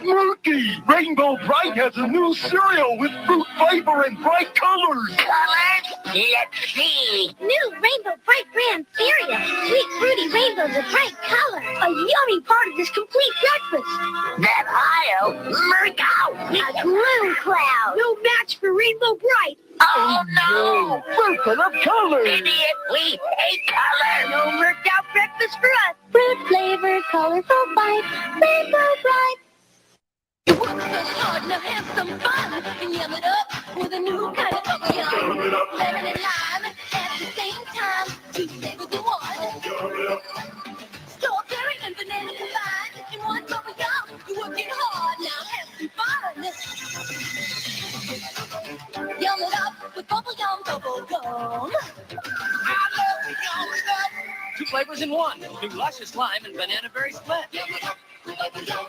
Rookie! Rainbow Bright has a new cereal with fruit flavor and bright colors. Colors? Let's see. New Rainbow Bright brand cereal. Sweet fruity rainbows with bright color. A yummy part of this complete breakfast. That aisle, murk out. A blue cloud. No match for Rainbow Bright. Oh, no. We're full of colors. Idiot, we hate color. No murked out breakfast for us. Fruit flavor, colorful bite. Rainbow Bright. You work so hard, now have some fun and yum it up with a new kind of bubble yum. Lemon and lime at the same time. Two flavors in one. Strawberry and banana combined in one bubble yum. You're working hard, now have some fun. Yum it up with bubble yum, bubble gum. I love yum it up. Two flavors in one. New luscious lime and banana berry split. Yum it up with bubble yum.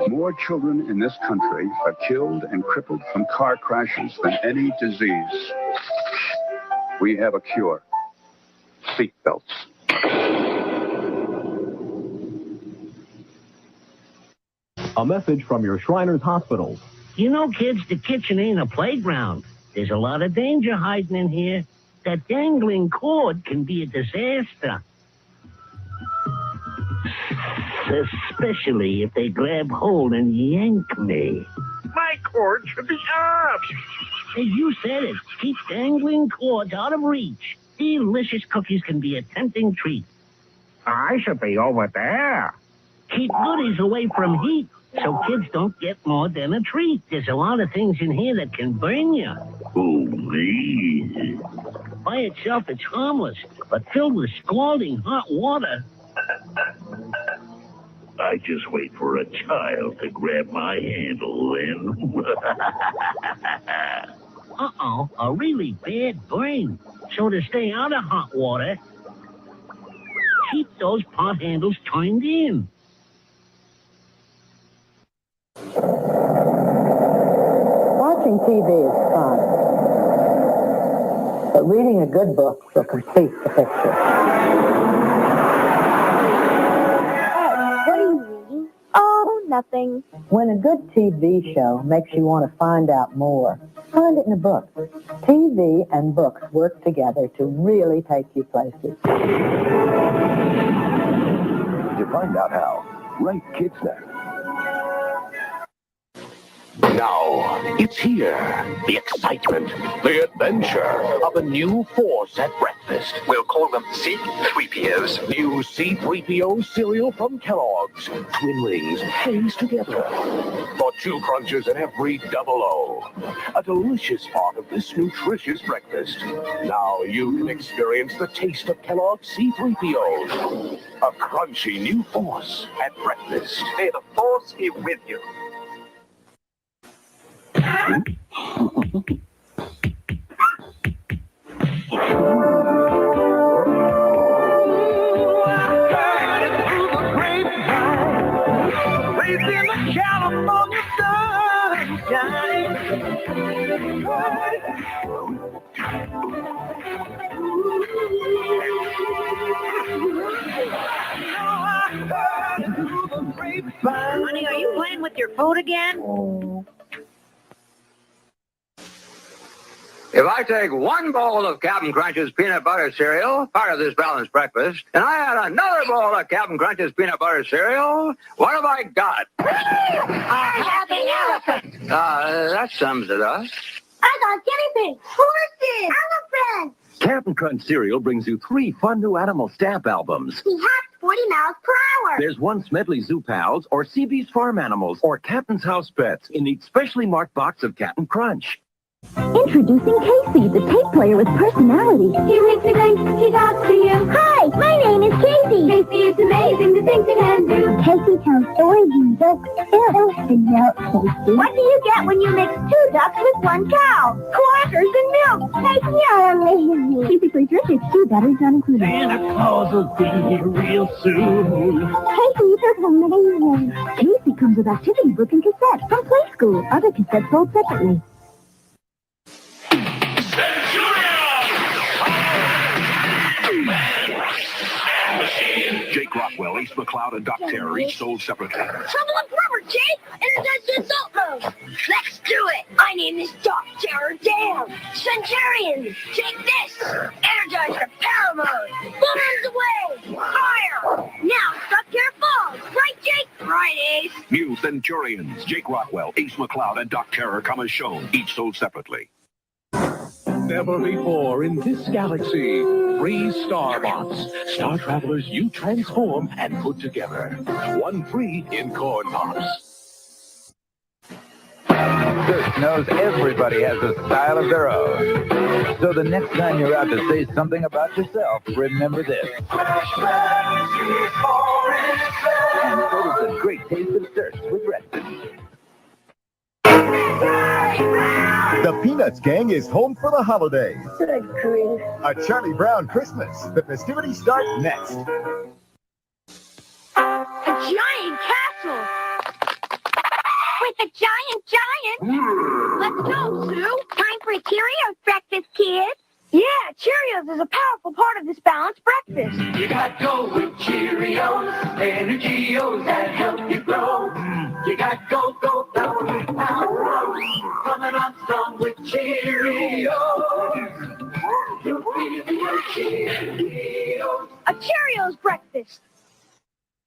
More children in this country are killed and crippled from car crashes than any disease. We have a cure. Seatbelts. A message from your Shriners Hospitals. You know, kids, the kitchen ain't a playground. There's a lot of danger hiding in here. That dangling cord can be a disaster. Especially if they grab hold and yank me. My cord should be up. Hey, you said it. Keep dangling cords out of reach. Delicious cookies can be a tempting treat. I should be over there. Keep goodies away from heat so kids don't get more than a treat. There's a lot of things in here that can burn you. Oh, me. By itself, it's harmless, but filled with scalding hot water. I just wait for a child to grab my handle and... Uh-oh, a really bad burn. So to stay out of hot water, keep those pot handles turned in. Watching TV is fun, but reading a good book will complete the picture. What are you reading? Oh, nothing. When a good TV show makes you want to find out more, find it in a book. TV and books work together to really take you places. To find out how, write KidSnap. Now, it's here. The excitement, the adventure of a new force at breakfast. We'll call them C-3POs. New C-3PO cereal from Kellogg's. Twinlings phase together. For 2 crunches in every 00. A delicious part of this nutritious breakfast. Now you can experience the taste of Kellogg's C-3POs. A crunchy new force at breakfast. May the force be with you. Honey, are you playing with your food again? If I take 1 bowl of Captain Crunch's peanut butter cereal, part of this balanced breakfast, and I add another bowl of Captain Crunch's peanut butter cereal, what have I got? A happy elephant. That sums it up. I got guinea pigs, horses, elephants. Captain Crunch cereal brings you 3 fun new animal stamp albums. He hops 40 miles per hour. There's 1 Smedley Zoo Pals or CB's Farm Animals or Captain's House Pets in each specially marked box of Captain Crunch. Introducing Casey, the tape player with personality. He makes a thing, he talks to you. Hi, my name is Casey. Casey, it's amazing the things he can do. Casey tells stories and books. Casey. What do you get when you mix 2 ducks with 1 cow? Quackers and milk. Casey, you're amazing. Casey plays Richard, 2 batteries not included. Santa Claus will be here real soon. Casey, you're amazing. Casey comes with activity book and cassette from Play School. Other cassettes sold separately. Jake Rockwell, Ace McCloud, and Doc Terror each sold separately. Trouble up rubber, Jake! Energize the assault mode! Let's do it! My name is Doc Terror Dale! Centurions! Take this! Energize the power mode! Bombs away! Fire! Now Doc Terror falls! Right, Jake? Right, Ace? New Centurions, Jake Rockwell, Ace McCloud, and Doc Terror come as shown, each sold separately. Never before in this galaxy, free Starbots. Star travelers you transform and put together. One free in Corn Pops. Dirk knows everybody has a style of their own. So the next time you're out to say something about yourself, remember this. And so does the great taste of Dirk with Reston. The Peanuts Gang is home for the holidays. Good grief. A Charlie Brown Christmas. The festivities start next. A giant castle! With a giant! Let's go, Sue! Time for a Cheerios breakfast, kids! Yeah, Cheerios is a powerful part of this balanced breakfast. You got go with Cheerios, Energy-O's that help you grow. You got go with power, coming on strong with Cheerios. You'll feel your Cheerios. A Cheerios breakfast.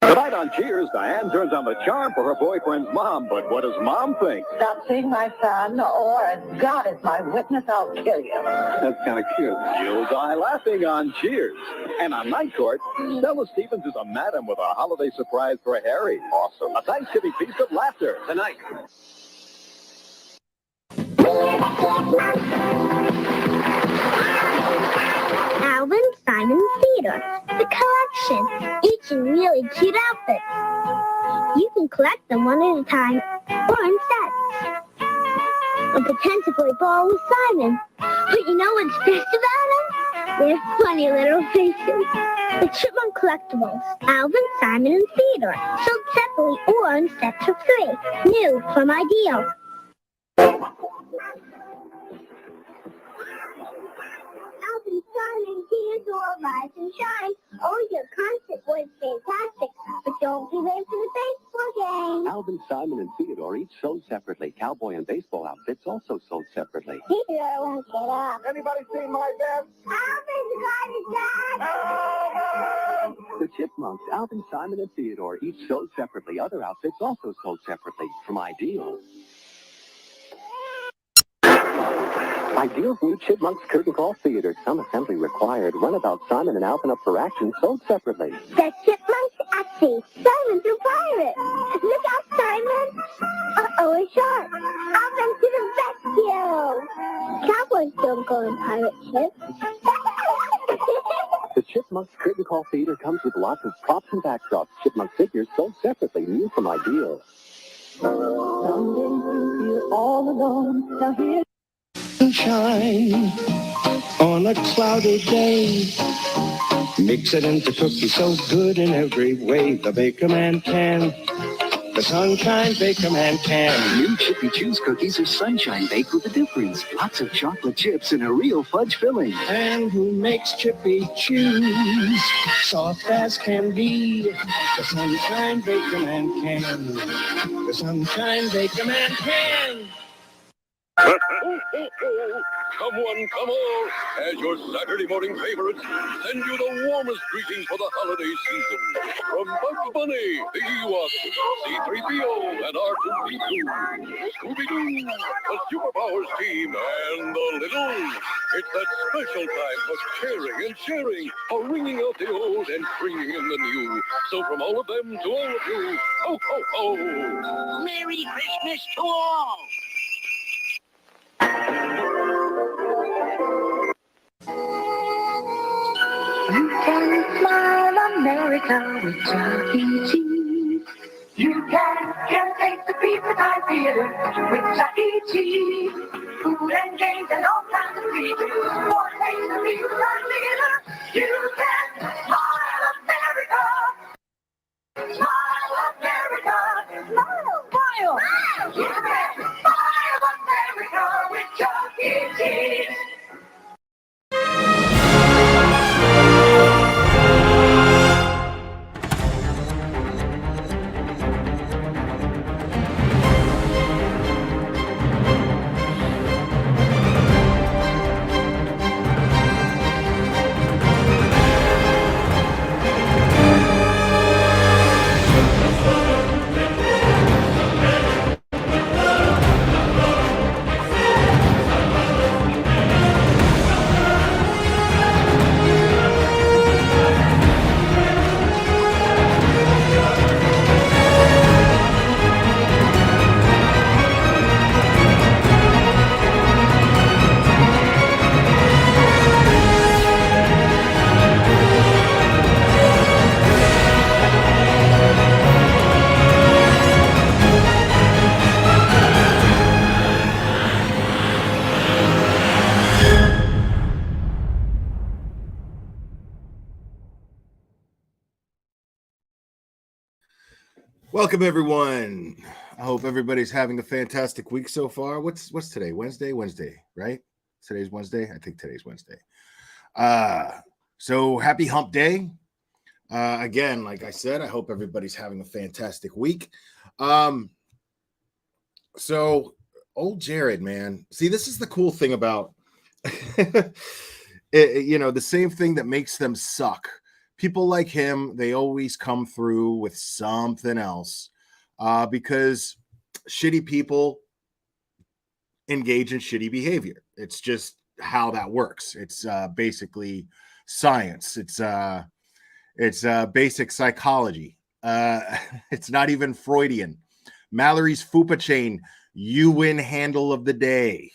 Tonight on Cheers, Diane turns on the charm for her boyfriend's mom, but what does mom think? Stop seeing my son, or as God is my witness, I'll kill you. That's kind of cute. You'll die laughing on Cheers. And on Night Court, Stella Stevens is a madam with a holiday surprise for Harry. Awesome. A Thanksgiving feast of laughter tonight. Alvin, Simon, Theodore. The collection. Each in really cute outfits. You can collect them one at a time or in sets. I'll pretend to play ball with Simon. But you know what's best about them? Their funny little faces. The Chipmunk Collectibles. Alvin, Simon, and Theodore. Sold separately or in sets of 3. New from Ideal. Alvin, Simon, Theodore, rise and shine. Oh, your concert was fantastic. But don't be late for the baseball game. Alvin, Simon, and Theodore each sold separately. Cowboy and baseball outfits also sold separately. Theodore won't get up. Anybody seen my dance? Alvin's got his dad. The Chipmunks, Alvin, Simon, and Theodore each sold separately. Other outfits also sold separately from Ideal. Ideal's new Chipmunks Curtain Call Theater, some assembly required. Runabout Simon and Alvin Up for Action sold separately. The Chipmunks at sea. Simon's a pirate. Look out, Simon. Uh-oh, a shark. Alvin to the rescue. Cowboys don't go in pirate ships. The Chipmunks Curtain Call Theater comes with lots of props and backdrops. Chipmunk figures sold separately, new from Ideal. Someday you're all alone. Now here. Sunshine on a cloudy day. Mix it into cookies so good in every way. The Baker Man can. The Sunshine Baker Man can. New Chippy Chews cookies are sunshine baked with a difference. Lots of chocolate chips and a real fudge filling. And who makes Chippy Chews soft as can be? The Sunshine Baker Man can. The Sunshine Baker Man can. Come one, come all, as your Saturday morning favorites send you the warmest greetings for the holiday season. From Bugs Bunny, the Ewoks, C-3PO, and R2-D2, Scooby-Doo, the Superpowers team, and the Littles. It's that special time for caring and sharing, for ringing out the old and bringing in the new. So from all of them to all of you, ho, ho, ho! Merry Christmas to all! You can smile America with Chuck E. Cheese. You can taste the pizza time theater with Chuck E. Cheese. Food and games and all kinds of features. For taste the pizza time theater, you can smile America. Smile America. Smile Smile! Smile America with Chuck E. Cheese! Welcome everyone. I hope everybody's having a fantastic week so far. What's today? Wednesday, right? Today's Wednesday. I think today's Wednesday. So happy hump day. Again, like I said, I hope everybody's having a fantastic week. So old Jared, man. See, this is the cool thing about the same thing that makes them suck. People like him, they always come through with something else because shitty people engage in shitty behavior. It's just how that works. It's basically science. It's basic psychology. It's not even Freudian. Mallory's Fupa chain, you win handle of the day.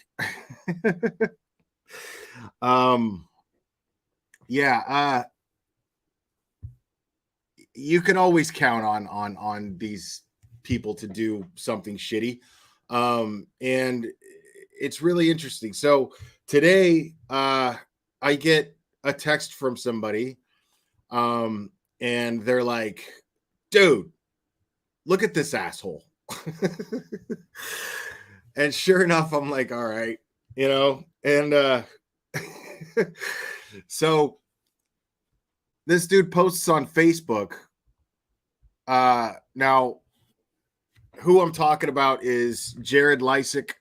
You can always count on these people to do something shitty. And it's really interesting. So today I get a text from somebody and they're like, dude, look at this asshole. And sure enough, I'm like, all right, and so this dude posts on Facebook. Now, who I'm talking about is Jared Leisek.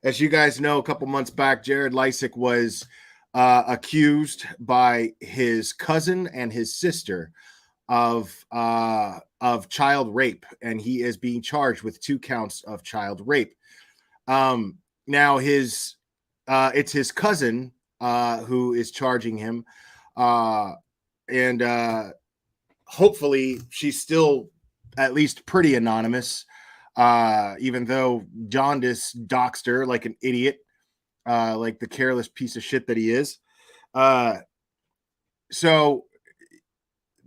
As you guys know, a couple months back, Jared Leisek was accused by his cousin and his sister of child rape, and he is being charged with 2 counts of child rape. Now it's his cousin who is charging him, and hopefully she's still at least pretty anonymous, even though Jaundice doxed her like an idiot, like the careless piece of shit that he is.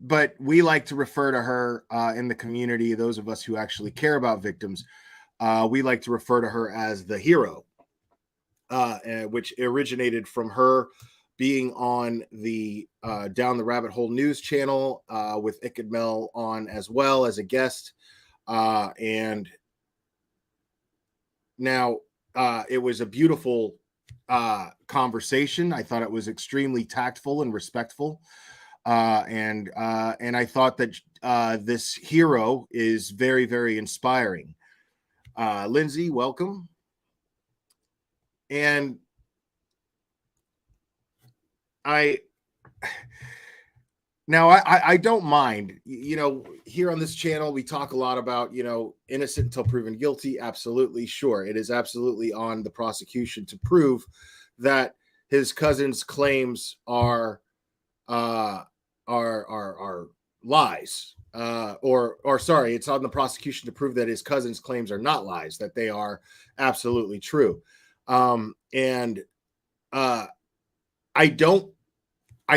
But we like to refer to her in the community, those of us who actually care about victims, we like to refer to her as the hero, which originated from her being on the Down the Rabbit Hole news channel with Iked Mel on as well as a guest. And now it was a beautiful conversation. I thought it was extremely tactful and respectful. And I thought that this hero is very, very inspiring. Lindsay, welcome. And I don't mind, here on this channel, we talk a lot about, innocent until proven guilty. Absolutely. Sure. It is absolutely on the prosecution to prove that his cousin's claims are lies, or sorry, it's on the prosecution to prove that his cousin's claims are not lies, that they are absolutely true. And I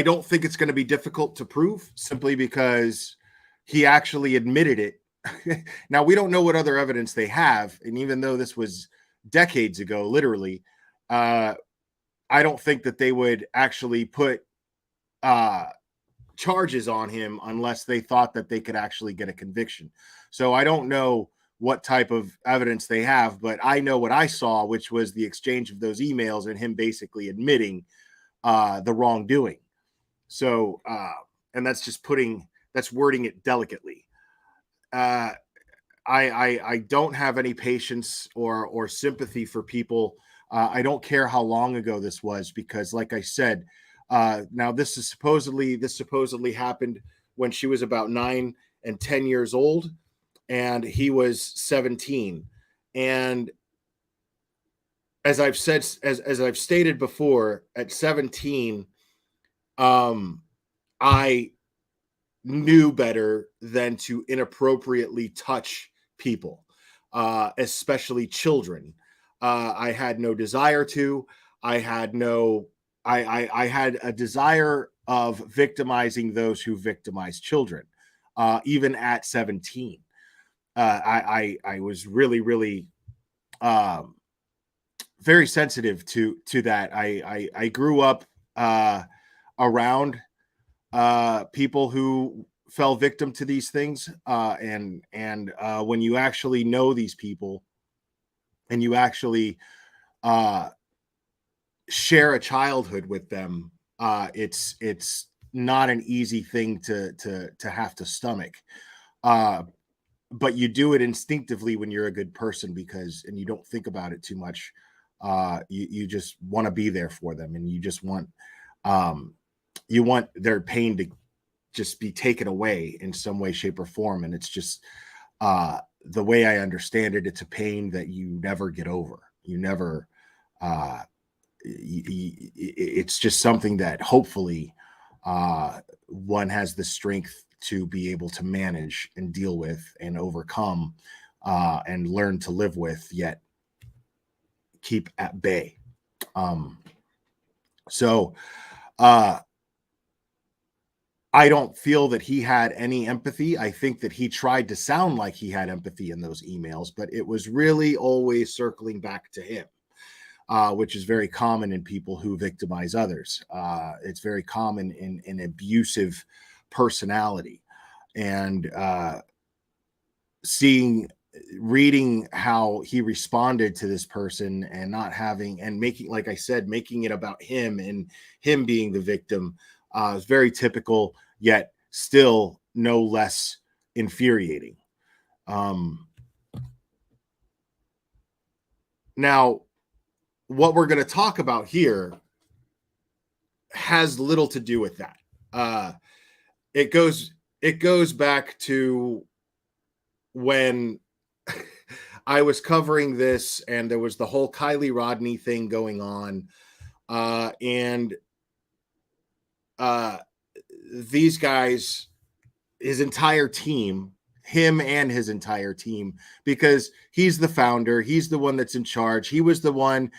don't think it's going to be difficult to prove, simply because he actually admitted it. Now, we don't know what other evidence they have, and even though this was decades ago, literally, I don't think that they would actually put charges on him unless they thought that they could actually get a conviction. So I don't know what type of evidence they have, but I know what I saw, which was the exchange of those emails and him basically admitting the wrongdoing. So, and that's just that's wording it delicately. I don't have any patience or sympathy for people. I don't care how long ago this was, because like I said, now this supposedly happened when she was about 9 and 10 years old, and he was 17. And as I've said, as I've stated before, at 17, I knew better than to inappropriately touch people, especially children. I had no desire to. I had a desire of victimizing those who victimize children, even at 17. I was really very sensitive to that. I grew up around people who fell victim to these things, and when you actually know these people and you actually share a childhood with them, it's not an easy thing to have to stomach. But you do it instinctively when you're a good person, and you don't think about it too much. You just want to be there for them, and you just want their pain to just be taken away in some way, shape, or form. And it's just the way I understand it, it's a pain that you never get over. You never. It's just something that hopefully one has the strength to be able to manage and deal with and overcome, and learn to live with, yet keep at bay. So I don't feel that he had any empathy. I think that he tried to sound like he had empathy in those emails, but it was really always circling back to him, which is very common in people who victimize others. It's very common in an abusive personality. And reading how he responded to this person, and not having, and making, like I said, making it about him and him being the victim, is very typical, yet still no less infuriating. Now, what we're going to talk about here has little to do with that. It goes back to when I was covering this, and there was the whole Kylie Rodney thing going on, and these guys, his entire team, him and his entire team, because he's the founder, he's the one that's in charge. He was the one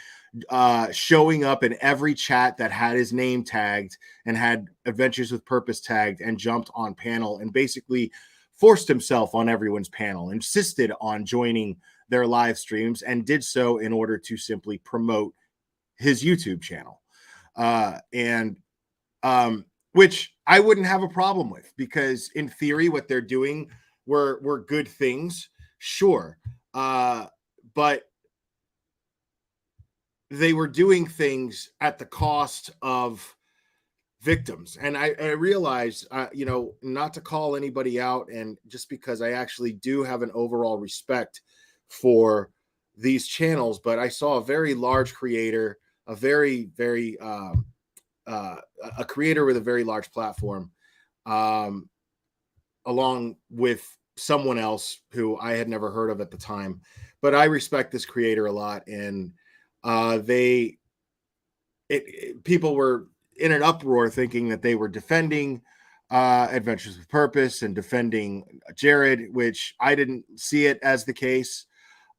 showing up in every chat that had his name tagged and had Adventures with Purpose tagged, and jumped on panel and basically forced himself on everyone's panel, insisted on joining their live streams, and did so in order to simply promote his YouTube channel. Which I wouldn't have a problem with, because in theory, what they're doing were good things, sure. But they were doing things at the cost of victims. And I realized, not to call anybody out, and just because I actually do have an overall respect for these channels, but I saw a very large creator, a very, very, a creator with a very large platform, along with someone else who I had never heard of at the time, but I respect this creator a lot. And people were in an uproar, thinking that they were defending Adventures with Purpose and defending Jared, which I didn't see it as the case.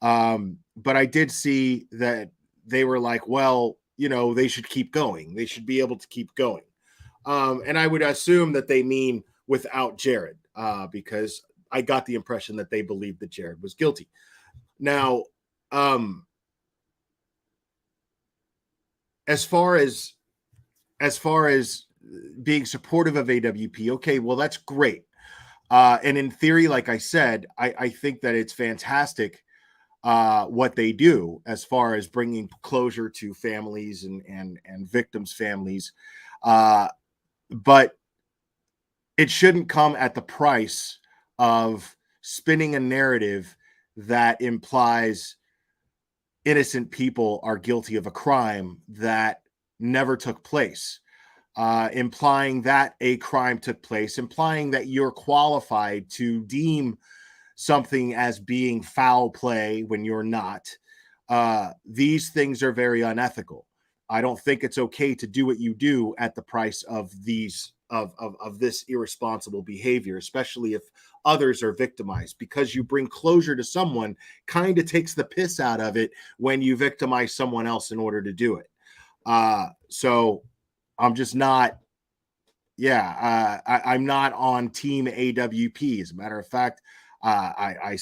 But I did see that they were like, well, they should keep going. They should be able to keep going. And I would assume that they mean without Jared, because I got the impression that they believed that Jared was guilty. Now, as far as being supportive of AWP, okay, well, that's great. And in theory, like I said, I think that it's fantastic what they do as far as bringing closure to families and victims' families. But it shouldn't come at the price of spinning a narrative that implies innocent people are guilty of a crime that never took place, implying that a crime took place, implying that you're qualified to deem something as being foul play when you're not. These things are very unethical. I don't think it's okay to do what you do at the price of these of this irresponsible behavior, especially if others are victimized, because you bring closure to someone kind of takes the piss out of it when you victimize someone else in order to do it. So I'm just not, I'm not on team AWP. As a matter of fact, I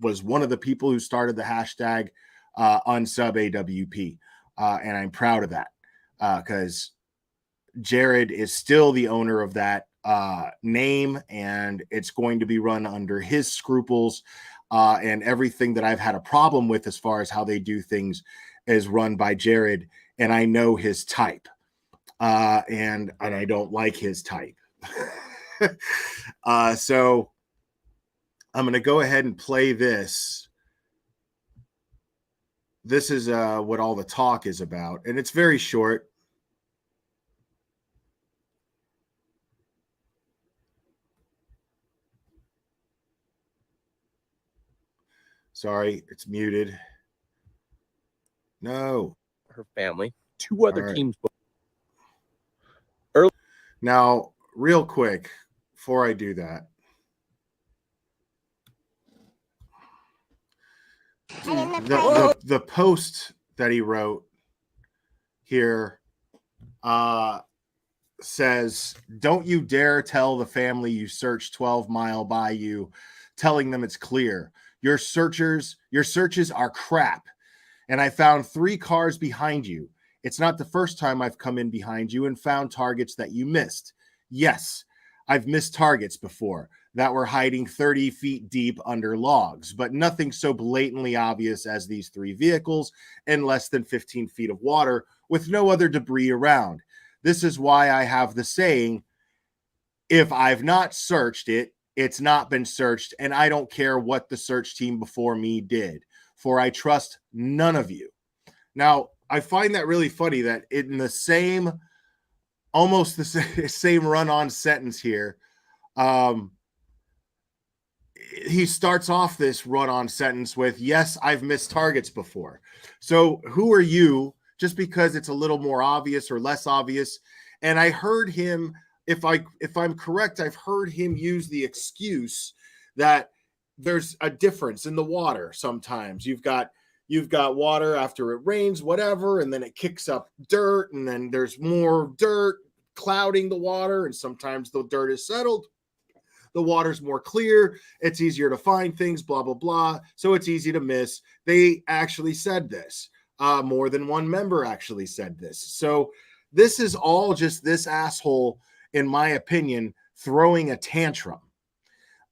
was one of the people who started the hashtag unsub AWP, and I'm proud of that because Jared is still the owner of that name, and it's going to be run under his scruples. And everything that I've had a problem with as far as how they do things is run by Jared, and I know his type, and I don't like his type. So I'm going to go ahead and play this. This is what all the talk is about, and it's very short. Sorry, it's muted. No. Her family. Two other teams. Now, real quick, before I do that, the post that he wrote here says, "Don't you dare tell the family you searched 12 Mile Bayou, telling them it's clear. Your searches are crap. And I found 3 cars behind you. It's not the first time I've come in behind you and found targets that you missed. Yes, I've missed targets before that were hiding 30 feet deep under logs, but nothing so blatantly obvious as these 3 vehicles in less than 15 feet of water with no other debris around. This is why I have the saying, if I've not searched it, it's not been searched, and I don't care what the search team before me did, for I trust none of you." Now, I find that really funny that in the same, almost the same run-on sentence here, he starts off this run-on sentence with, "Yes, I've missed targets before." So who are you, just because it's a little more obvious or less obvious? And I heard him, if I'm correct, I've heard him use the excuse that there's a difference in the water. Sometimes you've got water after it rains, whatever, and then it kicks up dirt, and then there's more dirt clouding the water, and sometimes the dirt is settled, the water's more clear, it's easier to find things, blah blah blah, so it's easy to miss. They actually said this. More than one member actually said this. So this is all just this asshole, in my opinion, throwing a tantrum.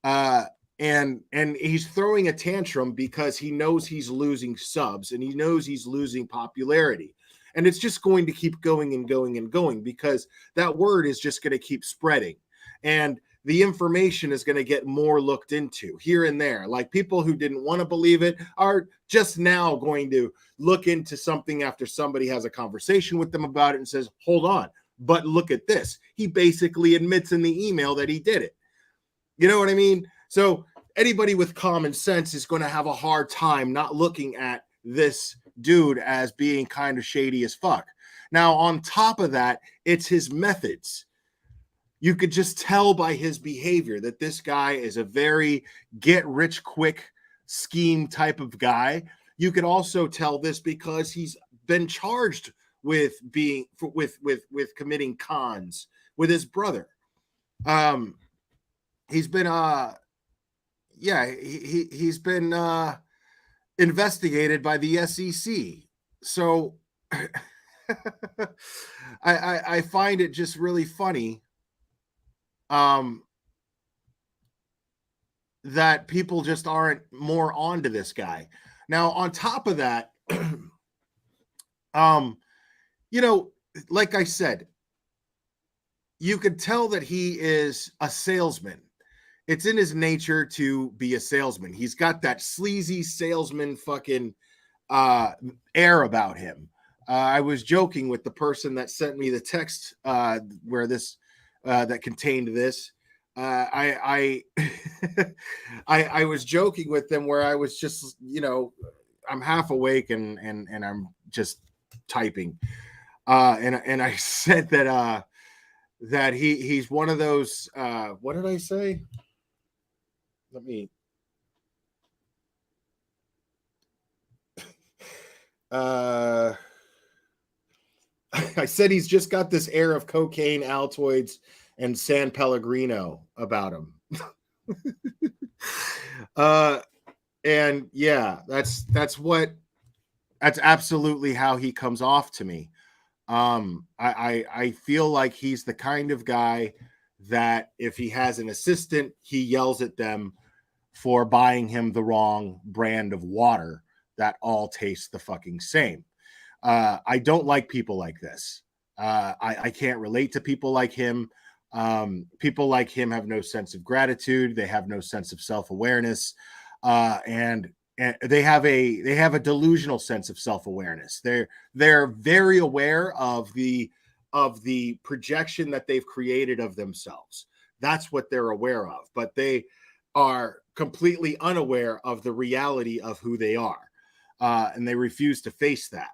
And he's throwing a tantrum because he knows he's losing subs and he knows he's losing popularity. And it's just going to keep going and going and going because that word is just going to keep spreading. And the information is going to get more looked into here and there. Like, people who didn't want to believe it are just now going to look into something after somebody has a conversation with them about it and says, hold on, but look at this. He basically admits in the email that he did it. You know what I mean? So anybody with common sense is going to have a hard time not looking at this dude as being kind of shady as fuck. Now, on top of that, it's his methods. You could just tell by his behavior that this guy is a very get-rich-quick scheme type of guy. You could also tell this because he's been charged with being with committing cons with his brother. He's been he's been investigated by the SEC. So I find it just really funny that people just aren't more onto this guy. Now, on top of that, you know, like I said, you could tell that he is a salesman. It's in his nature to be a salesman. He's got that sleazy salesman fucking air about him. I was joking with the person that sent me the text where this that contained this. I I was joking with them where I was just, you know, I'm half awake and I'm just typing. And I said that that he's one of those what did I say? Let me I said he's just got this air of cocaine, Altoids, and San Pellegrino about him. And yeah, that's absolutely how he comes off to me. I feel like he's the kind of guy that if he has an assistant, he yells at them for buying him the wrong brand of water that all tastes the fucking same. I don't like people like this. I can't relate to people like him. People like him have no sense of gratitude. They have no sense of self-awareness, and they have a delusional sense of self-awareness. They're very aware of the projection that they've created of themselves. That's what they're aware of, but they are completely unaware of the reality of who they are, and they refuse to face that.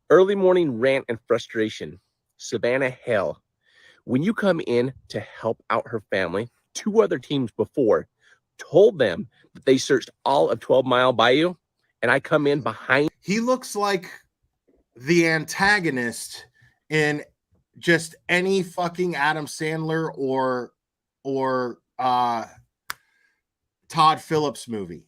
Early morning rant and frustration. Savannah Hale. When you come in to help out her family, 2 other teams before told them that they searched all of 12 Mile Bayou, and I come in behind. He looks like the antagonist in just any fucking Adam Sandler or Todd Phillips movie.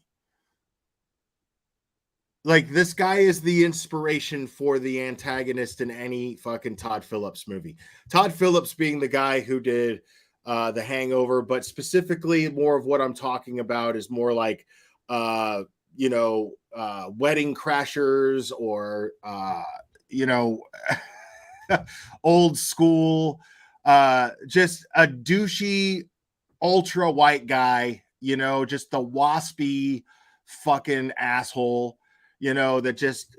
Like, this guy is the inspiration for the antagonist in any fucking Todd Phillips movie. Todd Phillips being the guy who did The Hangover, but specifically more of what I'm talking about is more like, you know, Wedding Crashers or, you know, old school, just a douchey, ultra white guy, you know, just the waspy fucking asshole, you know, that just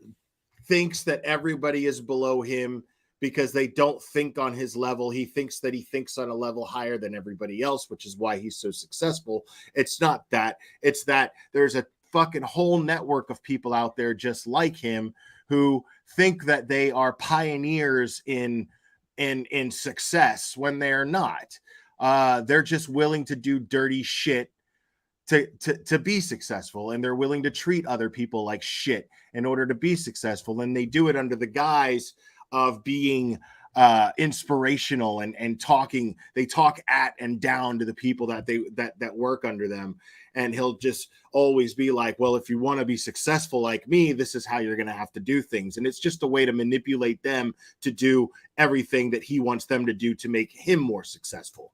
thinks that everybody is below him because they don't think on his level. He thinks that he thinks on a level higher than everybody else, which is why he's so successful. It's not that. It's that there's a fucking whole network of people out there just like him who think that they are pioneers in success when they're not. They're just willing to do dirty shit to be successful, and they're willing to treat other people like shit in order to be successful, and they do it under the guise of being inspirational and talking. They talk at and down to the people that that work under them, and he'll just always be like, well, if you want to be successful like me, this is how you're going to have to do things. And it's just a way to manipulate them to do everything that he wants them to do to make him more successful.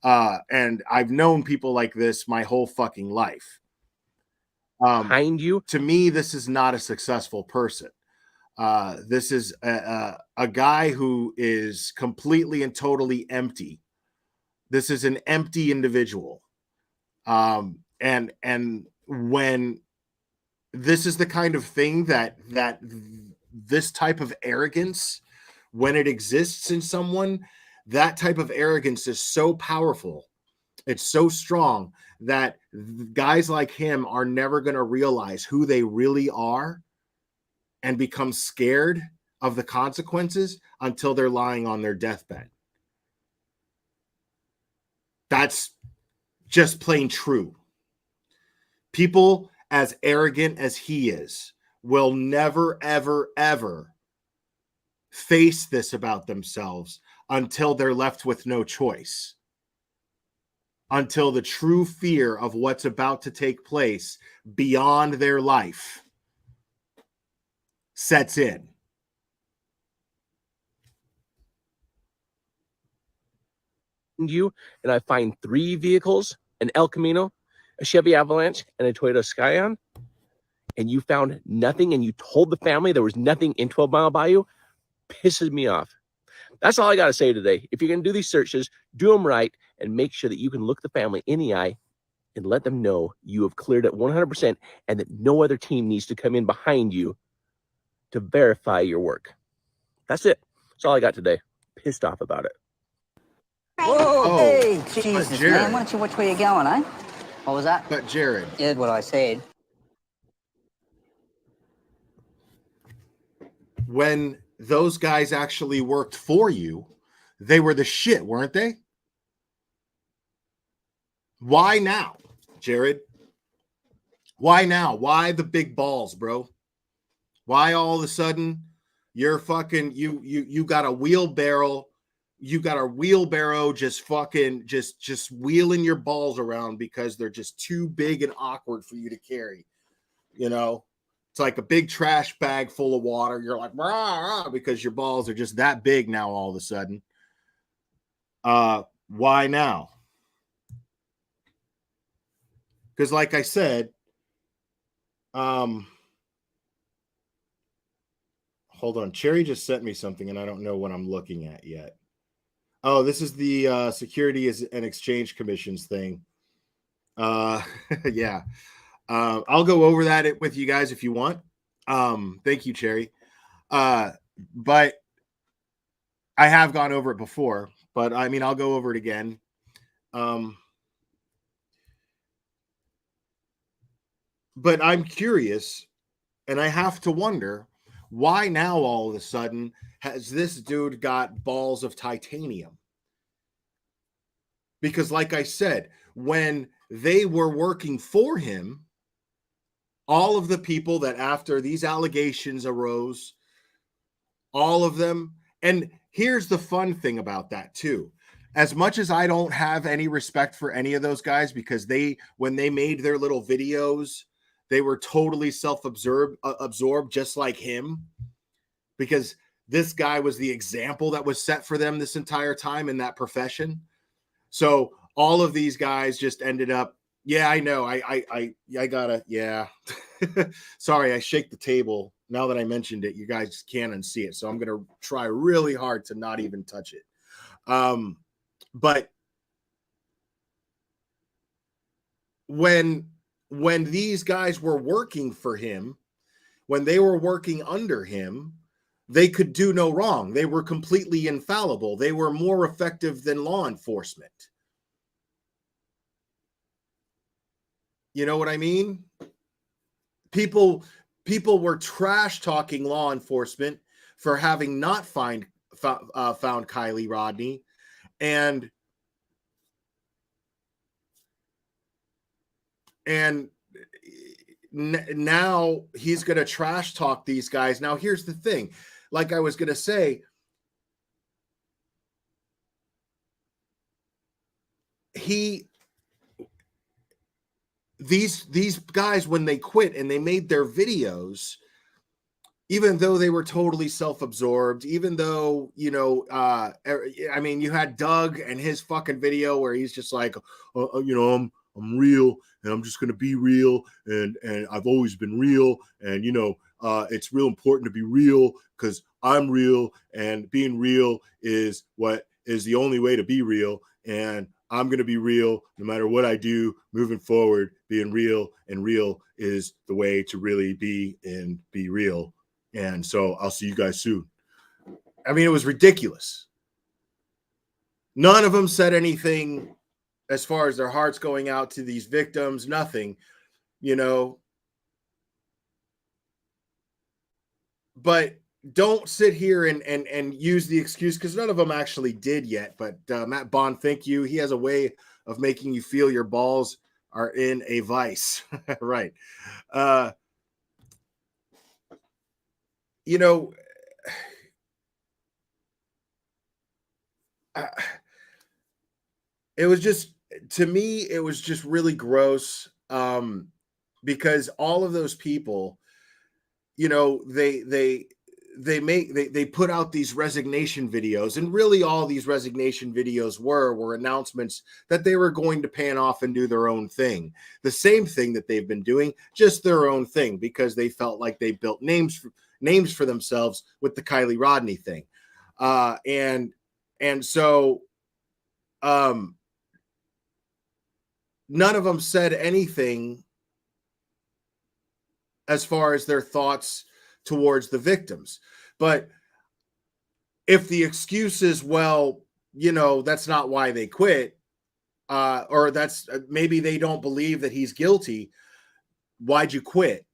And I've known people like this my whole fucking life. Behind you. To me, this is not a successful person. This is a guy who is completely and totally empty. This is an empty individual. And when this is the kind of thing that this type of arrogance, when it exists in someone, that type of arrogance is so powerful. It's so strong that guys like him are never going to realize who they really are and become scared of the consequences until they're lying on their deathbed. That's just plain true. People as arrogant as he is will never, ever, ever face this about themselves until they're left with no choice. Until the true fear of what's about to take place beyond their life sets in. you and I find 3 vehicles, an El Camino, a Chevy Avalanche, and a Toyota Scion, and you found nothing and you told the family there was nothing in 12 Mile Bayou, pisses me off. That's all I got to say today. If you're going to do these searches, do them right and make sure that you can look the family in the eye and let them know you have cleared it 100% and that no other team needs to come in behind you to verify your work. That's it. That's all I got today. Pissed off about it. Whoa, hey, Jesus, Jared. man. Why don't you watch where you're going, eh? What was that? But Jared. You did what I said. When those guys actually worked for you, they were the shit, weren't they? Why now, Jared? Why now? Why the big balls, bro? Why all of a sudden you're fucking you got a wheelbarrow, just fucking just wheeling your balls around because they're just too big and awkward for you to carry. You know, it's like a big trash bag full of water. You're like, rah, rah, because your balls are just that big now all of a sudden. Why now? Because like I said, hold on. Cherry just sent me something and I don't know what I'm looking at yet. Oh, this is the Securities and Exchange Commission's thing. Yeah. I'll go over that with you guys if you want. Thank you, Cherry. But I have gone over it before, but I mean, I'll go over it again. But I'm curious, and I have to wonder, why now all of a sudden has this dude got balls of titanium? Because like I said, when they were working for him, all of the people that after these allegations arose, all of them, and here's the fun thing about that too. As much as I don't have any respect for any of those guys, because when they made their little videos, they were totally absorbed, just like him, because this guy was the example that was set for them this entire time in that profession. So all of these guys just ended up, yeah, I know. I gotta, yeah. Sorry, I shake the table. Now that I mentioned it, you guys can't unsee it. So I'm gonna try really hard to not even touch it. But when these guys were working for him, when they were working under him, they could do no wrong. They were completely infallible. They were more effective than law enforcement. You know what I mean? People were trash talking law enforcement for having not found Kylie Rodney, and now he's going to trash talk these guys. Now, here's the thing. Like I was going to say, these guys, when they quit and they made their videos, even though they were totally self-absorbed, even though, you know, I mean, you had Doug and his fucking video where he's just like, you know, I'm real and I'm just going to be real. And I've always been real. And, you know, it's real important to be real because I'm real and being real is what is the only way to be real. And I'm going to be real no matter what I do moving forward. Being real, and real is the way to really be and be real. And so I'll see you guys soon. I mean, it was ridiculous. None of them said anything as far as their hearts going out to these victims, nothing, you know. But don't sit here and use the excuse, because none of them actually did yet. But Matt Bond, thank you. He has a way of making you feel your balls are in a vice. Right. You know, it was just, to me, it was just really gross, because all of those people, you know, they they put out these resignation videos, and really all these resignation videos were announcements that they were going to pan off and do their own thing, the same thing that they've been doing, just their own thing, because they felt like they built names for themselves with the Kylie Rodney thing, and so none of them said anything as far as their thoughts towards the victims. But if the excuse is, well, that's not why they quit, or that's maybe they don't believe that he's guilty, why'd you quit?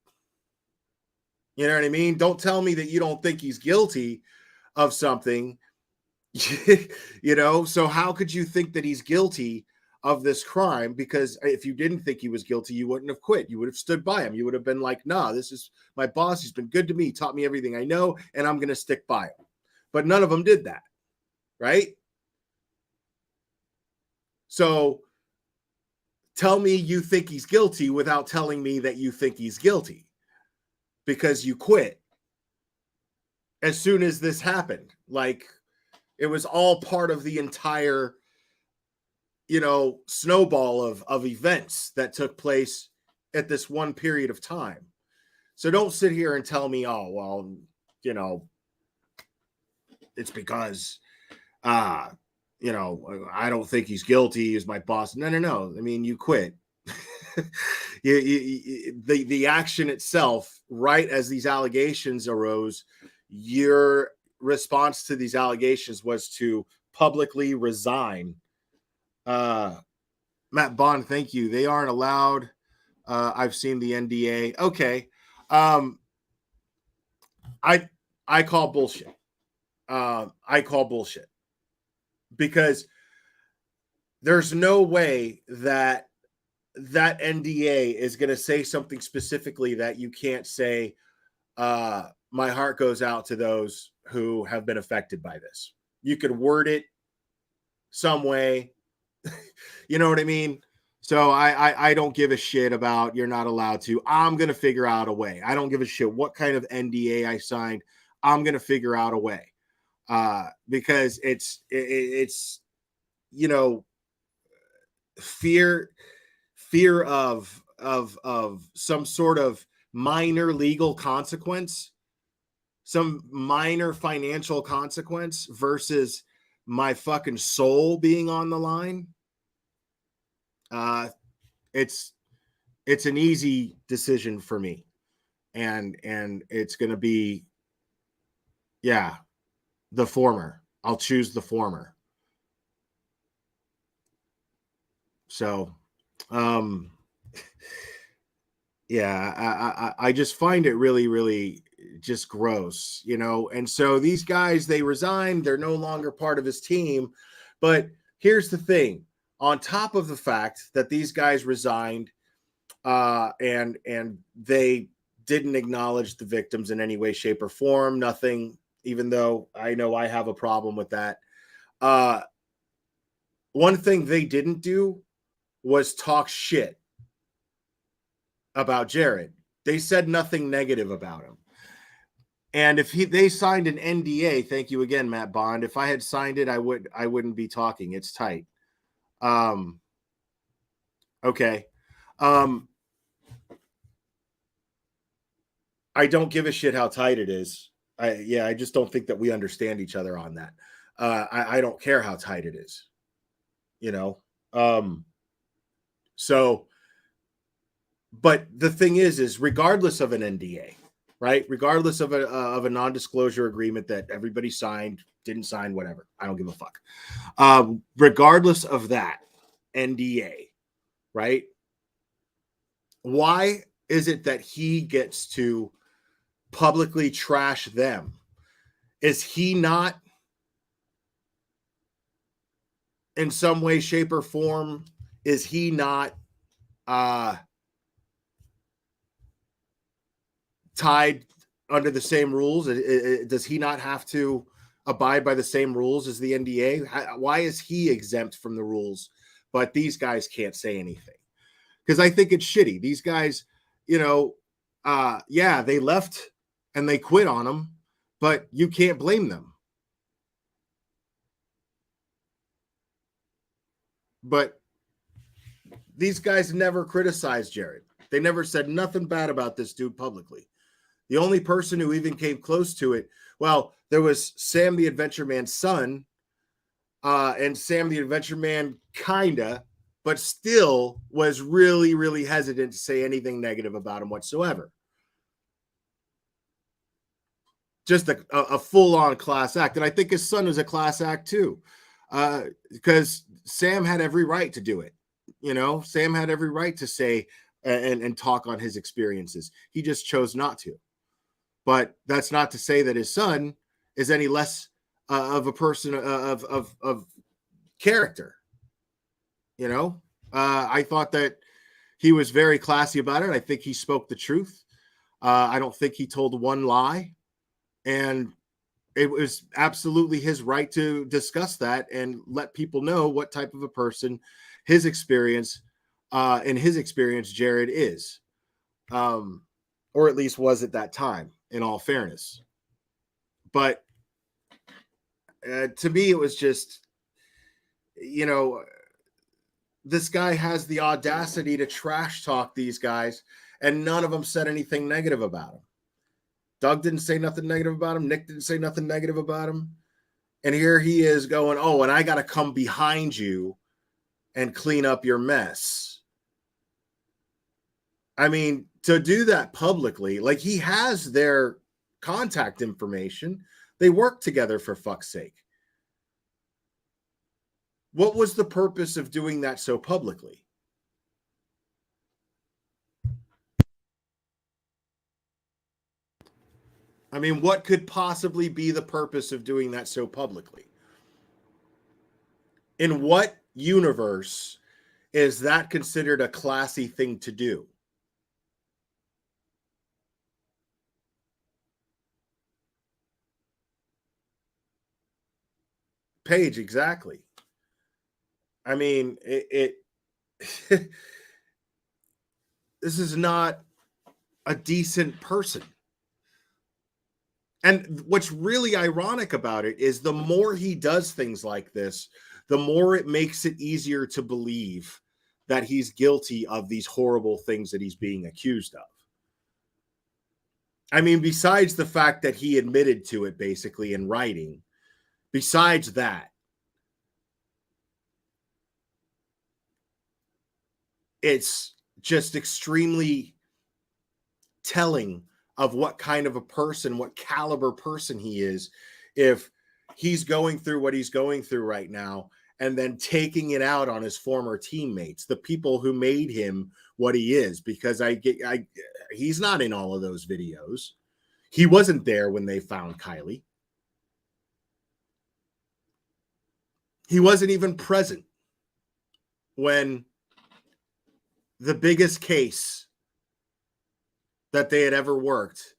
You know what I mean? Don't tell me that you don't think he's guilty of something. So how could you think that he's guilty of this crime? Because if you didn't think he was guilty, you wouldn't have quit. You would have stood by him. You would have been like, nah, this is my boss. He's been good to me, taught me everything I know, and I'm going to stick by him. But none of them did that, right? So tell me you think he's guilty without telling me that you think he's guilty, because you quit as soon as this happened. Like, it was all part of the entire snowball of events that took place at this one period of time. So don't sit here and tell me, oh, well, it's because, I don't think he's guilty. He's my boss. No. I mean, you quit. The action itself, right as these allegations arose, your response to these allegations was to publicly resign. Matt Bond, thank you. They aren't allowed. I've seen the NDA. Okay. I call bullshit. I call bullshit, because there's no way that NDA is going to say something specifically that you can't say, my heart goes out to those who have been affected by this. You could word it some way. You know what I mean? So I don't give a shit about you're not allowed to. I'm going to figure out a way. I don't give a shit what kind of NDA I signed. I'm going to figure out a way. Because it's fear of some sort of minor legal consequence, some minor financial consequence versus my fucking soul being on the line. It's an easy decision for me, and it's going to be, the former. I'll choose the former. So, I just find it really, really just gross, and so these guys, they resigned. They're no longer part of his team. But here's the thing. On top of the fact that these guys resigned, and they didn't acknowledge the victims in any way, shape, or form, nothing, even though I know I have a problem with that. One thing they didn't do was talk shit about Jared. They said nothing negative about him. And if they signed an NDA, thank you again, Matt Bond. If I had signed it, I wouldn't be talking. It's tight. Okay. I don't give a shit how tight it is. I just don't think that we understand each other on that. I don't care how tight it is, so, but the thing is regardless of an NDA, right? Regardless of a non-disclosure agreement that everybody signed, didn't sign, whatever. I don't give a fuck. Regardless of that NDA, right? Why is it that he gets to publicly trash them? Is he not in some way, shape, or form? Is he not tied under the same rules? Does he not have to abide by the same rules as the NDA? Why is he exempt from the rules, but these guys can't say anything? Because I think it's shitty. These guys, they left and they quit on him, But you can't blame them. But these guys never criticized Jared. They never said nothing bad about this dude publicly. The only person who even came close to it, well, there was Sam the Adventure Man's son, and Sam the Adventure Man kinda, but still was really, really hesitant to say anything negative about him whatsoever. Just a full-on class act. And I think his son was a class act too, because Sam had every right to do it. You know, Sam had every right to say and talk on his experiences. He just chose not to. But that's not to say that his son is any less of a person of character. You know, I thought that he was very classy about it. I think he spoke the truth. I don't think he told one lie. And it was absolutely his right to discuss that and let people know what type of a person his experience, Jared is, or at least was at that time, in all fairness. But to me, it was just, you know, this guy has the audacity to trash talk these guys, and none of them said anything negative about him. Doug didn't say nothing negative about him. Nick didn't say nothing negative about him. And here he is going, oh, and I got to come behind you and clean up your mess. I mean, to do that publicly, like, he has their contact information. They work together, for fuck's sake. What was the purpose of doing that so publicly? I mean, what could possibly be the purpose of doing that so publicly? In what universe is that considered a classy thing to do? Paige, exactly. I mean, this is not a decent person. And what's really ironic about it is the more he does things like this, the more it makes it easier to believe that he's guilty of these horrible things that he's being accused of. I mean, besides the fact that he admitted to it basically in writing, besides that, it's just extremely telling of what kind of a person, what caliber person he is, if he's going through what he's going through right now and then taking it out on his former teammates, the people who made him what he is, because he's not in all of those videos. He wasn't there when they found Kylie. He wasn't even present when the biggest case that they had ever worked,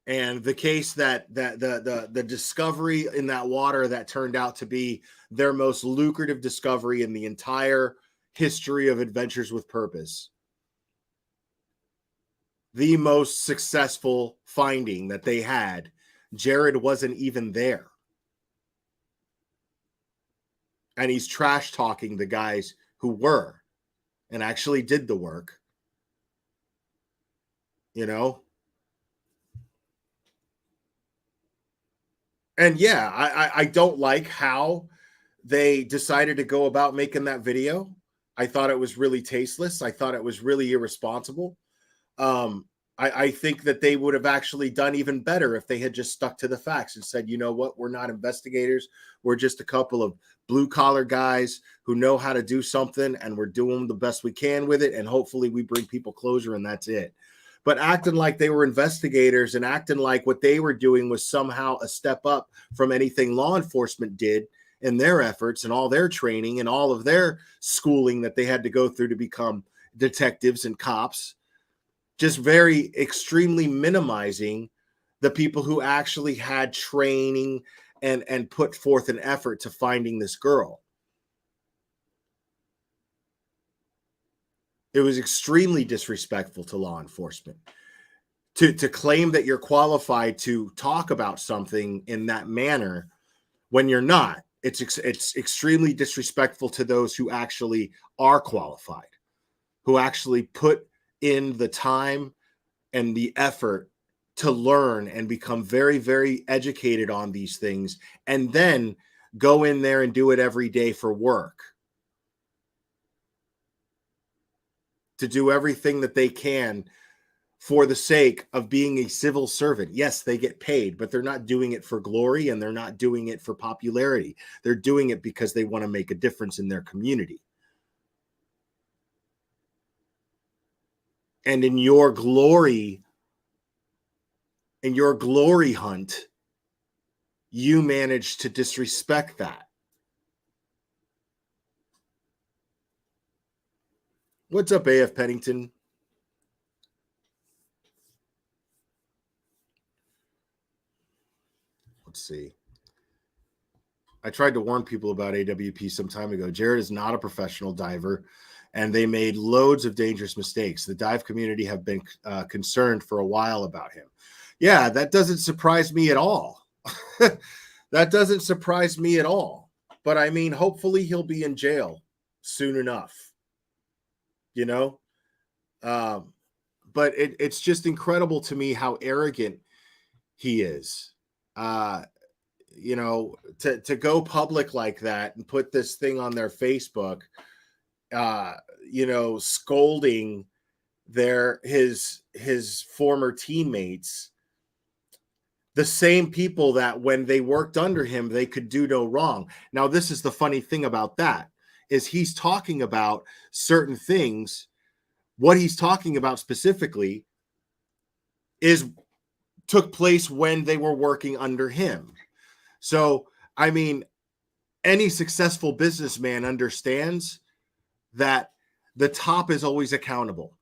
and the case that the discovery in that water that turned out to be their most lucrative discovery in the entire history of Adventures with Purpose, the most successful finding that they had, Jared wasn't even there. And he's trash talking the guys who were and actually did the work. You know? And yeah, I don't like how they decided to go about making that video. I thought it was really tasteless. I thought it was really irresponsible. I think that they would have actually done even better if they had just stuck to the facts and said, you know what, we're not investigators. We're just a couple of blue collar guys who know how to do something, and we're doing the best we can with it. And hopefully we bring people closure, and that's it. But acting like they were investigators and acting like what they were doing was somehow a step up from anything law enforcement did in their efforts and all their training and all of their schooling that they had to go through to become detectives and cops, just very extremely minimizing the people who actually had training and put forth an effort to finding this girl. It was extremely disrespectful to law enforcement. to claim that you're qualified to talk about something in that manner when you're not. It's extremely disrespectful to those who actually are qualified, who actually put in the time and the effort to learn and become very, very educated on these things, and then go in there and do it every day for work, to do everything that they can for the sake of being a civil servant. Yes, they get paid, but they're not doing it for glory, and they're not doing it for popularity. They're doing it because they want to make a difference in their community. And in your glory hunt, you manage to disrespect that. What's up, AF Pennington? Let's see. I tried to warn people about AWP some time ago. Jared is not a professional diver, and they made loads of dangerous mistakes. The dive community have been concerned for a while about him. Yeah, that doesn't surprise me at all. That doesn't surprise me at all. But I mean, hopefully he'll be in jail soon enough. You know? But it's just incredible to me how arrogant he is. You know, to go public like that and put this thing on their Facebook, you know, scolding his former teammates, the same people that when they worked under him, they could do no wrong. Now, this is the funny thing about that, is he's talking about certain things. What he's talking about specifically took place when they were working under him. So, I mean, any successful businessman understands that the top is always accountable.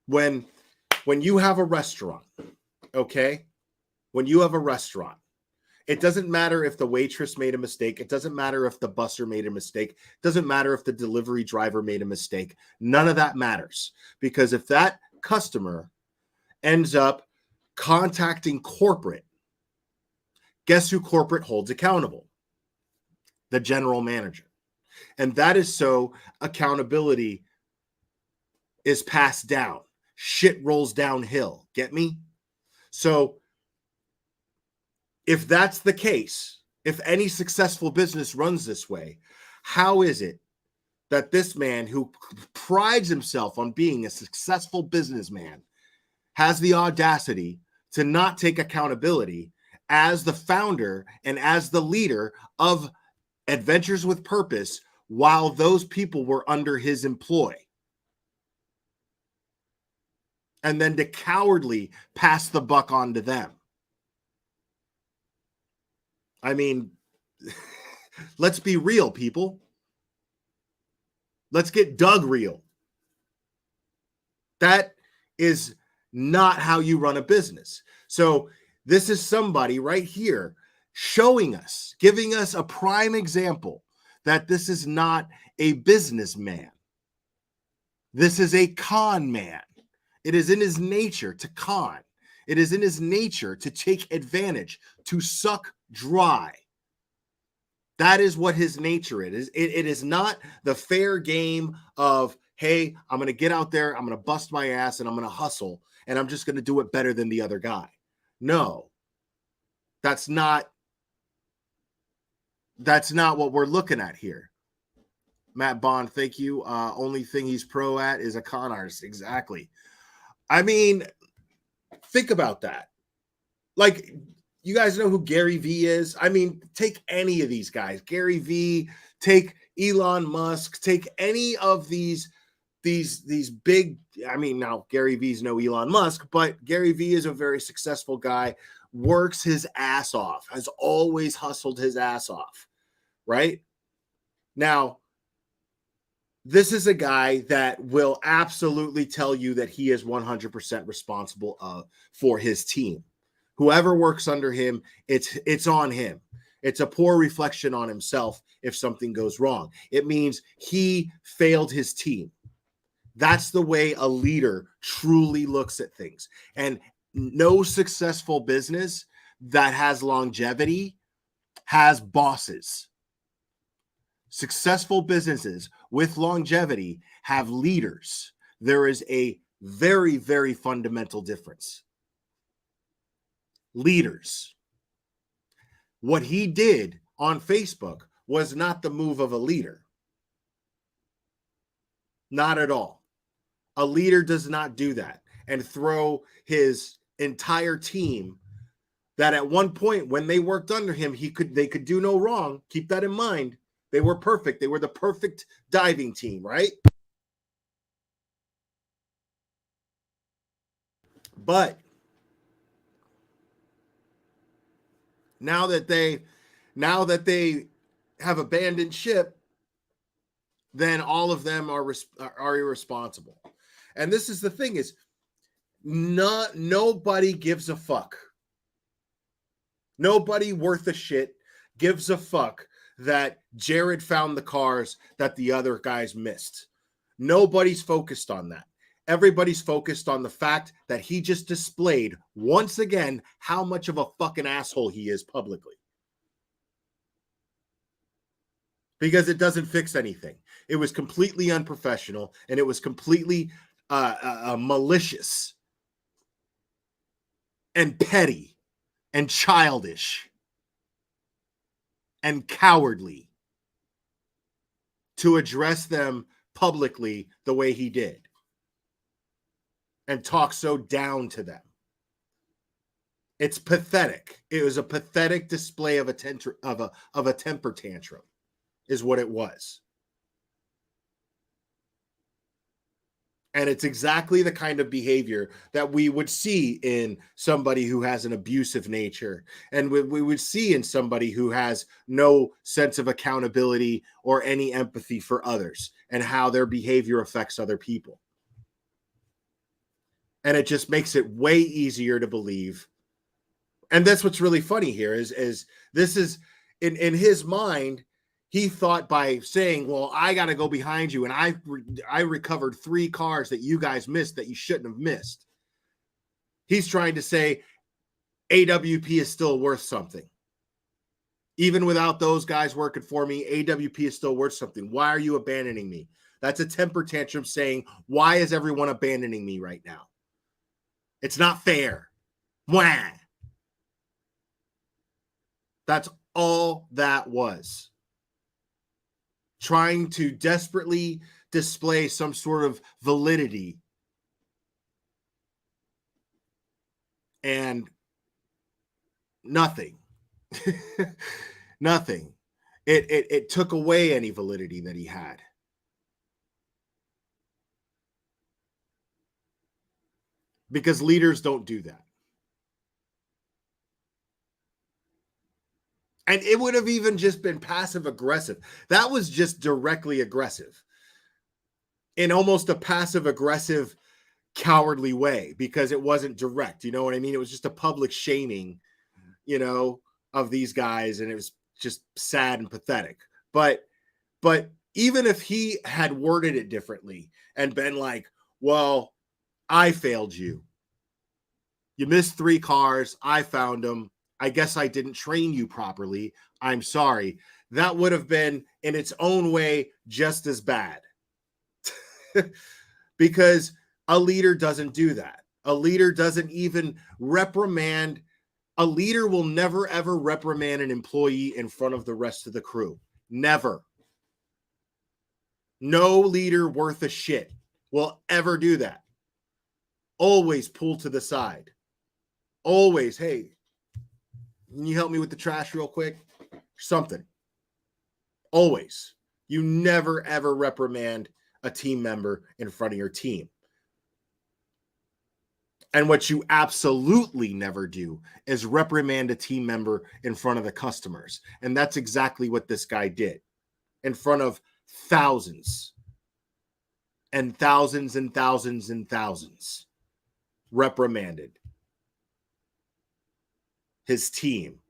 When you have a restaurant, okay? When you have a restaurant, it doesn't matter if the waitress made a mistake. It doesn't matter if the busser made a mistake. It doesn't matter if the delivery driver made a mistake. None of that matters. Because if that customer ends up contacting corporate, guess who corporate holds accountable? The general manager. And that is so accountability is passed down. Shit rolls downhill. Get me? So if that's the case, if any successful business runs this way, how is it that this man who prides himself on being a successful businessman has the audacity to not take accountability as the founder and as the leader of Adventures with Purpose while those people were under his employ? And then to cowardly pass the buck on to them. I mean, let's be real, people. Let's get Doug real. That is not how you run a business. So this is somebody right here showing us, giving us a prime example that this is not a businessman. This is a con man. It is in his nature to con. It is in his nature to take advantage, to suck dry. That is what his nature is. It is not the fair game of, hey, I'm going to get out there, I'm going to bust my ass, and I'm going to hustle, and I'm just going to do it better than the other guy. No, that's not what we're looking at here. Matt Bond, thank you. Only thing he's pro at is a con artist. Exactly. I mean, think about that. Like, you guys know who Gary Vee is? I mean, take any of these guys. Gary Vee, take Elon Musk, take any of these big, I mean, now Gary Vee's no Elon Musk, but Gary Vee is a very successful guy, works his ass off, has always hustled his ass off, right? Now, this is a guy that will absolutely tell you that he is 100% responsible for his team. Whoever works under him, it's on him. It's a poor reflection on himself if something goes wrong. It means he failed his team. That's the way a leader truly looks at things. And no successful business that has longevity has bosses. Successful businesses with longevity have leaders. There is a very, very fundamental difference. Leaders. What he did on Facebook was not the move of a leader. Not at all. A leader does not do that and throw his entire team that at one point when they worked under him, they could do no wrong. Keep that in mind. They were perfect. They were the perfect diving team, right? But now that they have abandoned ship, then all of them are irresponsible. And this is the thing is nobody gives a fuck. Nobody worth a shit gives a fuck that Jared found the cars that the other guys missed. Nobody's focused on that. Everybody's focused on the fact that he just displayed once again how much of a fucking asshole he is publicly. Because it doesn't fix anything. It was completely unprofessional and it was completely malicious and petty and childish and cowardly to address them publicly the way he did and talk so down to them. It's pathetic. It was a pathetic display of a temper tantrum is what it was. And it's exactly the kind of behavior that we would see in somebody who has an abusive nature. And we would see in somebody who has no sense of accountability or any empathy for others and how their behavior affects other people. And it just makes it way easier to believe. And that's what's really funny here is this is in his mind. He thought by saying, well, I got to go behind you. And I recovered 3 cars that you guys missed that you shouldn't have missed. He's trying to say AWP is still worth something. Even without those guys working for me, AWP is still worth something. Why are you abandoning me? That's a temper tantrum saying, why is everyone abandoning me right now? It's not fair. Wah. That's all that was. Trying to desperately display some sort of validity. And nothing. Nothing. It took away any validity that he had. Because leaders don't do that. And it would have even just been passive aggressive. That was just directly aggressive. In almost a passive aggressive, cowardly way, because it wasn't direct. You know what I mean? It was just a public shaming, of these guys. And it was just sad and pathetic. But even if he had worded it differently and been like, well, I failed you. You missed 3 cars. I found them. I guess I didn't train you properly. I'm sorry. That would have been in its own way just as bad. Because a leader doesn't do that. A leader doesn't even reprimand. A leader will never, ever reprimand an employee in front of the rest of the crew. Never. No leader worth a shit will ever do that. Always pull to the side. Always, hey, can you help me with the trash real quick? Something. Always. You never, ever reprimand a team member in front of your team. And what you absolutely never do is reprimand a team member in front of the customers. And that's exactly what this guy did. In front of thousands and thousands and thousands and thousands. Reprimanded his team.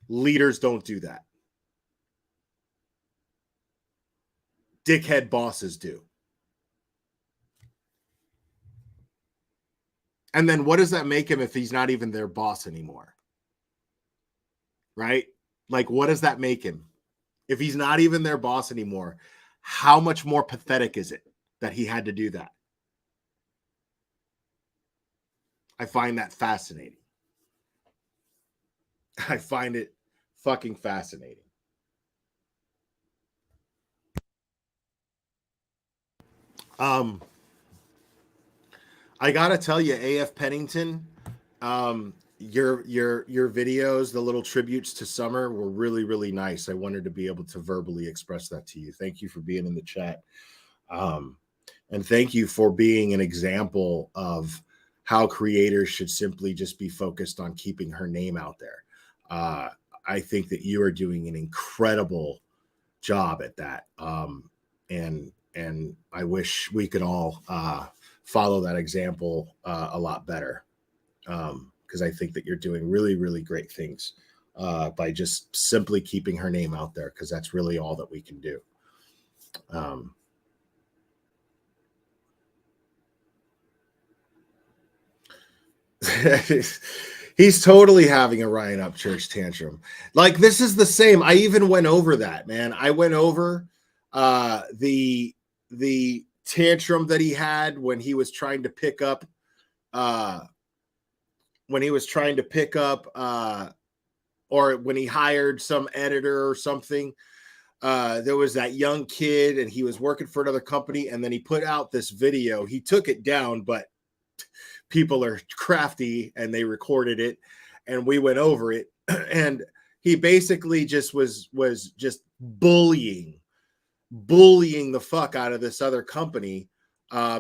Leaders don't do that. Dickhead bosses do. And then what does that make him if he's not even their boss anymore? Right? Like, what does that make him? If he's not even their boss anymore, how much more pathetic is it that he had to do that? I find that fascinating. I find it fucking fascinating. I gotta tell you, AF Pennington, your videos, the little tributes to Summer were really, really nice. I wanted to be able to verbally express that to you. Thank you for being in the chat. And thank you for being an example of how creators should simply just be focused on keeping her name out there. I think that you are doing an incredible job at that. And I wish we could all follow that example a lot better, because I think that you're doing really, really great things by just simply keeping her name out there, because that's really all that we can do. He's totally having a Ryan Upchurch tantrum. Like, this is the same. I even went over that, man. I went over the tantrum that he had when he was trying to pick up or when he hired some editor or something. There was that young kid and he was working for another company, and then he put out this video. He took it down, but people are crafty and they recorded it, and we went over it. And he basically just was just bullying the fuck out of this other company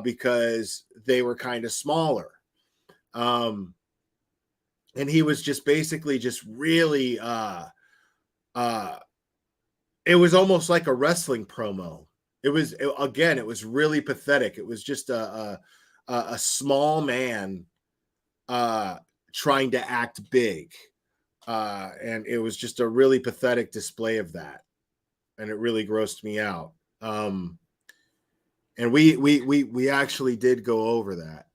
because they were kind of smaller. And he was just basically just really it was almost like a wrestling promo. It was really pathetic. It was just a small man trying to act big. And it was just a really pathetic display of that. And it really grossed me out. And we actually did go over that.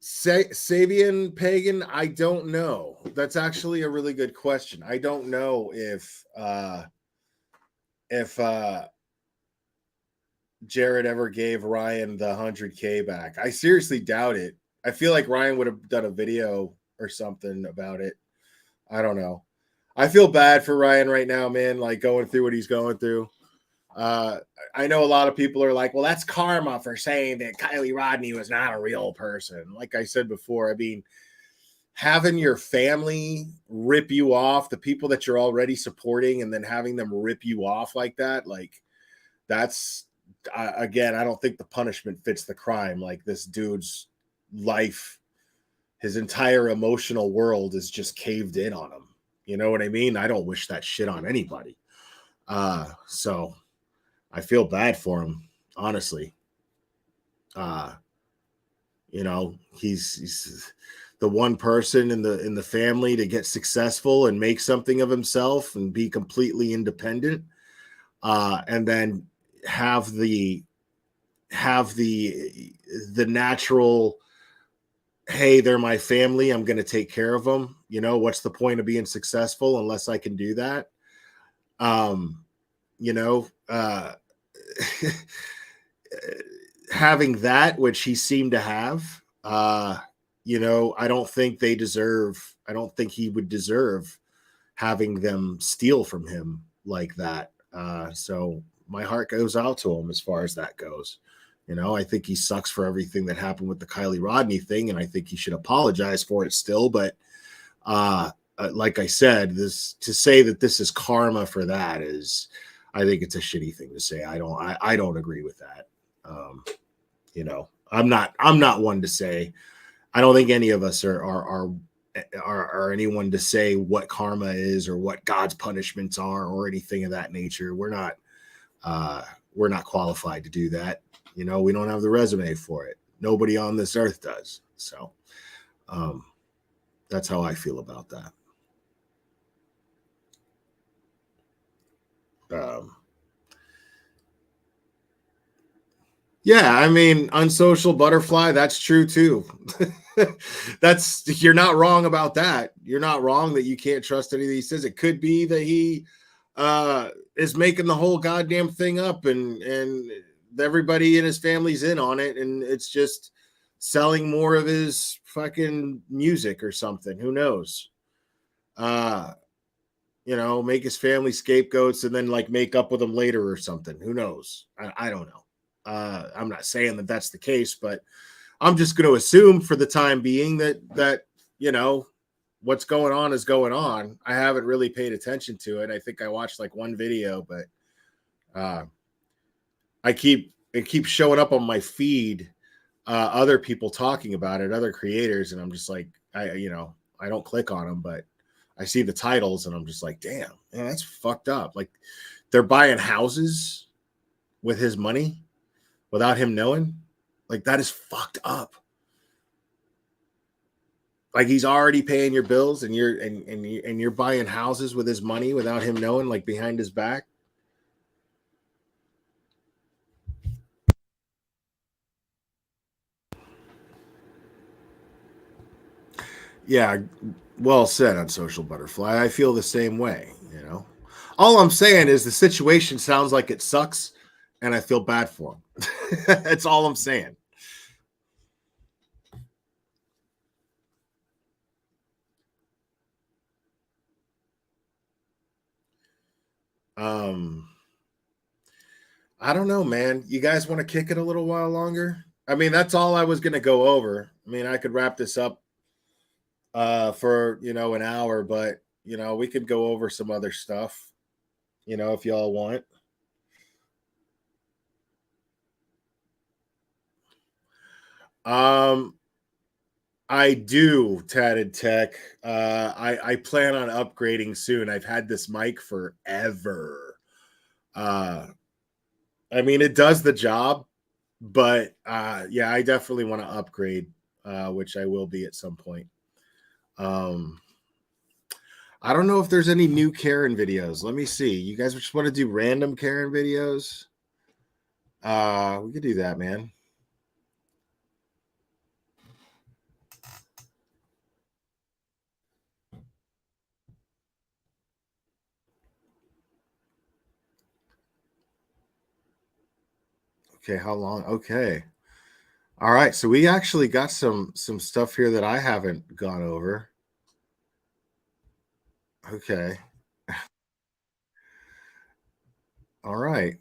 Sabian Pagan, I don't know. That's actually a really good question. I don't know if Jared ever gave Ryan the 100K back. I seriously doubt it. I feel like Ryan would have done a video or something about it. I don't know. I feel bad for Ryan right now, man, like going through what he's going through. I know a lot of people are like, well, that's karma for saying that Kylie Rodney was not a real person. Like I said before, I mean, having your family rip you off, the people that you're already supporting, and then having them rip you off like that, like that's, again, I don't think the punishment fits the crime. Like, this dude's life, his entire emotional world is just caved in on him. You know what I mean? I don't wish that shit on anybody. So I feel bad for him, honestly. You know, he's the one person in the family to get successful and make something of himself and be completely independent, and then have the natural, hey, they're my family, I'm going to take care of them. You know, what's the point of being successful unless I can do that? You know, having that, which he seemed to have, you know, I don't think he would deserve having them steal from him like that. So my heart goes out to him as far as that goes. You know, I think he sucks for everything that happened with the Kylie Rodney thing, and I think he should apologize for it still. But like I said, to say that this is karma for that is, I think it's a shitty thing to say. I don't agree with that. You know, I'm not one to say. I don't think any of us are anyone to say what karma is or what God's punishments are or anything of that nature. We're not qualified to do that. You know, we don't have the resume for it. Nobody on this earth does. So that's how I feel about that. Yeah, I mean, unsocial butterfly, that's true too. You're not wrong about that. You're not wrong that you can't trust anything he says. It could be that he is making the whole goddamn thing up and everybody in his family's in on it, and it's just selling more of his fucking music or something. Who knows? Make his family scapegoats and then like make up with them later or something. Who knows? I don't know. I'm not saying that that's the case, but I'm just going to assume for the time being that what's going on is going on. I haven't really paid attention to it. I think I watched like one video, but it keeps showing up on my feed, other people talking about it, other creators, and I'm just like, I don't click on them, but I see the titles and I'm just like, damn, man, that's fucked up. Like they're buying houses with his money without him knowing. Like that is fucked up. Like he's already paying your bills and you're buying houses with his money without him knowing, like behind his back. Yeah, well said on Social Butterfly. I feel the same way, All I'm saying is the situation sounds like it sucks, and I feel bad for him. That's all I'm saying. I don't know, man. You guys want to kick it a little while longer? I mean, that's all I was going to go over. I mean, I could wrap this up for, an hour, but, we could go over some other stuff, if y'all want. I do, Tatted Tech. I plan on upgrading soon. I've had this mic forever. I mean, it does the job, but yeah, I definitely want to upgrade, which I will be at some point. I don't know if there's any new Karen videos. Let me see. You guys just want to do random Karen videos? We could do that, man. Okay, how long? Okay. All right, so we actually got some stuff here that I haven't gone over. Okay. All right.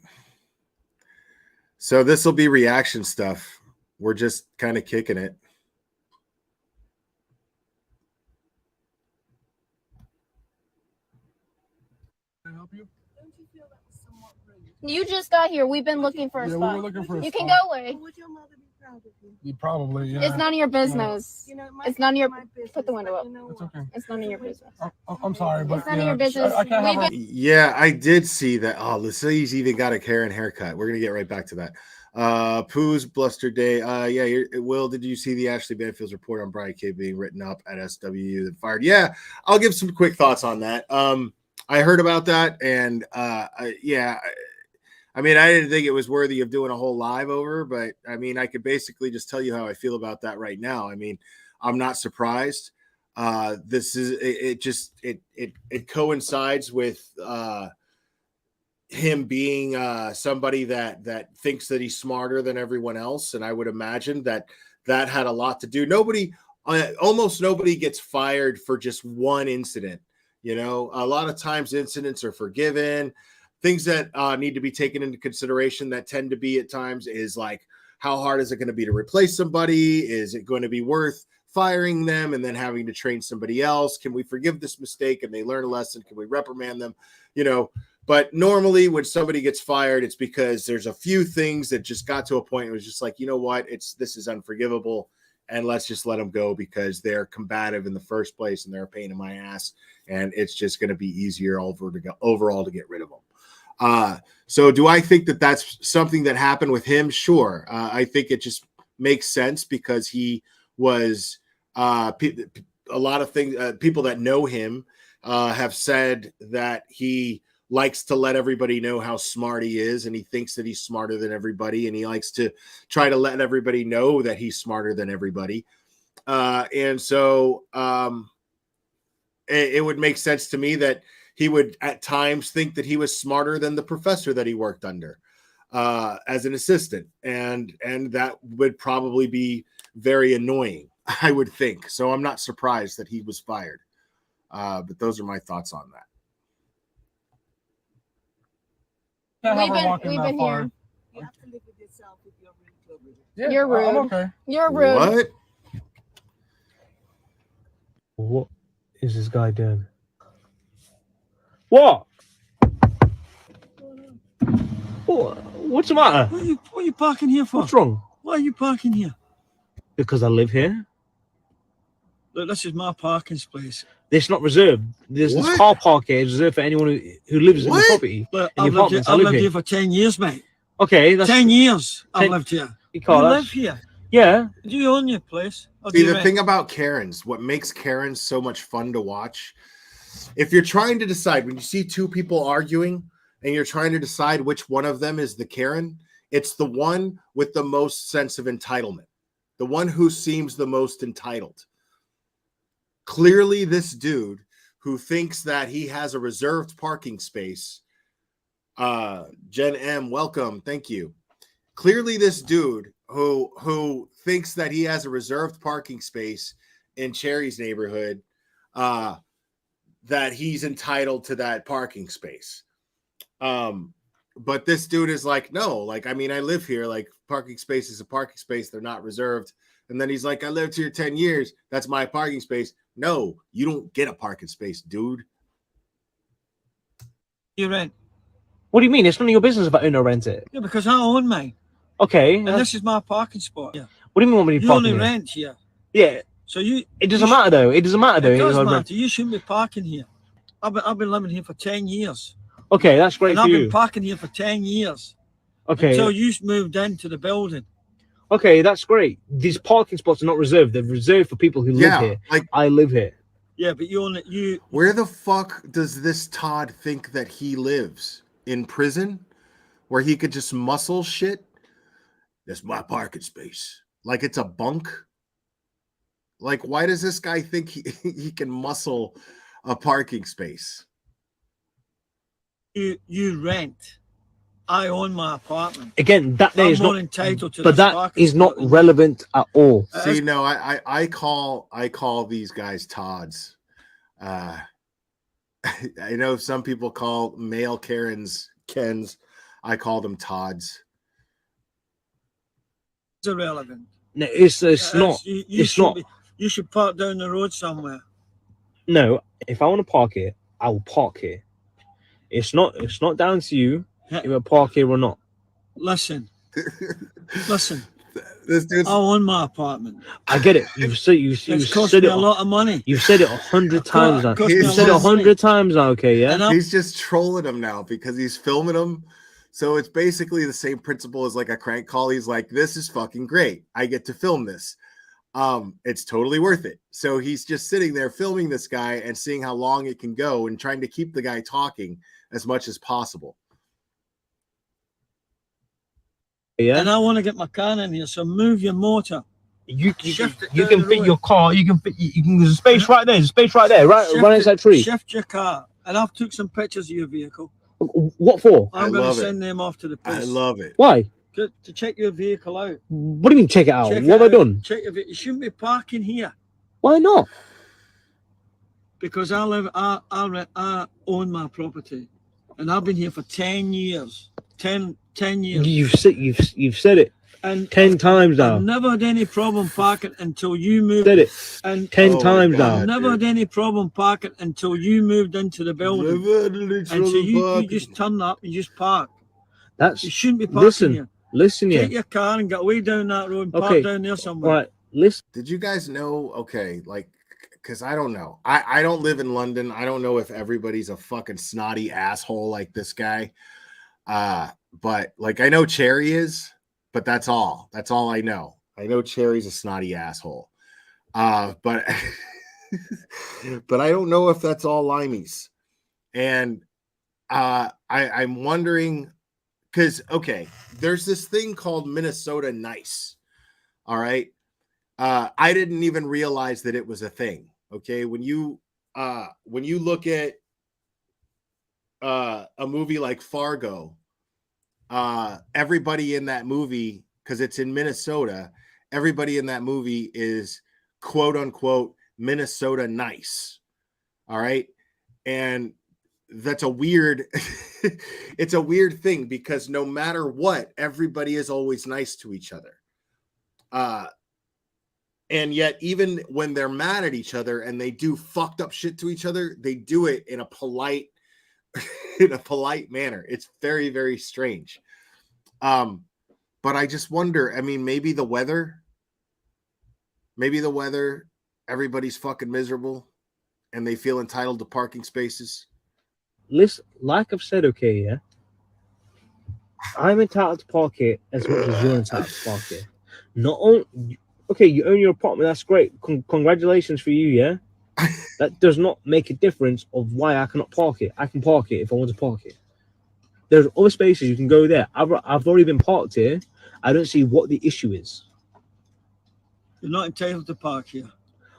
So this will be reaction stuff. We're just kind of kicking it. Can I help you? You just got here. We've been looking for a spot. We were looking for a you spot. can go away. Would your mother be proud of you? Probably, yeah. It's none of your business. Yeah. It's none of your business. Put the window up. It's okay. It's none of your business. I'm sorry, but it's none of your business. I can't have Yeah, I did see that. Oh, Lisey's even got a Karen haircut. We're gonna get right back to that. Pooh's Bluster Day. Yeah, Will, did you see the Ashley Banfield's report on Brian K being written up at SWU and fired? Yeah, I'll give some quick thoughts on that. I heard about that, and yeah. I mean, I didn't think it was worthy of doing a whole live over, but I mean, I could basically just tell you how I feel about that right now. I mean, I'm not surprised. This is it coincides with him being somebody that thinks that he's smarter than everyone else, and I would imagine that had a lot to do. Almost nobody gets fired for just one incident. A lot of times incidents are forgiven. Things that need to be taken into consideration that tend to be at times is like, how hard is it going to be to replace somebody? Is it going to be worth firing them and then having to train somebody else? Can we forgive this mistake and they learn a lesson? Can we reprimand them? But normally when somebody gets fired, it's because there's a few things that just got to a point. It was just like, you know what? This is unforgivable. And let's just let them go because they're combative in the first place and they're a pain in my ass. And it's just going to be easier overall to get rid of them. So do I think that that's something that happened with him? Sure. I think it just makes sense because he was a lot of things. People that know him have said that he likes to let everybody know how smart he is, and he thinks that he's smarter than everybody, and he likes to try to let everybody know that he's smarter than everybody. And so it would make sense to me that he would at times think that he was smarter than the professor that he worked under as an assistant. And that would probably be very annoying, I would think. So I'm not surprised that he was fired. But those are my thoughts on that. We've been here. You have to live with yourself if you're really club with it. Yeah, you're rude. I'm okay. You're rude. What? What is this guy doing? What? What's the matter? What are you parking here for? What's wrong? Why are you parking here? Because I live here. Look, this is my parking space. It's not reserved. There's this car park here. It's reserved for anyone who lives in the property. Look, in I've the lived apartments. I've lived here for 10 years, mate. Okay, that's 10 years I've 10 lived here. You You call live here. Yeah. Do you own your place? Or do See, you the rent? thing about Karens, what makes Karens so much fun to watch, if you're trying to decide, when you see two people arguing and you're trying to decide which one of them is the Karen, it's the one with the most sense of entitlement, the one who seems the most entitled. Clearly, this dude who thinks that he has a reserved parking space, Jen M, welcome, thank you. Clearly, this dude who thinks that he has a reserved parking space in Cherry's neighborhood, that he's entitled to that parking space. But this dude is like, no, like, I mean, I live here, like, parking space is a parking space, they're not reserved. And then he's like, I lived here 10 years, that's my parking space. No, you don't get a parking space, dude. You rent. What do you mean? It's none of your business if I own or rent it. Yeah, because I own mine. Okay. And this is my parking spot. Yeah. What do you mean want me to You park only in here? rent here. Yeah. So you. It doesn't matter though. It doesn't matter though. It does If I rent- matter. You shouldn't be parking here. I've been living here for 10 years. Okay, that's great And for I've you. been parking here for 10 years. Okay. Until you moved into the building. Okay, that's great. These parking spots are not reserved. They're reserved for people who live here. Like, I live here. Yeah, but you. Where the fuck does this Todd think that he lives? In prison? Where he could just muscle shit? That's my parking space. Like it's a bunk? Like, why does this guy think he can muscle a parking space? You rent. I own my apartment. Again, that there I'm is more not entitled to but this that parking is not spot than- relevant at all. See, no, I call these guys Todds. I know some people call male Karens Kens. I call them Todds. It's irrelevant. No, it's not. It's should not. You should park down the road somewhere. No, if I want to park here, I will park here. It's not down to you if I park here or not. Listen. This dude's... I own my apartment. I get it. You've said It's cost said me it a lot of money. You've said it 100 times now. cost me You've a said it lot of money. 100 times now. Okay, yeah. He's just trolling him now because he's filming him. So it's basically the same principle as like a crank call. He's like, this is fucking great. I get to film this. It's totally worth it. So he's just sitting there filming this guy and seeing how long it can go and trying to keep the guy talking as much as possible. Yeah. And I want to get my car in here, so move your motor. You Shift it can down the fit road. your car. You can fit. There's a space right there. There's a space right there. Right next to that tree. Shift your car. And I've took some pictures of your vehicle. What for? I'm going to send them off to the police. I love it. Why? To check your vehicle out. What do you mean check it out? Check What have it I out. done? Check your vehicle. You shouldn't be parking here. Why not? Because I own my property. And I've been here for 10 years. 10 years. You've said it And 10 times now. I've never had any problem parking until you moved. Said it and 10 times now. I've never had any problem parking until you moved into the building. And so you just turn up and just park. You shouldn't be parking here. Listen, Take your car and get away down that road and park down there somewhere. Right, listen. Did you guys know? Okay, like, because I don't know. I don't live in London. I don't know if everybody's a fucking snotty asshole like this guy. But like, I know Cherry is, but that's all. That's all I know. I know Cherry's a snotty asshole. But but I don't know if that's all limeys. And I'm wondering because okay, there's this thing called Minnesota Nice. All right. I didn't even realize that it was a thing. Okay, when you look at a movie like Fargo, everybody in that movie, because it's in Minnesota, everybody in that movie is quote unquote Minnesota nice. All right. And that's a weird it's a weird thing because no matter what, everybody is always nice to each other. And yet, even when they're mad at each other and they do fucked up shit to each other, they do it in a polite, manner. It's very, very strange. But I just wonder. I mean, maybe the weather. Everybody's fucking miserable, and they feel entitled to parking spaces. Listen, like I've said, okay, yeah. I'm entitled to park it as much as you're entitled to park it. Not only. Okay, you own your apartment. That's great. Congratulations for you, yeah? That does not make a difference of why I cannot park it. I can park it if I want to park it. There's other spaces you can go there. I've already been parked here. I don't see what the issue is. You're not entitled to park here.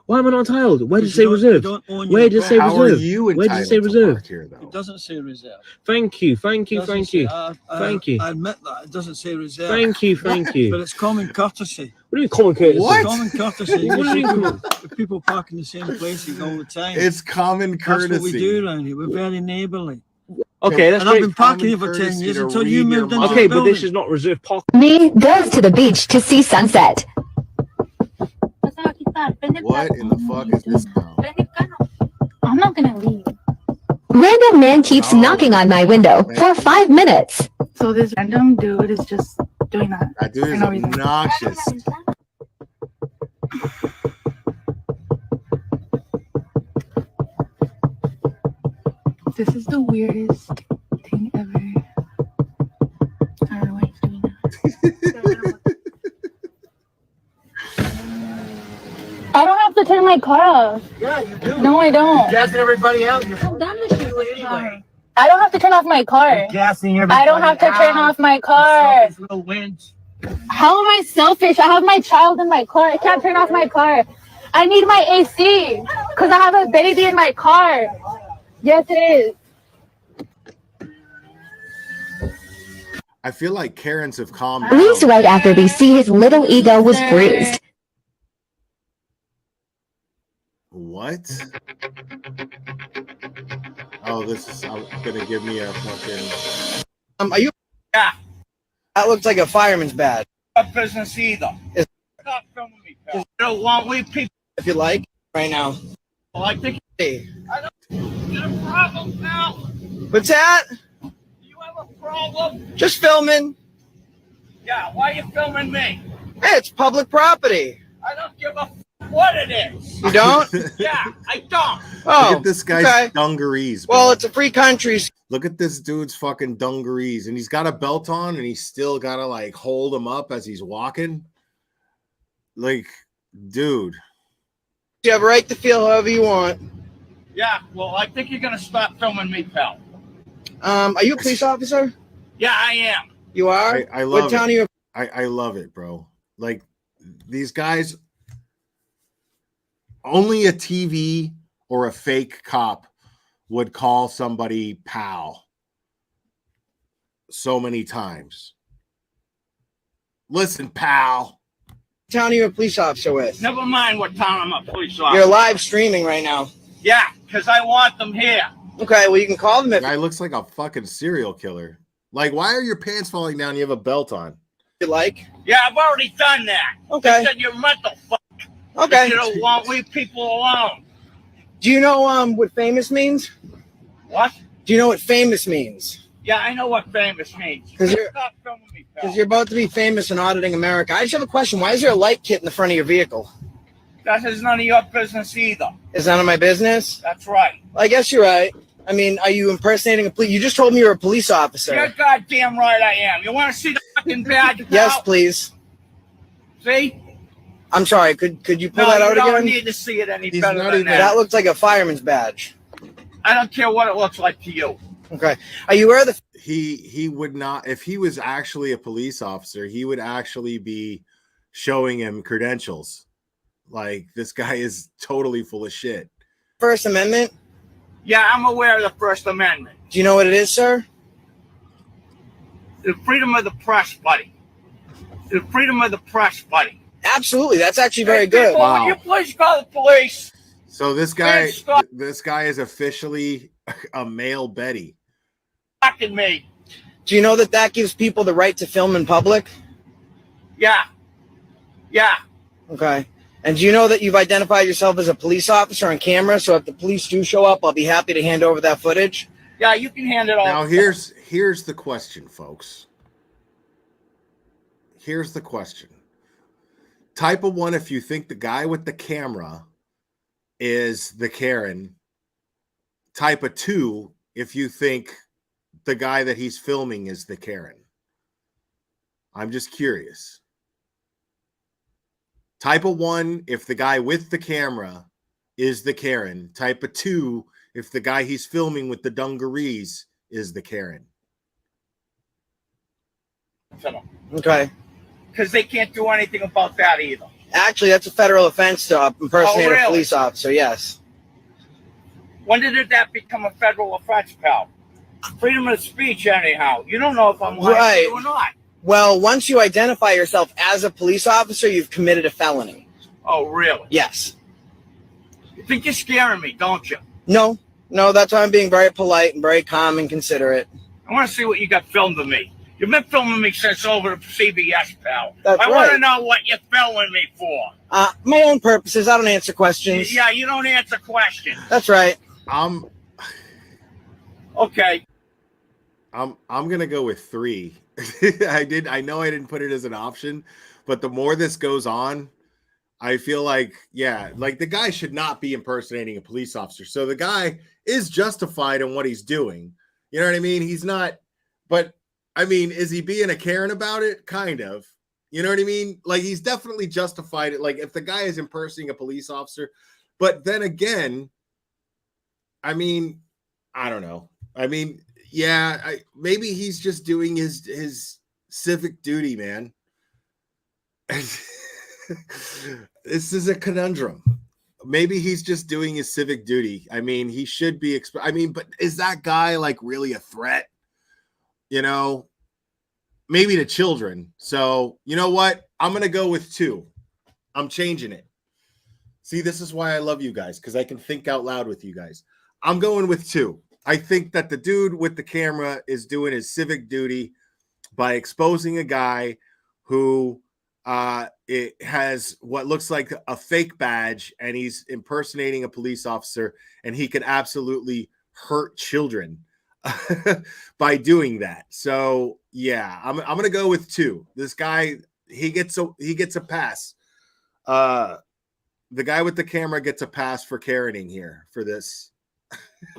Why am I not entitled? Where does it say reserved? Where does it say reserved? How are you Where does it say entitled to It reserved? park here, though? doesn't say reserve. Thank you. Thank you. I admit that. It doesn't say reserve. Thank you. But it's common courtesy. What do you mean common courtesy? What? It's common courtesy. What do you mean? People park in the same places all the time. It's common courtesy. That's what we do around here. We're very neighbourly. Okay, that's and I've great. been parking here for 10 years until you moved into Okay, the but this building. is not reserved parking. Me goes to the beach to see sunset. What in the fuck is this now? I'm not gonna leave. Random man keeps knocking on my window for 5 minutes. So this random dude is just doing that. That dude is obnoxious. This is the weirdest thing ever. I don't know why he's doing that. I don't have to turn my car off. Yeah, you do. No, I don't. Gassing everybody out. I'm done with you anyway. I don't have to turn off my car. Gassing everybody I don't have to turn off my car. Little winch. How am I selfish? I have my child in my car. I can't turn off my car. I need my AC because I have a baby in my car. Yes, it is. I feel like Karens have calmed down. Leaves right after they see his little ego was bruised. What? Oh, this is gonna give me a fucking. Are you? Yeah. That looks like a fireman's badge. Not business either. Stop filming me, pal. You don't want we people. If you like, right now. Well, I think. Hey. I don't get a problem, pal. What's that? Do you have a problem? Just filming. Yeah, why are you filming me? Hey, it's public property. I don't give a what it is. You don't? Yeah, I don't. Oh, look at this guy's okay. dungarees. Bro. Well, it's a free country. Look at this dude's fucking dungarees, and he's got a belt on, and he's still gotta like hold him up as he's walking. Like, dude, You have a right to feel however you want. Yeah, well, I think you're gonna stop filming me, pal. Are you a police officer? Yeah, I am. You are? I love What town it. are you? I love it, bro. Like these guys. Only a TV or a fake cop would call somebody pal so many times. Listen, pal. What town are you a police officer with? Never mind what town I'm a police officer. You're live streaming right now. Yeah, because I want them here. Okay, well, you can call them if Guy looks like a fucking serial killer. Like, why are your pants falling down? You have a belt on. you like. Yeah, I've already done that. Okay. They said you're mental fuck. Okay. You don't want we people alone. Do you know what famous means? What? Do you know what famous means? Yeah, I know what famous means. Because you're, Stop filming me, pal. Because you're about to be famous in auditing America. I just have a question. Why is there a light kit in the front of your vehicle? That is none of your business either. Is none of my business? That's right. I guess you're right. I mean, are you impersonating a police? You just told me you're a police officer. You're goddamn right I am. You want to see the fucking badge, pal? Yes, please. See? I'm sorry. Could you pull No, that out you don't again? need to see it any He's better not than even- that. That looks like a fireman's badge. I don't care what it looks like to you. Okay. Are you aware of the he would not, if he was actually a police officer, he would actually be showing him credentials. Like, this guy is totally full of shit. First Amendment? Yeah, I'm aware of the First Amendment. Do you know what it is, sir? The freedom of the press, buddy. The freedom of the press, buddy. Absolutely. That's actually very Hey, good. people, will you please call the police? So this guy is officially a male Betty. Fucking me. Do you know that that gives people the right to film in public? Yeah. Yeah. Okay. And do you know that you've identified yourself as a police officer on camera? So if the police do show up, I'll be happy to hand over that footage. Yeah, you can hand it all. Now here's the question, folks. Here's the question. Type of 1 if you think the guy with the camera is the Karen. Type of 2 if you think the guy that he's filming is the Karen. I'm just curious. Type of 1 if the guy with the camera is the Karen. Type of 2 if the guy he's filming with the dungarees is the Karen. Okay. Because they can't do anything about that either. Actually, that's a federal offense to impersonate really? a police officer, yes. When did that become a federal offense, pal? Freedom of speech, anyhow. You don't know if I'm lying to you or not. Well, once you identify yourself as a police officer, you've committed a felony. Oh, really? Yes. You think you're scaring me, don't you? No, that's why I'm being very polite and very calm and considerate. I want to see what you got filmed of me. You've been filming me since over to CBS, pal. That's I want to right. know what you're filming me for. My own purposes. I don't answer questions. Yeah, you don't answer questions. That's right. Okay. I'm gonna go with 3. I know I didn't put it as an option, but the more this goes on, I feel like, like the guy should not be impersonating a police officer. So the guy is justified in what he's doing. You know what I mean? He's not, but I mean, is he being a Karen about it? Kind of. You know what I mean? Like, he's definitely justified it. Like, if the guy is impersonating a police officer, but then again, I mean, I don't know. I mean, maybe he's just doing his civic duty, man. This is a conundrum. Maybe he's just doing his civic duty. I mean, he should be. But is that guy like really a threat? You know, maybe to children. So you know what? I'm gonna go with 2. I'm changing it. See, this is why I love you guys, because I can think out loud with you guys. I'm going with 2. I think that the dude with the camera is doing his civic duty by exposing a guy who it has what looks like a fake badge, and he's impersonating a police officer, and he can absolutely hurt children by doing that. So yeah, I'm gonna go with 2. This guy, he gets a pass. The guy with the camera gets a pass for Karening here for this.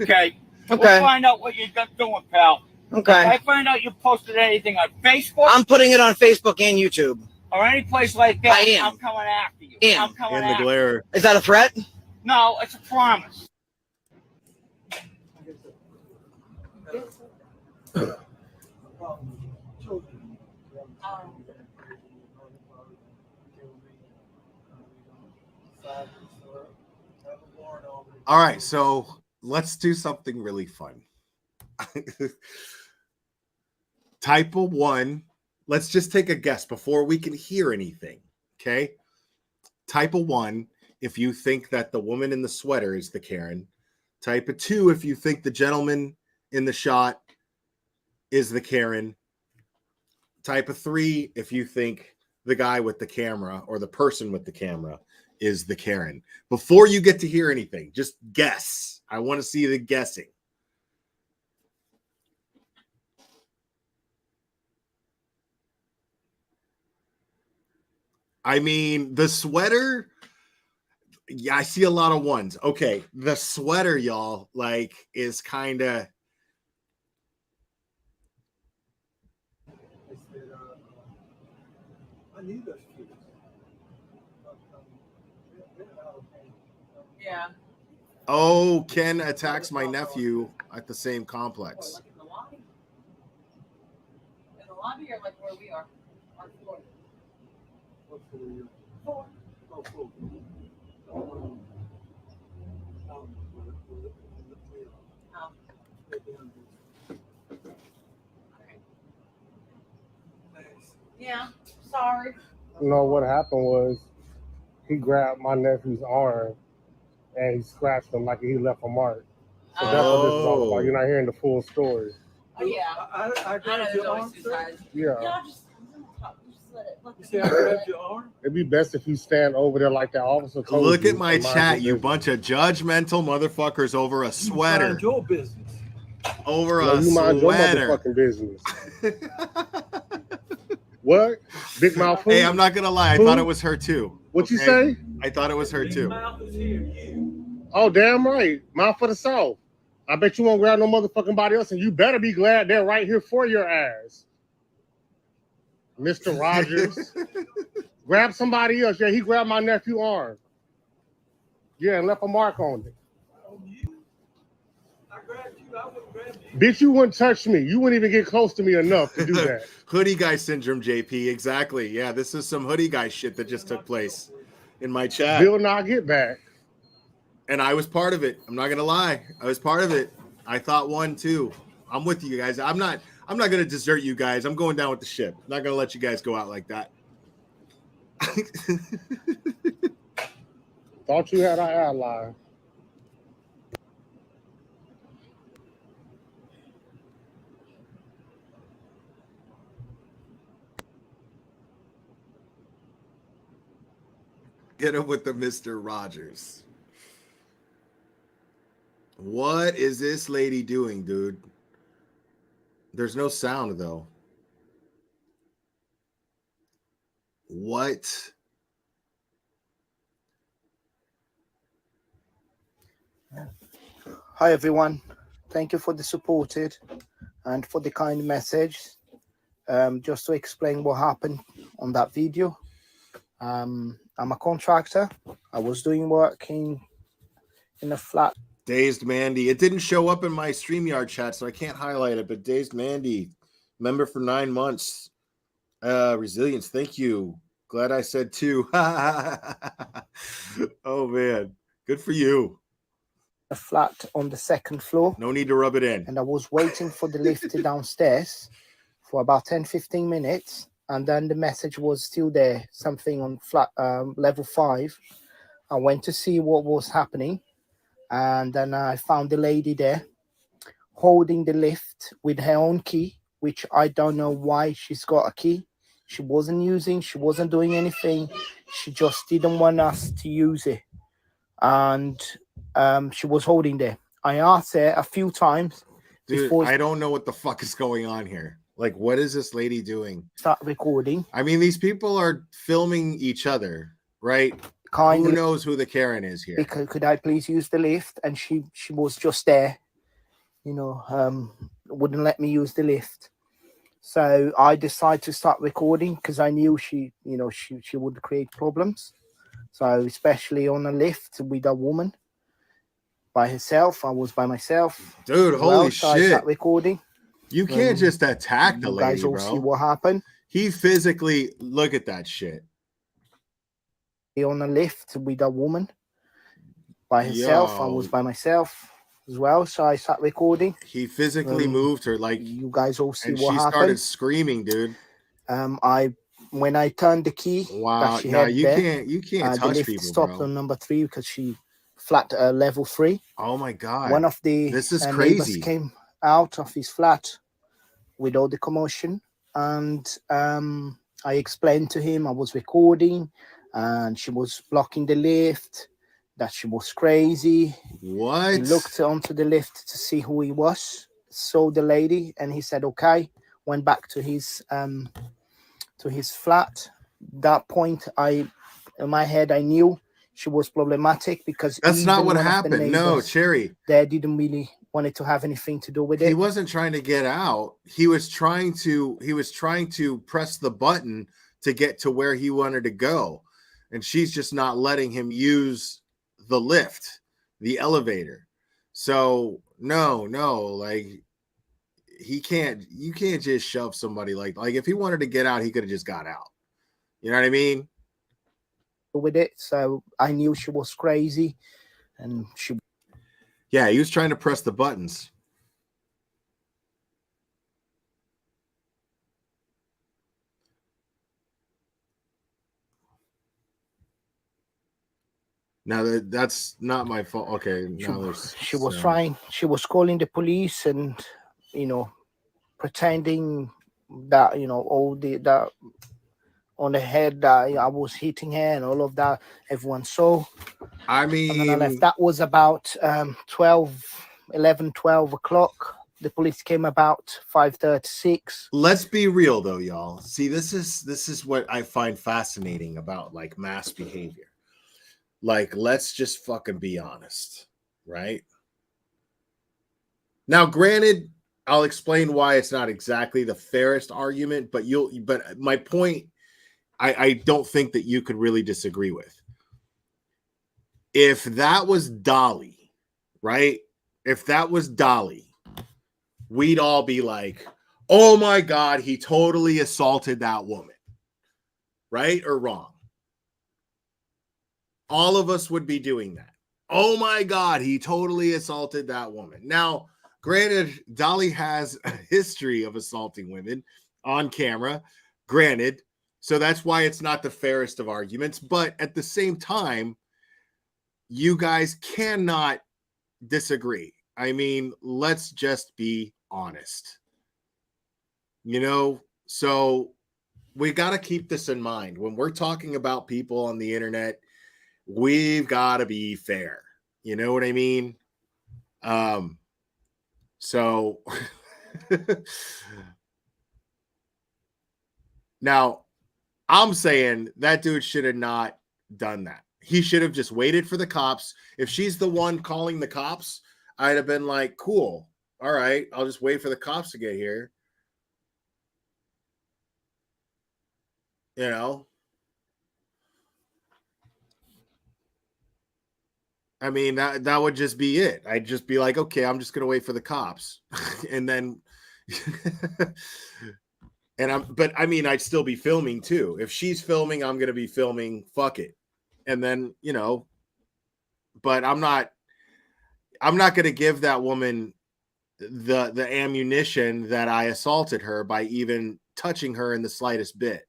Okay. Okay. We'll find out what you're doing, pal. Okay. If I find out you posted anything on Facebook, I'm putting it on Facebook and YouTube. Or any place like that, I am. I'm coming after you. Am. I'm coming In the after glare. Is that a threat? you. No, it's a promise. All right, so let's do something really fun. Type of 1. Let's just take a guess before we can hear anything. Okay. Type of 1 if you think that the woman in the sweater is the Karen. Type of 2 if you think the gentleman in the shot is the Karen. Type of 3 if you think the guy with the camera or the person with the camera is the Karen. Before you get to hear anything, just guess. I want to see the guessing. I mean, the sweater, I see a lot of 1s. Okay, the sweater, y'all, like, is kind of... Yeah. Oh, Ken attacks my nephew at the same complex. In the lobby or like where we are? On floor. What floor? Oh, floor. Yeah, sorry. No, what happened was he grabbed my nephew's arm and he scratched him like he left a mark. So that's what this is all about. You're not hearing the full story. Oh, yeah. I know there's always two sides. Yeah. Just let it. You say I grabbed your arm? It'd be best if you stand over there like that officer told you. Look at my and mind chat, your you bunch of judgmental motherfuckers over a sweater. Mind your business. Over business. a You mind your sweater. motherfucking business. What? Big mouth food? Hey, I'm not gonna lie. I thought it was her too. What you say? I thought it was her too. Oh, damn right. Mouth for the South. I bet you won't grab no motherfucking body else, and you better be glad they're right here for your ass. Mr. Rogers. Grab somebody else. Yeah, he grabbed my nephew's arm. Yeah, and left a mark on it. Bitch, you wouldn't touch me. You wouldn't even get close to me enough to do that. Hoodie guy syndrome, JP. Exactly. Yeah, this is some hoodie guy shit that just took place in my chat. Bill not get back. And I was part of it. I'm not gonna lie. I was part of it. I thought one too. I'm with you guys. I'm not gonna desert you guys. I'm going down with the ship. I'm not gonna let you guys go out like that. Thought you had an ally. Get him with the Mr. Rogers. What is this lady doing, dude? There's no sound, though. What? Hi, everyone. Thank you for the supported and for the kind message. Just to explain what happened on that video. I'm a contractor. I was doing work in a flat. Dazed Mandy. It didn't show up in my StreamYard chat, so I can't highlight it. But Dazed Mandy, member for 9 months. Resilience. Thank you. Glad I said 2. Oh, man. Good for you. A flat on the 2nd floor. No need to rub it in. And I was waiting for the lift downstairs for about 10-15 minutes. And then the message was still there, something on flat level 5. I went to see what was happening. And then I found the lady there holding the lift with her own key, which I don't know why she's got a key. She wasn't using, she wasn't doing anything. She just didn't want us to use it. And she was holding there. I asked her a few times. Dude, I don't know what the fuck is going on here. Like, what is this lady doing? Start recording. I mean, these people are filming each other, right? Who knows who the Karen is here? Could I please use the lift? And she was just there, wouldn't let me use the lift. So I decided to start recording because I knew she would create problems. So especially on a lift with a woman by herself, I was by myself. Dude, holy shit! I start recording. You can't just attack the lady, guys all bro. see what happened. He physically look at that shit. On a lift with a woman by herself. I was by myself as well, so I started recording. He physically moved her, like you guys all see and what she happened. started screaming, dude. When I turned the key, wow, that she no, had you there, can't the touch lift people, stopped bro. on number 3 because she flat level 3. Oh my god! One of the this is neighbors crazy. Came out of his flat with all the commotion, and I explained to him I was recording, and she was blocking the lift. That she was crazy. What? He looked onto the lift to see who he was, saw the lady, and he said, "Okay." Went back to his flat. That point, in my head, I knew she was problematic because that's not what one happened. No, Cherry. They didn't really want it to have anything to do with it. He wasn't trying to get out. He was trying to press the button to get to where he wanted to go, and she's just not letting him use the lift. the elevator. So no, like you can't just shove somebody like if he wanted to get out, he could have just got out. You know what I mean? With it, so I knew she was crazy, and she. Yeah, he was trying to press the buttons. Now that's not my fault. Okay, now She was trying. She was calling the police, and pretending that all that on the head that I was hitting her and all of that. Everyone saw. I mean, and then I left. That was about 12 o'clock. The police came about 5:36. Let's be real though, y'all. See, this is what I find fascinating about like mass behavior. Like, let's just fucking be honest, right? Now, granted, I'll explain why it's not exactly the fairest argument, but my point, I don't think that you could really disagree with. If that was Dolly, right? If that was Dolly, we'd all be like, oh my God, he totally assaulted that woman. Right or wrong? All of us would be doing that. Oh my God, he totally assaulted that woman. Now, granted, Dolly has a history of assaulting women on camera. Granted, so that's why it's not the fairest of arguments. But at the same time, you guys cannot disagree. I mean, let's just be honest. So we got to keep this in mind. When we're talking about people on the internet, we've got to be fair. You know what I mean? So now I'm saying that dude should have not done that. He should have just waited for the cops. If she's the one calling the cops, I'd have been like, cool. All right, I'll just wait for the cops to get here. I mean, that would just be it. I'd just be like, okay, I'm just going to wait for the cops. And then, but I mean, I'd still be filming too. If she's filming, I'm going to be filming. Fuck it. And then, but I'm not going to give that woman the ammunition that I assaulted her by even touching her in the slightest bit.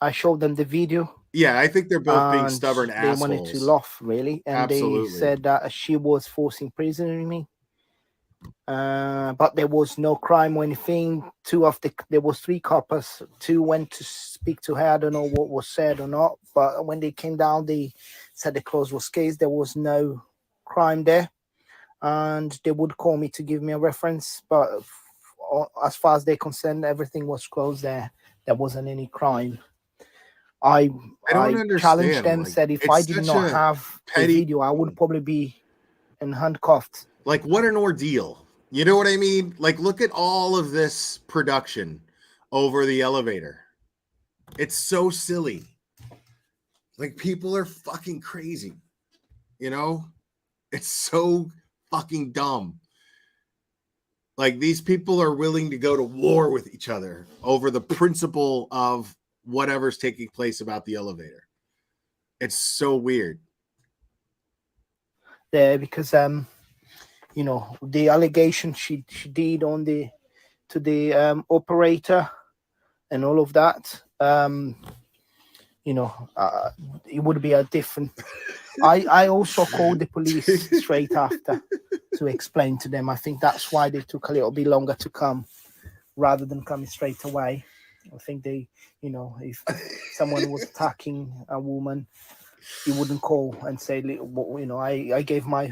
I showed them the video. Yeah, I think they're both being stubborn assholes. They wanted to laugh, really. And They said that she was forcing prisoner me. But there was no crime or anything. There was 3 coppers. 2 went to speak to her. I don't know what was said or not. But when they came down, they said the close was case. There was no crime there. And they would call me to give me a reference. But as far as they're concerned, everything was closed there. There wasn't any crime. I challenged them, said if I did not have the video, I would probably be in handcuffed. Like, what an ordeal. You know what I mean? Like, look at all of this production over the elevator. It's so silly. Like, people are fucking crazy. It's so fucking dumb. Like, these people are willing to go to war with each other over the principle of whatever's taking place about the elevator. It's so weird. There, because the allegation she did to the operator and all of that, it would be a different. I also called the police straight after to explain to them. I think that's why they took a little bit longer to come rather than coming straight away. I think they, if someone was attacking a woman, he wouldn't call and say, I gave my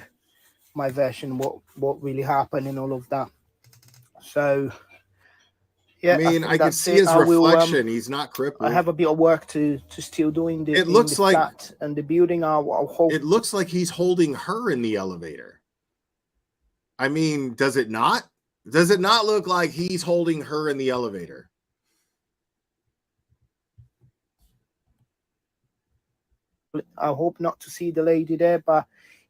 version, what really happened and all of that. So, yeah. I mean, I can see his reflection. He's not crippled. I have a bit of work to still do in the, it looks the like flat and the building. I'll hold. It looks like he's holding her in the elevator. I mean, does it not? Does it not look like he's holding her in the elevator? hope not to see the lady there, but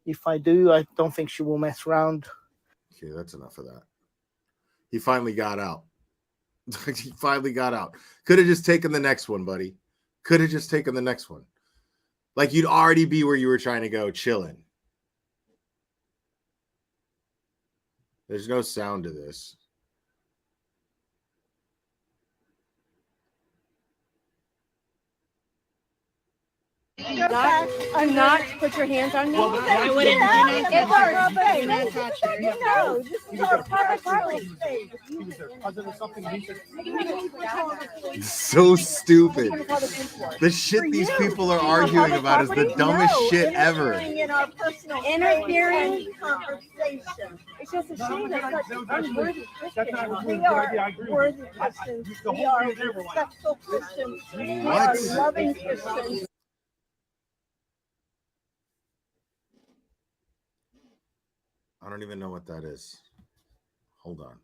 if I do, I don't think she will mess around. Okay, that's enough of that. He finally got out. He finally got out. Could have just taken the next one, buddy. Could have just taken the next one. Like, you'd already be where you were trying to go, chilling. There's no sound to this. I'm not. Put your hands on me. Well, I wouldn't. It's our space. No, this is our public space. So stupid. The shit these people are arguing about is the dumbest shit ever. In our personal interfering conversation. It's just a shame that such unworthy Christians. We are worthy Christians. We are respectful Christians. We are loving Christians. I don't even know what that is. Hold on.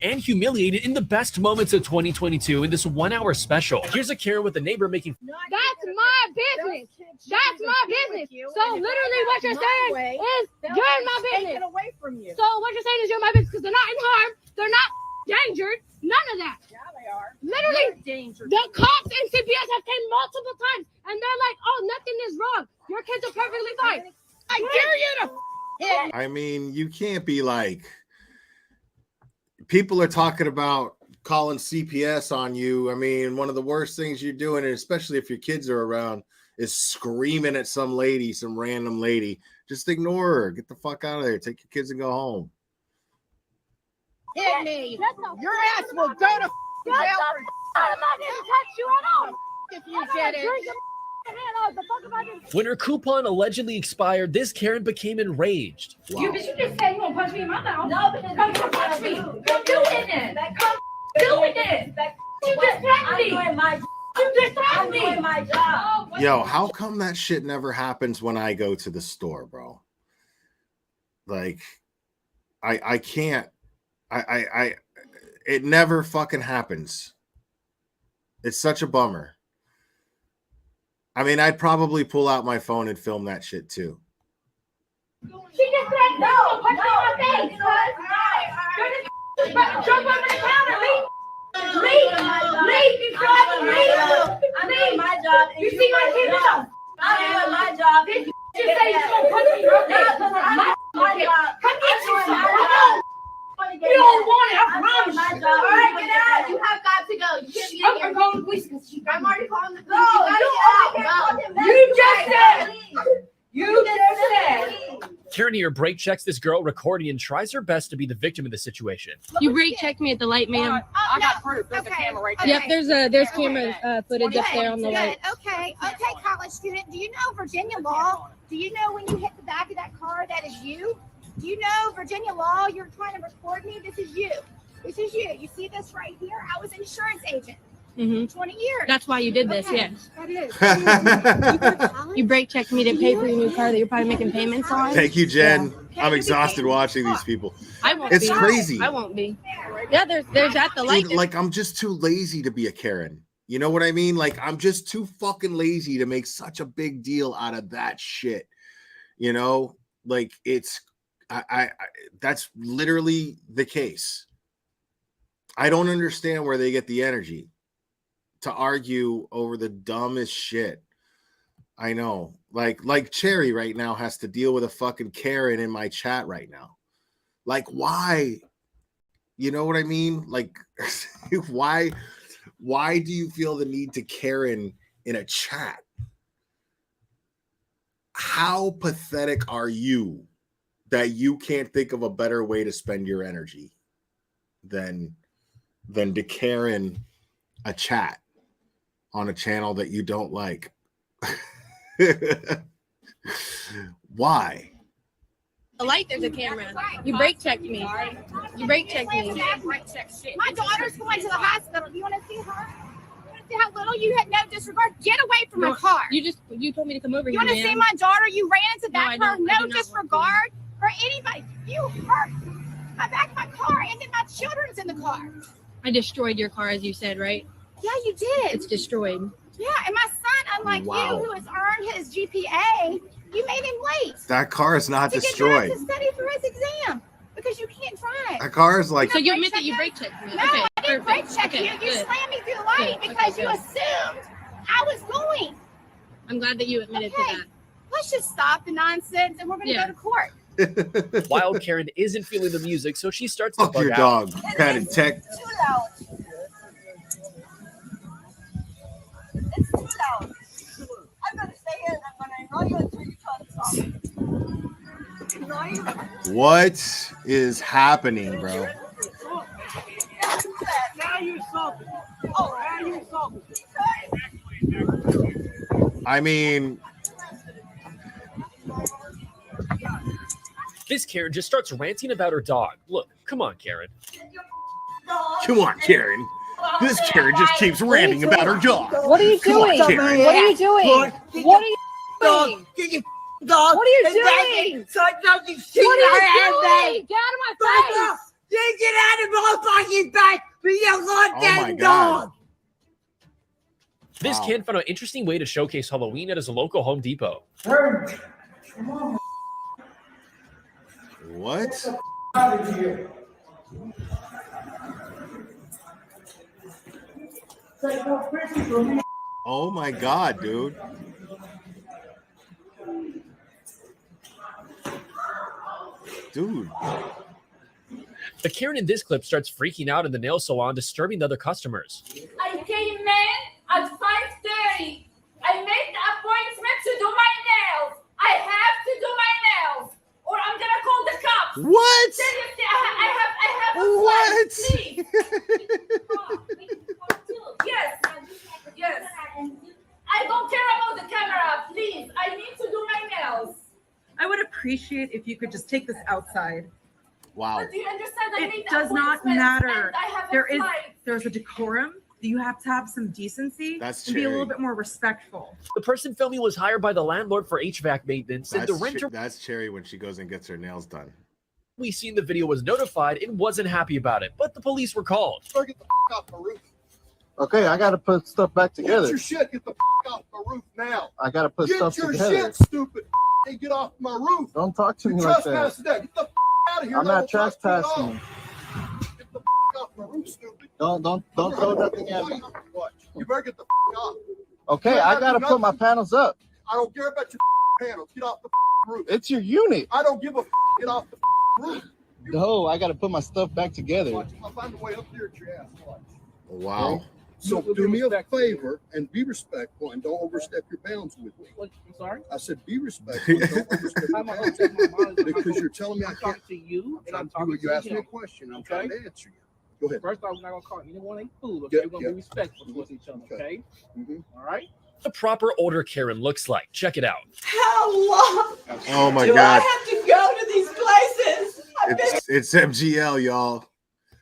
And humiliated in the best moments of 2022 in this 1 hour special. Here's a Karen with a neighbor making. That's my business. That's my business. So literally what you're saying is you're in my business. Taken away from you. So what you're saying is you're my business because they're not in harm. They're not endangered. None of that. Yeah, they are. Literally, Endangered. the cops and CPS have came multiple times and they're like, oh, nothing is wrong. Your kids are perfectly fine. I dare you to hit. I mean, you can't be like, people are talking about calling CPS on you. I mean, one of the worst things you're doing, and especially if your kids are around, is screaming at some lady, some random lady. Just ignore her. Get the fuck out of there. Take your kids and go home. Hit me. Your ass will go to jail. I'm not going to touch you at all. If you did it. When her coupon allegedly expired, this Karen became enraged. You just said you won't punch me in my mouth. No, because come punch me. Come do it then. Come do it then. You just threatened me. You just threatened me. I'm doing my job. Yo, how come that shit never happens when I go to the store, bro? Like, I can't. It never fucking happens. It's such a bummer. I mean, I'd probably pull out my phone and film that shit too. She just said no. Punch me in my face. Jump over the counter. Leave. You drive me. I'm doing my job. You see my kids? I'm doing my job. You say you're going to punch me in your face. Come get you. You don't want it. I promise you. All right, get out. You have got to go. You can't be in here. I'm calling the police. I'm already calling the police. No, you just said. You just said. Karen here brake checks this girl recording and tries her best to be the victim of the situation. You brake checked me at the light, ma'am. I got proof. There's a camera right there. Yep, there's camera footage up there on the light. Okay, college student. Do you know Virginia law? Do you know when you hit the back of that car, that is you? Do you know Virginia law? You're trying to record me. This is you. This is you. You see this right here? I was an insurance agent. 20 years. That's why you did this, Okay, yes. That is. You brake checked me to pay for your new car that you're probably making payments on. Thank you, Jen. I'm exhausted watching these people. I won't It's be. crazy. I won't be. Yeah, there's at the light. Dude, like, I'm just too lazy to be a Karen. You know what I mean? Like, I'm just too fucking lazy to make such a big deal out of that shit. You know, like, it's I that's literally the case. I don't understand where they get the energy to argue over the dumbest shit. I know. Like Cherry right now has to deal with a fucking Karen in my chat right now. Like, why? You know what I mean? Like, why do you feel the need to Karen in a chat? How pathetic are you that you can't think of a better way to spend your energy than to Karen a chat on a channel that you don't like? Why? the light, there's a camera. You brake checked me. You brake checked me. My daughter's going to the hospital. You want to see her? See how little you had no disregard? Get away from my car. You told me to come over You here. want to see my daughter? You ran into that car. I do No not disregard for anybody. You hurt my back of my car, and then my children's in the car. I destroyed your car, as you said, right? Yeah, you did. It's destroyed. Yeah, and my son, unlike Wow. you, who has earned his GPA, you made him late That car is not to destroyed. get back to study for his exam because you can't drive. That car is like. So you admit that you brake checked me? No, Okay, I didn't brake check okay, you. You good. slammed me through the light Good, because okay, you good. assumed I was going. I'm glad that you admitted to that. Let's just stop the nonsense and we're going to go to court. Wild Karen isn't feeling the music, so she starts to Fuck bug your out. dog. Pat and tech. Too loud. It's too loud. I'm going to stay here and I'm going to annoy you until you turn this off. What is happening, bro? Now you assaulted. Oh, now you assaulted. I mean, This Karen just starts ranting about her dog. Look, come on, Karen. come on, Karen. This Karen just keeps ranting about her dog. What are you Come on, doing? Karen. What are you doing? What are you doing? Get your dog. What are you and back doing? in so I know you see What your are hand you back. doing? Get out of my face! You get out of my fucking back. Be a Oh my goddamn God. dog. This Wow. kid found an interesting way to showcase Halloween at his local Home Depot. What? Oh my God, dude. Dude. The Karen in this clip starts freaking out in the nail salon, disturbing the other customers. I came in at 5:30. I made the appointment to do my nails. I have to do my nails, or I'm gonna call the cops. What? Seriously, I have a What? flight, please. Yes, yes. I don't care about the camera, please. I need to do my nails. I would appreciate if you could just take this outside. Wow. But do you understand? I made It the does not appointment matter. and I have a There's flight. a decorum. You have to have some decency That's and be a little Cherry. bit more respectful. The person filming was hired by the landlord for HVAC maintenance, and the renter That's Cherry when she goes and gets her nails done. we seen the video was notified and wasn't happy about it, but the police were called. Get the off my roof. Okay, I gotta put stuff back together. Get your shit. Get the off my roof now. I gotta put Get stuff your together. shit, stupid. Hey, get off my roof. Don't talk to You me like that. trespassing that. Get the out of here. I'm No, not we'll talk to you at all. trespassing. Get the off my roof, stupid. Don't throw nothing at me. Watch. You better get the off. Okay, I gotta put my panels up. I don't care about your panels. Get off the roof. It's your unit. I don't give a get off the roof. No, I gotta put my stuff back together. Watch. I'll find a way up there at your ass. Watch. Wow. So do me a favor and be respectful and don't overstep your bounds with me. I'm sorry? I said be respectful and don't overstep your bounds with me. Because you're telling me I can't. to you, and I'm You, talking you asked to me a him. question. I'm Okay. trying to answer you. Go ahead. First off, we're not gonna call either one a fool. Okay, Yeah, we're gonna yeah. be respectful towards each other. Okay. Mhm. All right. The proper older Karen looks like. Check it out. How long Oh my do God. I have to go to these places? I've been It's MGL, y'all.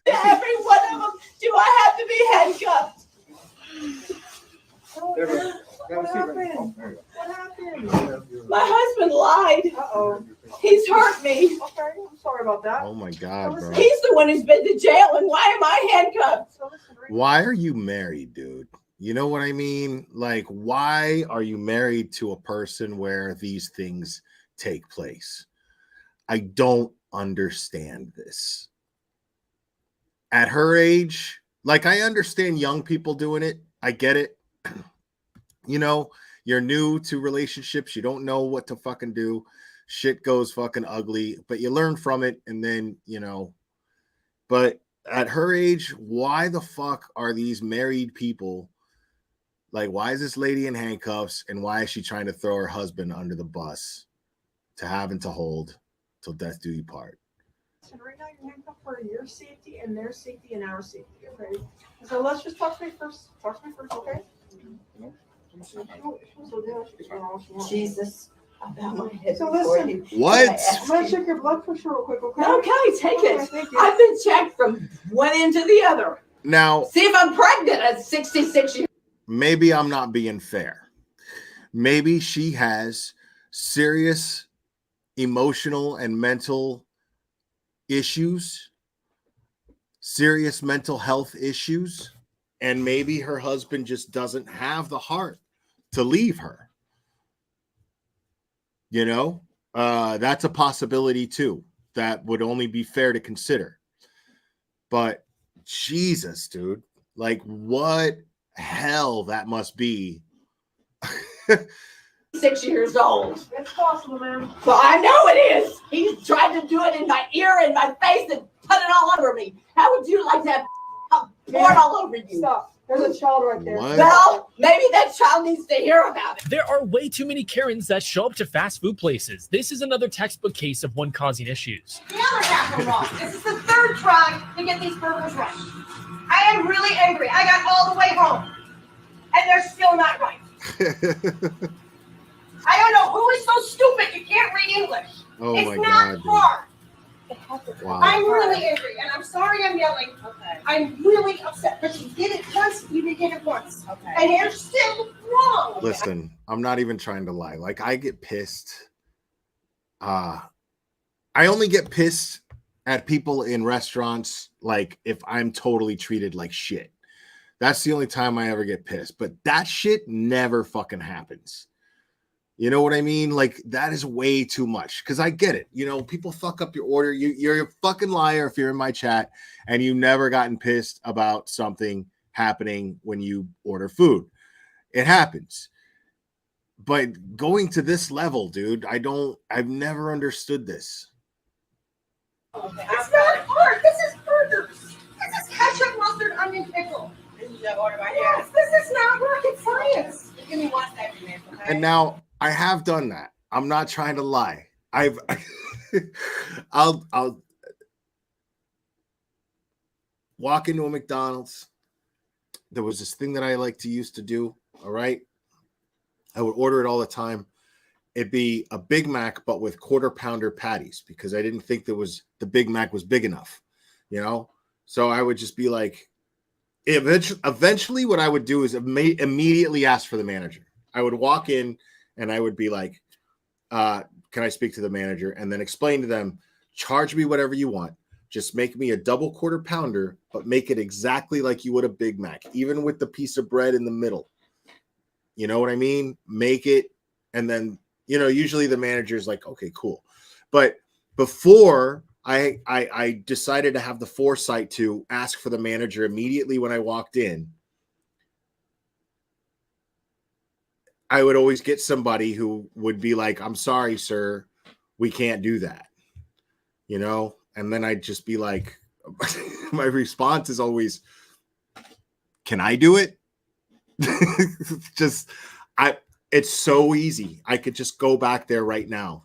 to every one of them. Do I have to be handcuffed? What happened? What happened? My husband lied. Uh-oh. He's hurt me. Okay, I'm sorry about that. Oh my God, bro. He's the one who's been to jail, and why am I handcuffed? Why are you married, dude? You know what I mean? Like, why are you married to a person where these things take place? I don't understand this. At her age, like, I understand young people doing it. I get it. You know, you're new to relationships. You don't know what to fucking do. Shit goes fucking ugly, but you learn from it. And then, you know, but at her age, why the fuck are these married people? Like, why is this lady in handcuffs? And why is she trying to throw her husband under the bus to having to hold till death do you part? And right now you're handcuffed for your safety and their safety and our safety, okay? So let's just talk to me first. Talk to me first, okay? Jesus. About my head So before listen. you. What? Can I ask I'm gonna you- check your blood pressure real quick, okay? Okay, take Okay, it. thank you. I've been checked from one end to the other. Now, See if I'm pregnant at 66 years. maybe I'm not being fair. Maybe she has serious emotional and mental issues, serious mental health issues, and maybe her husband just doesn't have the heart to leave her. You know, that's a possibility too. That would only be fair to consider. But Jesus, dude, like what hell that must be. 6 years old. It's possible, ma'am. Well, I know it is. He's tried to do it in my ear and my face and put it all over me. How would you like to have porn all over you? Stop. There's a child right there. What? Well, maybe that child needs to hear about it. There are way too many Karens that show up to fast food places. This is another textbook case of one causing issues. The other half are wrong. This is the third try to get these burgers right. I am really angry. I got all the way home, and they're still not right. I don't know who is so stupid you can't read English. Oh it's my not God, hard. Wow. I'm really angry, and I'm sorry I'm yelling. Okay. I'm really upset, but you did it once. You did it once. Okay. And you're still wrong. Listen, I'm not even trying to lie. Like I get pissed. I only get pissed at people in restaurants like if I'm totally treated like shit. That's the only time I ever get pissed. But that shit never fucking happens. You know what I mean? Like that is way too much because I get it. You know, people fuck up your order. You're a fucking liar if you're in my chat and you never gotten pissed about something happening when you order food. It happens. But going to this level, dude, I've never understood this. Okay. It's not hard. This is burgers. This is ketchup, mustard, onion, pickle. This is your order right here. Yes, this is not rocket science. Give me 1 second, man. Okay? And now I have done that. I'm not trying to lie. I'll walk into a McDonald's. There was this thing that I like to used to do. All right. I would order it all the time. It'd be a Big Mac, but with quarter pounder patties because I didn't think the Big Mac was big enough, you know? So I would just be like, eventually what I would do is immediately ask for the manager. I would walk in and I would be like, can I speak to the manager? And then explain to them, charge me whatever you want. Just make me a double quarter pounder, but make it exactly like you would a Big Mac, even with the piece of bread in the middle. You know what I mean? Make it. And then, you know, usually the manager's like, okay, cool. But before I decided to have the foresight to ask for the manager immediately when I walked in, I would always get somebody who would be like, I'm sorry, sir, we can't do that. You know? And then I'd just be like, my response is always, can I do it? It's so easy. I could just go back there right now.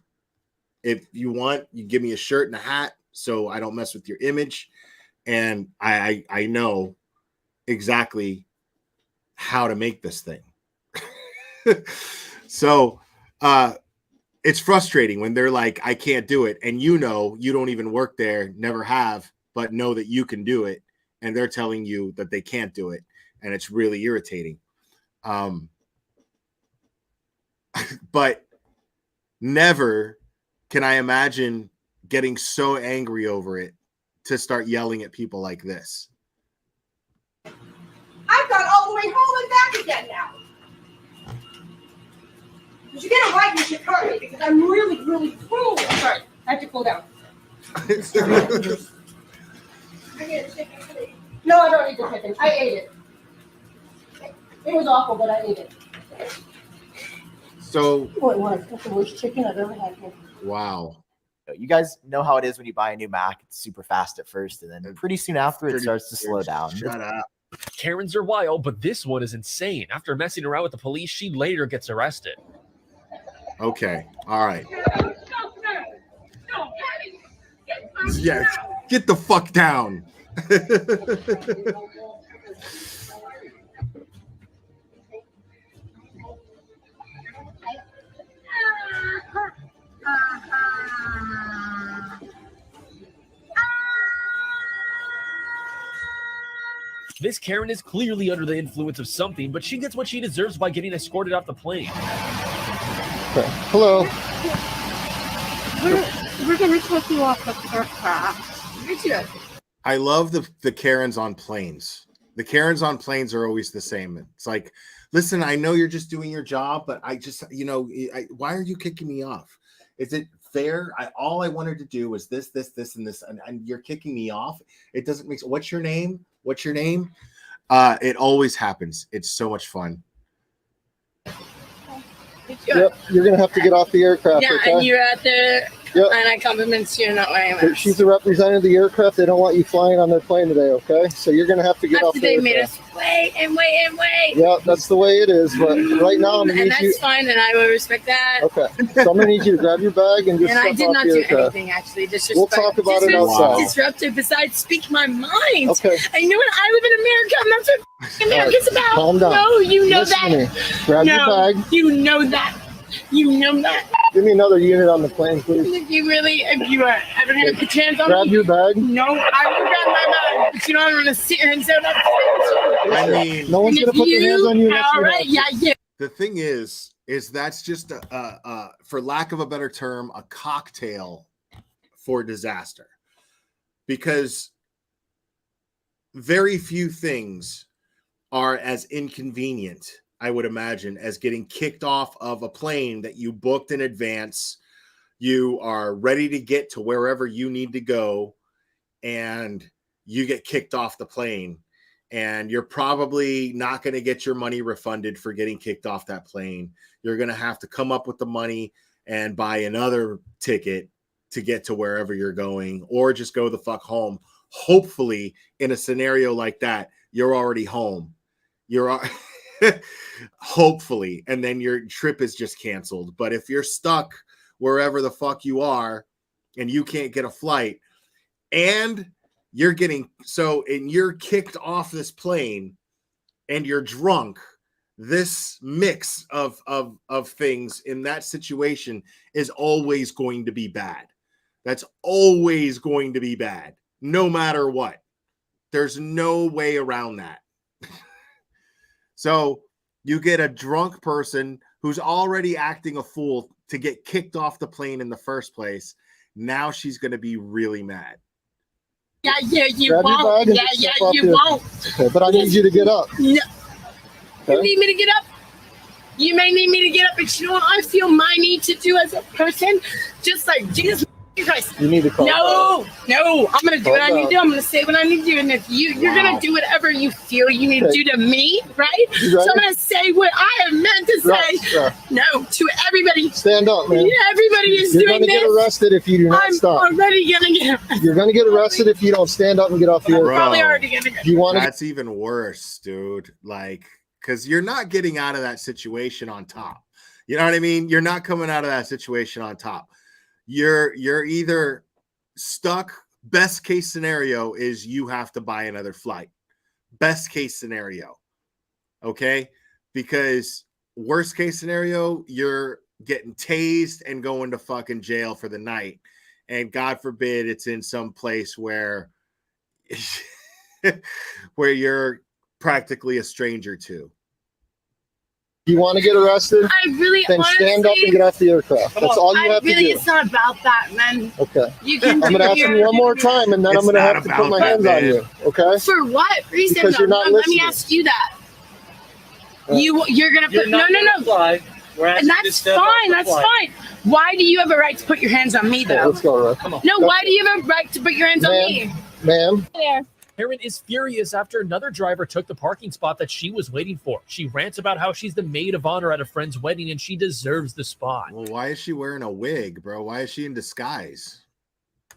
If you want, you give me a shirt and a hat so I don't mess with your image. And I know exactly how to make this thing. So it's frustrating when they're like, I can't do it. And you know, you don't even work there, never have, but know that you can do it. And they're telling you that they can't do it. And it's really irritating. But never can I imagine getting so angry over it to start yelling at people like this. I've gone all the way home and back again now. If you get it right, you should hurt me because I'm really, really cruel. Sorry, I have to cool down. I need a chicken, please. No, I don't need the chicken. I ate it. It was awful, but I ate it. So, Oh, it was. That's the worst chicken I've ever had. Wow. You guys know how it is when you buy a new Mac. It's super fast at first, and then pretty soon after it starts to slow down. Shut up. Karens are wild, but this one is insane. After messing around with the police, she later gets arrested. Okay. All right. Yeah. Get the fuck down. This Karen is clearly under the influence of something, but she gets what she deserves by getting escorted off the plane. Okay. Hello. We're gonna take you off the aircraft. I love the Karens on planes. The Karens on planes are always the same. It's like, listen, I know you're just doing your job, but I just, why are you kicking me off? Is it fair? All I wanted to do was this, and this, and you're kicking me off. It doesn't make sense. What's your name? What's your name? It always happens. It's so much fun. Yep, you're gonna have to get off the aircraft. Yeah, okay? and you're at the, Yep. and I compliment you not wearing a mask. She's a representative of the aircraft. They don't want you flying on their plane today, okay? So you're gonna have to get off After the they aircraft. made us wait and wait and wait. Yeah, that's the way it is. But right now, I'm gonna And need that's you. fine, and I will respect that. Okay, so I'm gonna need you to grab your bag and just And I step did off not the do aircraft. anything, actually. Disrespect. We'll talk about it outside. Disruptive, besides speak my mind. Okay. And you know what? I live in America, and that's what America's about. Calm down. No, you know Listen to that. me. Grab your No, bag. you know that. You know that. Give me another unit on the plane, please. If you really, if you are ever going to put your hands on Grab me, your bag. no, I will grab my bag. But you know, I'm going to sit here and say that. I mean, no one's gonna put their hands on you unless All you right, have to. yeah. The thing is that's just for lack of a better term, a cocktail for disaster, because very few things are as inconvenient, I would imagine, as getting kicked off of a plane that you booked in advance. You are ready to get to wherever you need to go, and you get kicked off the plane, and you're probably not going to get your money refunded for getting kicked off that plane. You're going to have to come up with the money and buy another ticket to get to wherever you're going, or just go the fuck home. Hopefully, in a scenario like that, you're already home. Hopefully, and then your trip is just canceled. But if you're stuck wherever the fuck you are and you can't get a flight, and you're kicked off this plane and you're drunk, this mix of things in that situation is always going to be bad. That's always going to be bad, no matter what. There's no way around that. So you get a drunk person who's already acting a fool to get kicked off the plane in the first place. Now she's going to be really mad. Yeah, you Grab your won't. bag and Yeah, just step off you the- won't. Okay, but I need you to get up. No. Okay. You need me to get up? You may need me to get up, but you know what I feel my need to do as a person? Just like Jesus Christ. You need to calm No, I'm going to do what I need to do. down. I'm going to say what I need to do. And if you're going to do whatever you feel you need to Okay. do to me, right? You So ready? I'm going to say what I have meant to say. Yeah. No, to everybody. Stand up, man. Everybody is You're doing gonna this. get arrested if you do not I'm stop. already going to get arrested. You're gonna get arrested if you don't stand up and get off the aircraft. Probably already going to get You want to? That's even worse, dude. Like, because you're not getting out of that situation on top. You know what I mean? You're not coming out of that situation on top. You're either stuck. Best case scenario is you have to buy another flight. Best case scenario. Okay? Because worst case scenario, you're getting tased and going to fucking jail for the night. And God forbid it's in some place where you're practically a stranger to. You want to get arrested? I really Then stand up and get off the aircraft. That's all you have to do. It's not about that, man. Okay. You can I'm gonna ask you one more time, and then I'm gonna have to put my hands on you. Okay? For what reason? Because you're not Let me listening. ask you that. You're gonna put no. And that's fine. That's fine. Why do you have a right to put your hands on me, though? Let's go, Russ. Come on. No, why do you have a right to put your hands on me? Ma'am. There. Karen is furious after another driver took the parking spot that she was waiting for. She rants about how she's the maid of honor at a friend's wedding and she deserves the spot. Well, why is she wearing a wig, bro? Why is she in disguise?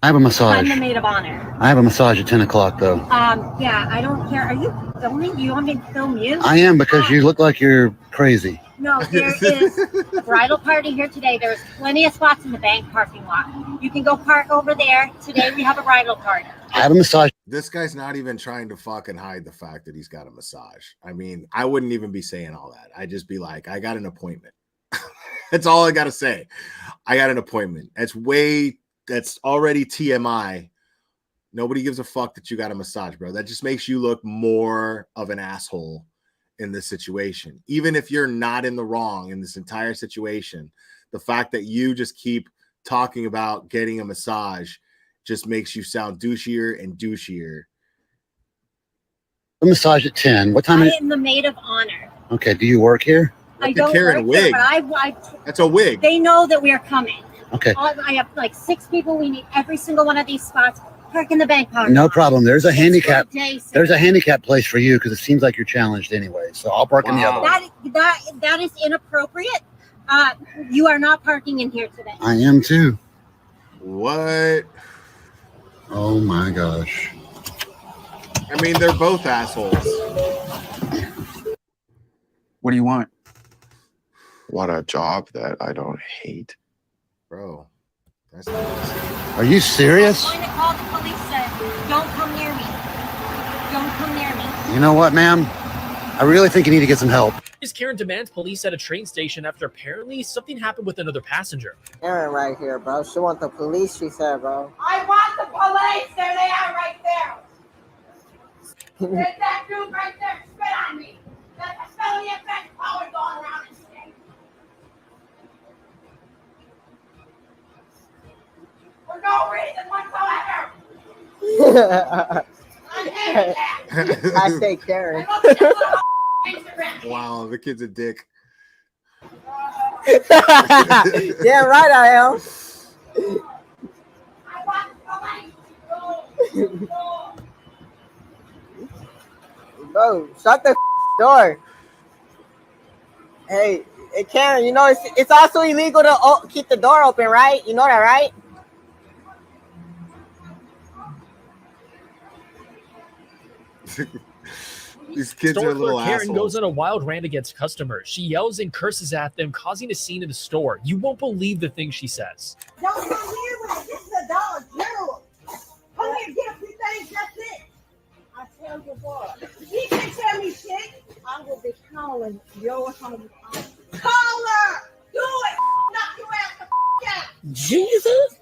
I have a massage. I'm the maid of honor. I have a massage at 10 o'clock, though. Yeah, I don't care. Are you filming? You want me to film you? I am, because you look like you're crazy. No, there is a bridal party here today. There's plenty of spots in the bank parking lot. You can go park over there. Today we have a bridal party. I have a massage. This guy's not even trying to fucking hide the fact that he's got a massage. I mean, I wouldn't even be saying all that. I'd just be like, I got an appointment. That's all I got to say. I got an appointment. That's already TMI. Nobody gives a fuck that you got a massage, bro. That just makes you look more of an asshole in this situation. Even if you're not in the wrong in this entire situation, the fact that you just keep talking about getting a massage just makes you sound douchier and douchier. A massage at 10. What time I is it? am the maid of honor. Okay, do you work here? I don't work here, but That's a wig. They know that we are coming. Okay. I have like 6 people. We need every single one of these spots. Park in the bank parking No lot. problem. There's a It's handicap. for a day, sir. There's a handicap place for you because it seems like you're challenged anyway. So I'll park in the other one. That is inappropriate. You are not parking in here today. I am too. What? Oh my gosh. I mean, they're both assholes. What do you want? Want a job that I don't hate. Bro. That's Are you serious? I'm going to call the police, sir. Don't come near me. Don't come near me. You know what, ma'am? I really think you need to get some help. Karen demands police at a train station after apparently something happened with another passenger. Karen right here, bro. She want the police, she said, bro. I want the police. There they are right there. There's that dude right there. Spit on me. That's a felony offense power going around in the state. For no reason whatsoever. I'm handicapped. I say Karen. Wow, the kid's a dick. Yeah, right I am. Bro, shut the door. Hey, Karen, you know it's also illegal to keep the door open, right? You know that, right? These kids Store are little clerk Karen assholes. goes on a wild rant against customers. She yells and curses at them, causing a scene in the store. You won't believe the things she says. Don't come here with it. This is a Dollar General. Come here, get a few things. That's it. I tell you what. You can't tell me shit. I will be calling your home. Call her. Do it. Knock your ass the out. Jesus.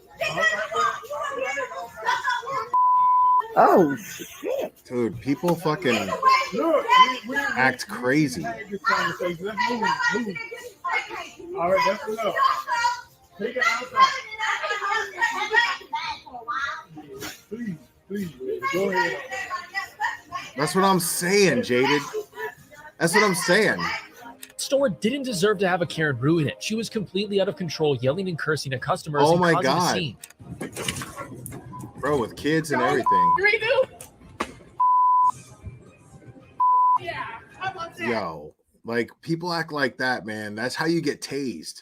Oh shit. Dude, people fucking act crazy. All right, that's enough. Take it outside. Please, go ahead. That's what I'm saying, Jaded. That's what I'm saying. Store didn't deserve to have a Karen ruin it. She was completely out of control, yelling and cursing at customers Oh and my causing God. a scene. Bro, with kids and everything. Yeah, how about that? Yo, like people act like that, man. That's how you get tased.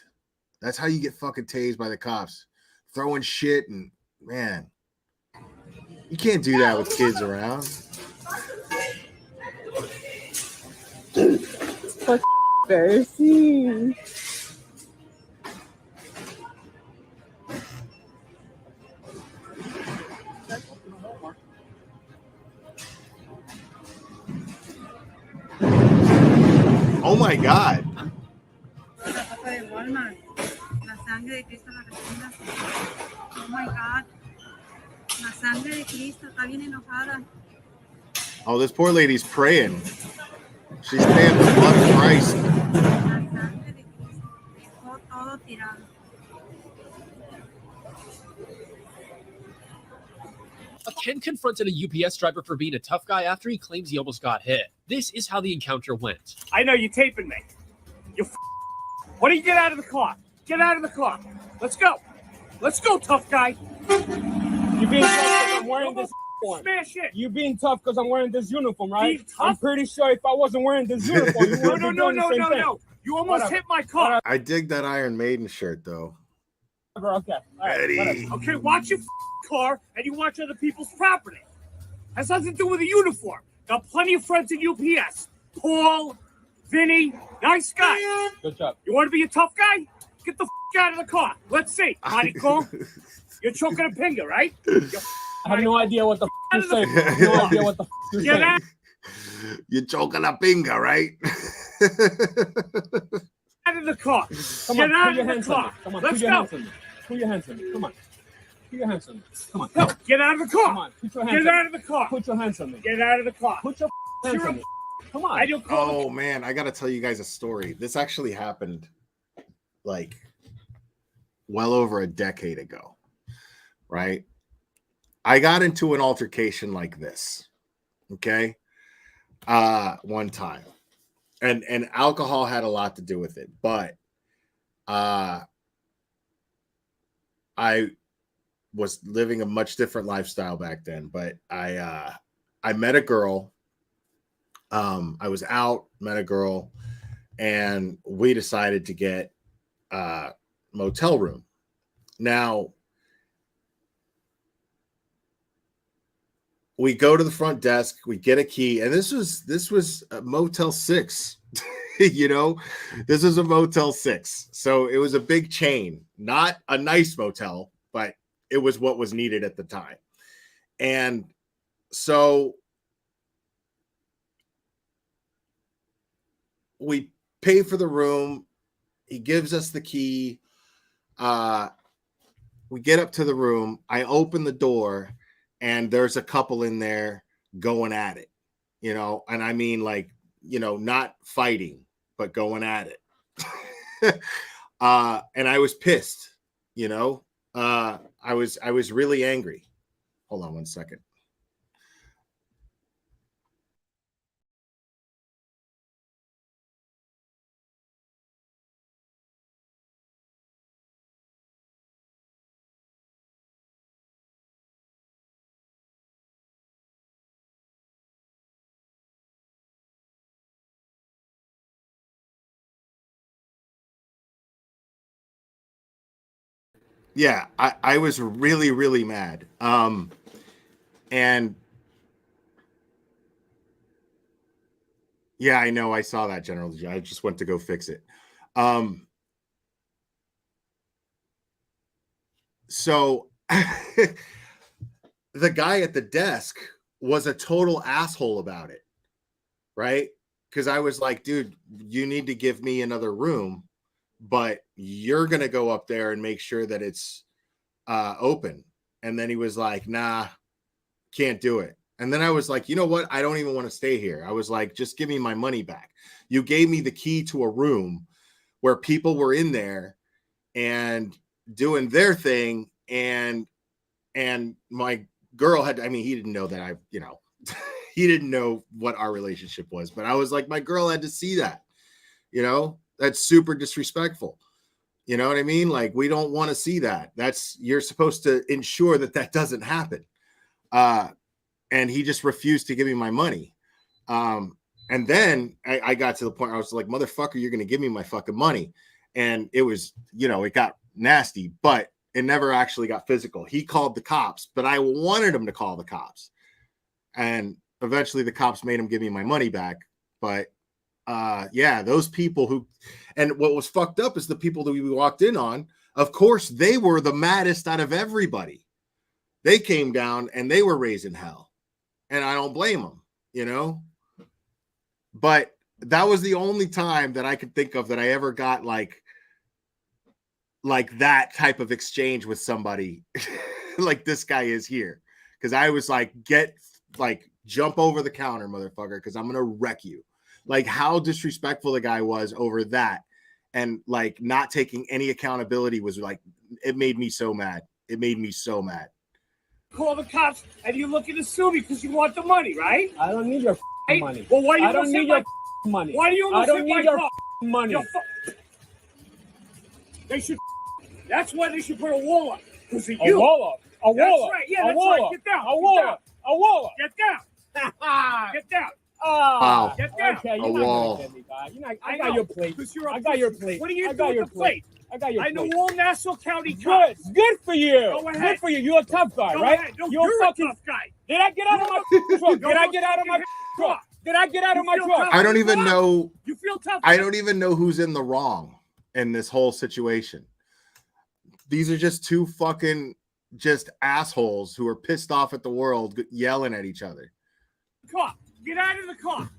That's how you get fucking tased by the cops. Throwing shit and man. You can't do that with kids around. Pharisee. Oh my God. La sangre de Cristo la respinga. Oh my God. La sangre de Cristo está bien enojada. Oh, this poor lady's praying. She's praying the blood of Christ. La sangre de Cristo dejó todo tirado. A Ken confronted a UPS driver for being a tough guy after he claims he almost got hit. This is how the encounter went. I know you're taping me. Why don't you get out of the car? Get out of the car. Let's go. Let's go, tough guy. You being tough because I'm wearing this uniform. Smash it. You being tough because I'm wearing this uniform, right? Being tough? I'm pretty sure if I wasn't wearing this uniform, you wouldn't be doing the same thing. No. You almost Whatever. hit my car. I dig that Iron Maiden shirt though. Okay. All right. Ready. Whatever. Okay, watch your car and you watch other people's property. Has nothing to do with a uniform. Got plenty of friends in UPS. Paul, Vinny, nice guy. Good job. You want to be a tough guy? Get the out of the car. Let's see. Mighty cool. You're choking a pinger, right? I have no idea what the you're saying. I have no idea what the you're Get saying. out. You're choking a finger, right? Out of the car. Come Get on, out put your of the hands on car. me. Come on, Let's put your go. hands on me. Put your hands on me. Come on. Put your hands on me. Come on. No, get out of the car. Come on. Put your hands Get on out me. of the car. Put your hands on me. Get out of the car. Put your hands You're on a me. Come on. I don't call Oh man, I gotta tell you guys a story. This actually happened like well over a decade ago, right? I got into an altercation like this, okay, one time, and alcohol had a lot to do with it, but I was living a much different lifestyle back then. But I met a girl. I was out, met a girl, and we decided to get a motel room. Now, we go to the front desk, we get a key, and this was a Motel 6. You know, this is a Motel 6. So it was a big chain, not a nice motel, but it was what was needed at the time. And so we pay for the room. He gives us the key. We get up to the room. I open the door, and there's a couple in there going at it, you know, and I mean, like, you know, not fighting, but going at it. And I was pissed, you know, I was really angry. Hold on one second. Yeah, I was really, really mad. And yeah, I know, I saw that, General. I just went to go fix it. So the guy at the desk was a total asshole about it, right? Because I was like, dude, you need to give me another room, but you're going to go up there and make sure that it's open. And then he was like, nah, can't do it. And then I was like, you know what? I don't even want to stay here. I was like, just give me my money back. You gave me the key to a room where people were in there and doing their thing. And my girl had, I mean, he didn't know that I, you know, he didn't know what our relationship was, but I was like, my girl had to see that, you know, that's super disrespectful. You know what I mean? Like, we don't want to see that. You're supposed to ensure that that doesn't happen. And he just refused to give me my money. And then I got to the point where I was like, motherfucker, you're going to give me my fucking money. And it was, you know, it got nasty, but it never actually got physical. He called the cops, but I wanted him to call the cops. And eventually the cops made him give me my money back. But yeah, those people who, and what was fucked up is the people that we walked in on, of course, they were the maddest out of everybody. They came down and they were raising hell. And I don't blame them, you know? But that was the only time that I could think of that I ever got like that type of exchange with somebody like this guy is here. Because I was like, jump over the counter, motherfucker, because I'm going to wreck you. Like, how disrespectful the guy was over that. And like not taking any accountability was like, it made me so mad. It made me so mad. Call the cops and you looking to sue me because you want the money, right? I don't need your money. Well, why do you I don't need your money. Why do you I don't need your money? They should. That's why they should put a wall up. Because of you. A wall up. A wall That's up. right. Yeah, a that's wall right. up. Get down. A wall up. A wall up. Get down. Get down. Wow. Get down. Okay, you're A not wall. gonna get me, guy. I got your plate. I got your plate. What are you I doing got your with the plate? I got your I know plate. all Nassau County Good. cops. Good for you. Go ahead. Good for you. You're a tough guy, Go right? ahead. No, you're a fucking tough guy. Did I get out of my truck? Did I get out of my truck? Did I get out of my truck? I don't even know. You feel tough. I don't even know who's in the wrong in this whole situation. These are just two fucking just assholes who are pissed off at the world yelling at each other. Car. Get out of the car.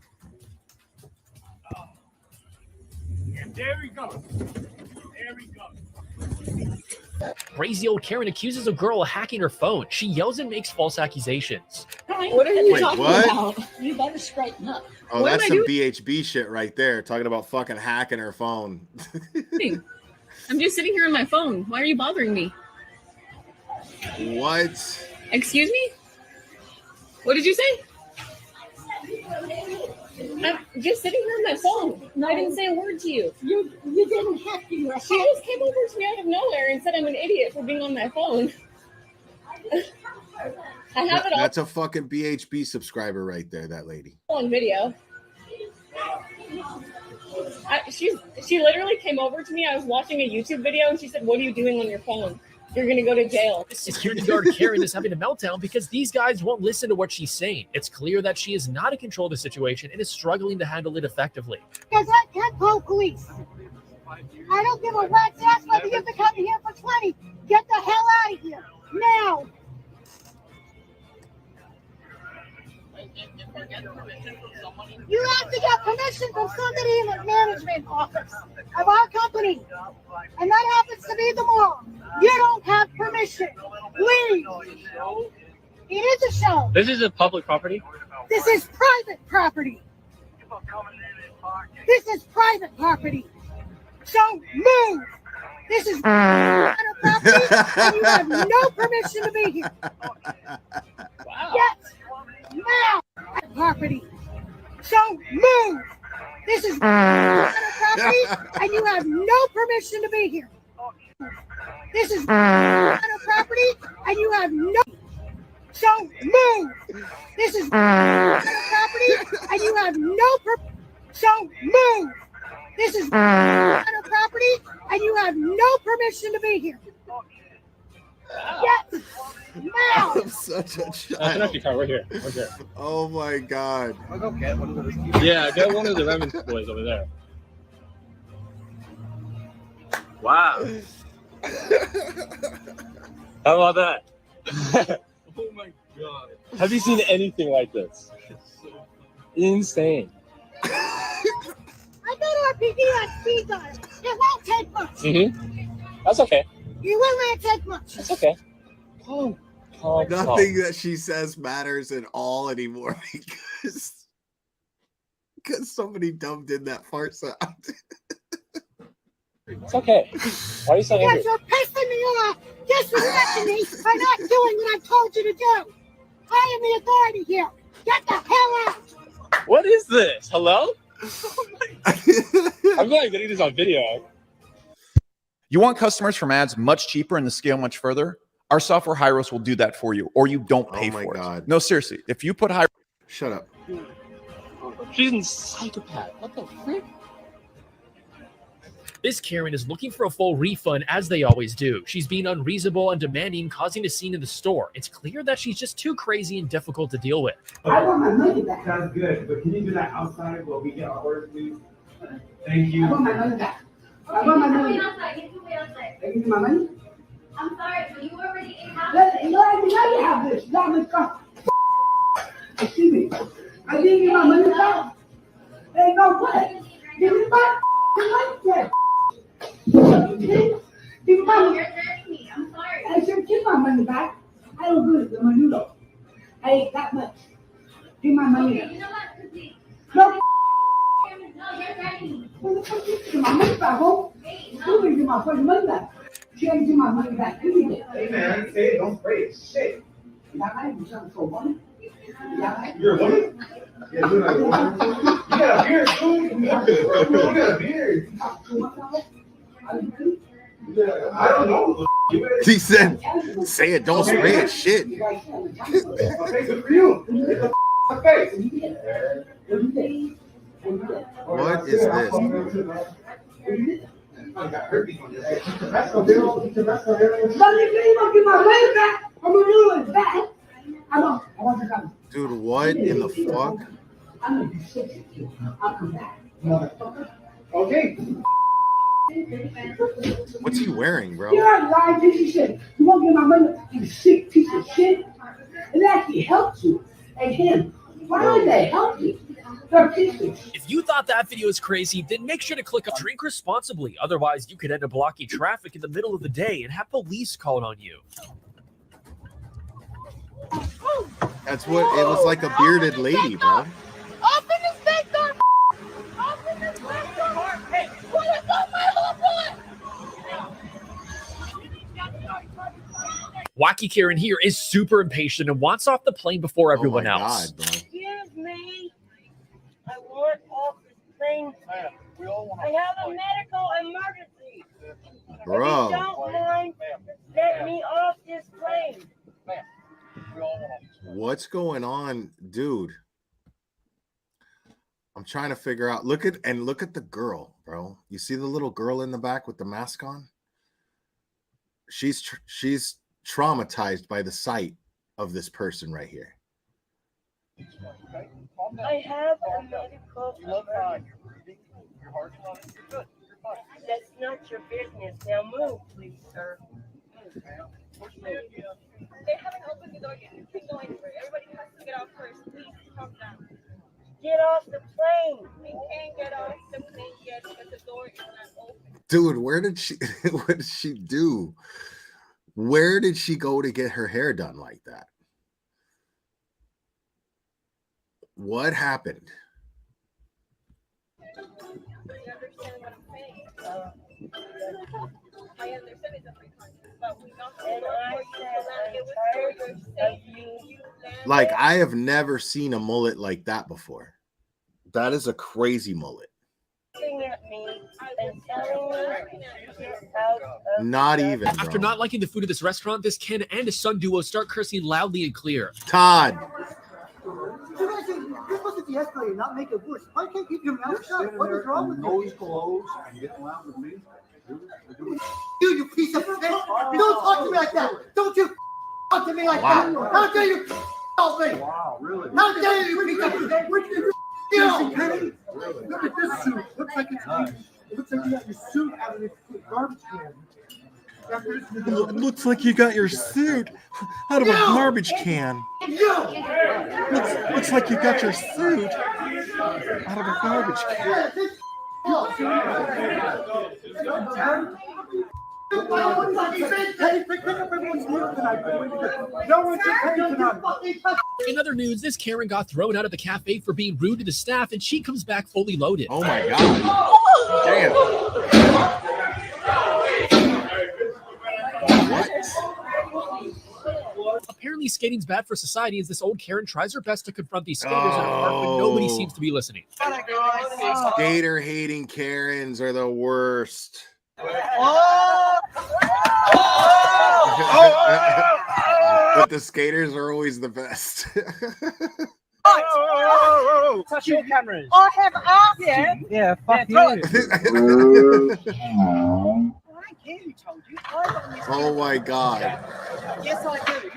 And there he goes. There he goes. Crazy old Karen accuses a girl of hacking her phone. She yells and makes false accusations. What are you Wait, talking what? about? You better straighten up. Oh, What that's am I some doing? BHB shit right there. Talking about fucking hacking her phone. I'm just sitting here on my phone. Why are you bothering me? What? Excuse me? What did you say? I'm just sitting here on my phone. I didn't say a word to you. You didn't have to. She just came over to me out of nowhere and said I'm an idiot for being on my phone. I have it all That's a fucking BHB subscriber right there, that lady. on video. She literally came over to me. I was watching a YouTube video and she said, "What are you doing on your phone? You're gonna go to jail." Security guard Karen is having a meltdown because these guys won't listen to what she's saying. It's clear that she is not in control of the situation and is struggling to handle it effectively. Because I can't call police. I don't give a rat's ass whether you have to come here for 20. Get the hell out of here. Now. You have to get permission from somebody in the management office of our company. And that happens to be the mom. You don't have permission. Leave. It is a show. This is a public property? This is private property. This is private property. So move. This is private property and you have no permission to be here. Get now. Property. So move. This is private property and you have no permission to be here. This is private property and you have no. So move. This is private property and you have no. So move. This is private property and you have no permission to be here. Yes. Now. I'm such a That's an child. empty car right here. Right there. Oh my god. Yeah, get one of the Revens boys over there. Wow. How about that? Oh my god. Have you seen anything like this? Insane. I got RPD on speed dial. It won't take much. That's okay. You will not take much. It's okay. Calm. Nothing that she says matters at all anymore because somebody dubbed in that fart sound. It's okay. Why are you so angry? Yes, you're pissing me off. Disrespecting me for not doing what I've told you to do. I am the authority here. Get the hell out. What is this? Hello? I'm glad getting this on video. You want customers from ads much cheaper and the scale much further? Our software Hyros will do that for you, or you don't pay for it. No, seriously. If you put Hyros... Shut up. She's a psychopath. What the frick? This Karen is looking for a full refund, as they always do. She's being unreasonable and demanding, causing a scene in the store. It's clear that she's just too crazy and difficult to deal with. I want my money back. Sounds good, but can you do that outside while we get our orders, please? Thank you. I want my money back. I want my money. Can you do my money? I'm sorry, but you already have Now you have this. Now let's go. Excuse me. I didn't get my money back. Hey, no, what? Give me my money back. Give me my money. You're hurting me. I'm sorry. I said, give my money back. I don't do it to my noodle. I ate that much. Give my money back. You know what? Please. No. No, you're hurting me. What the fuck you give my money back, ho? You didn't give my fucking money back. She ain't give my money back. You did. Hey man, say it, don't pray. Shit. You got money? You trying to throw money? You're a woman? Yeah, you're a woman. You got a beard, too. You got a beard. You talk too much about it? I don't know. He said, say it, don't spray it. Shit. Okay, good for you. Get the face. What is this? I got herpes on this. Let me give my money back. I'm gonna do it back. I want to come. Dude, what in the fuck? I'm gonna be sick. I'll come back, motherfucker. Okay. What's he wearing, bro? You're a lying piece of shit. You won't get my money back, you sick piece of shit. It actually helps you. And him. Why would they help you? If you thought that video was crazy, then make sure to click on drink responsibly. Otherwise, you could end up blocking traffic in the middle of the day and have police called on you. That's what it was like, a bearded lady, bro. Open this back door. Open this back door. Hey, what is on my little boy? Wacky Karen here is super impatient and wants off the plane before everyone else. God, bro. Excuse me. I want off this plane. I have a medical emergency. Bro. If you don't mind, let me off this plane. What's going on, dude? I'm trying to figure out. Look at the girl, bro. You see the little girl in the back with the mask on? She's traumatized by the sight of this person right here. I have a medical emergency. That's not your business. Now move, please, sir. They haven't opened the door yet. You can't go anywhere. Everybody has to get off first. Please, calm down. Get off the plane. We can't get off the plane yet because the door is not open. Dude, what did she do? Where did she go to get her hair done like that? What happened? I understand what I'm saying. I understand it's a free country, but we don't Like, I have never seen a mullet like that before. That is a crazy mullet. Not even, bro. After not liking the food at this restaurant, this Ken and his son duo start cursing loudly and clear. Todd. You're supposed to de-escalate, not make it worse. Why can't you keep your mouth shut? What is wrong with you? Nose closed and getting loud with me. You piece of shit! Don't talk to me like that! Don't you talk to me like that! How dare you help me! Wow, really? How dare you piece of shit! Look at this suit. Looks like it looks like you got your suit out of the garbage can. It looks like you got your suit out of a garbage can. Looks like you got your suit out of a garbage can. In other news, this Karen got thrown out of the cafe for being rude to the staff, and she comes back fully loaded. Oh my God. Damn. Apparently, skating's bad for society as this old Karen tries her best to confront these skaters in a park, but nobody seems to be listening. Skater hating Karens are the worst. But the skaters are always the best. Touch your cameras. I have asked you. Yeah, fuck you. Oh my God. Yes, I do.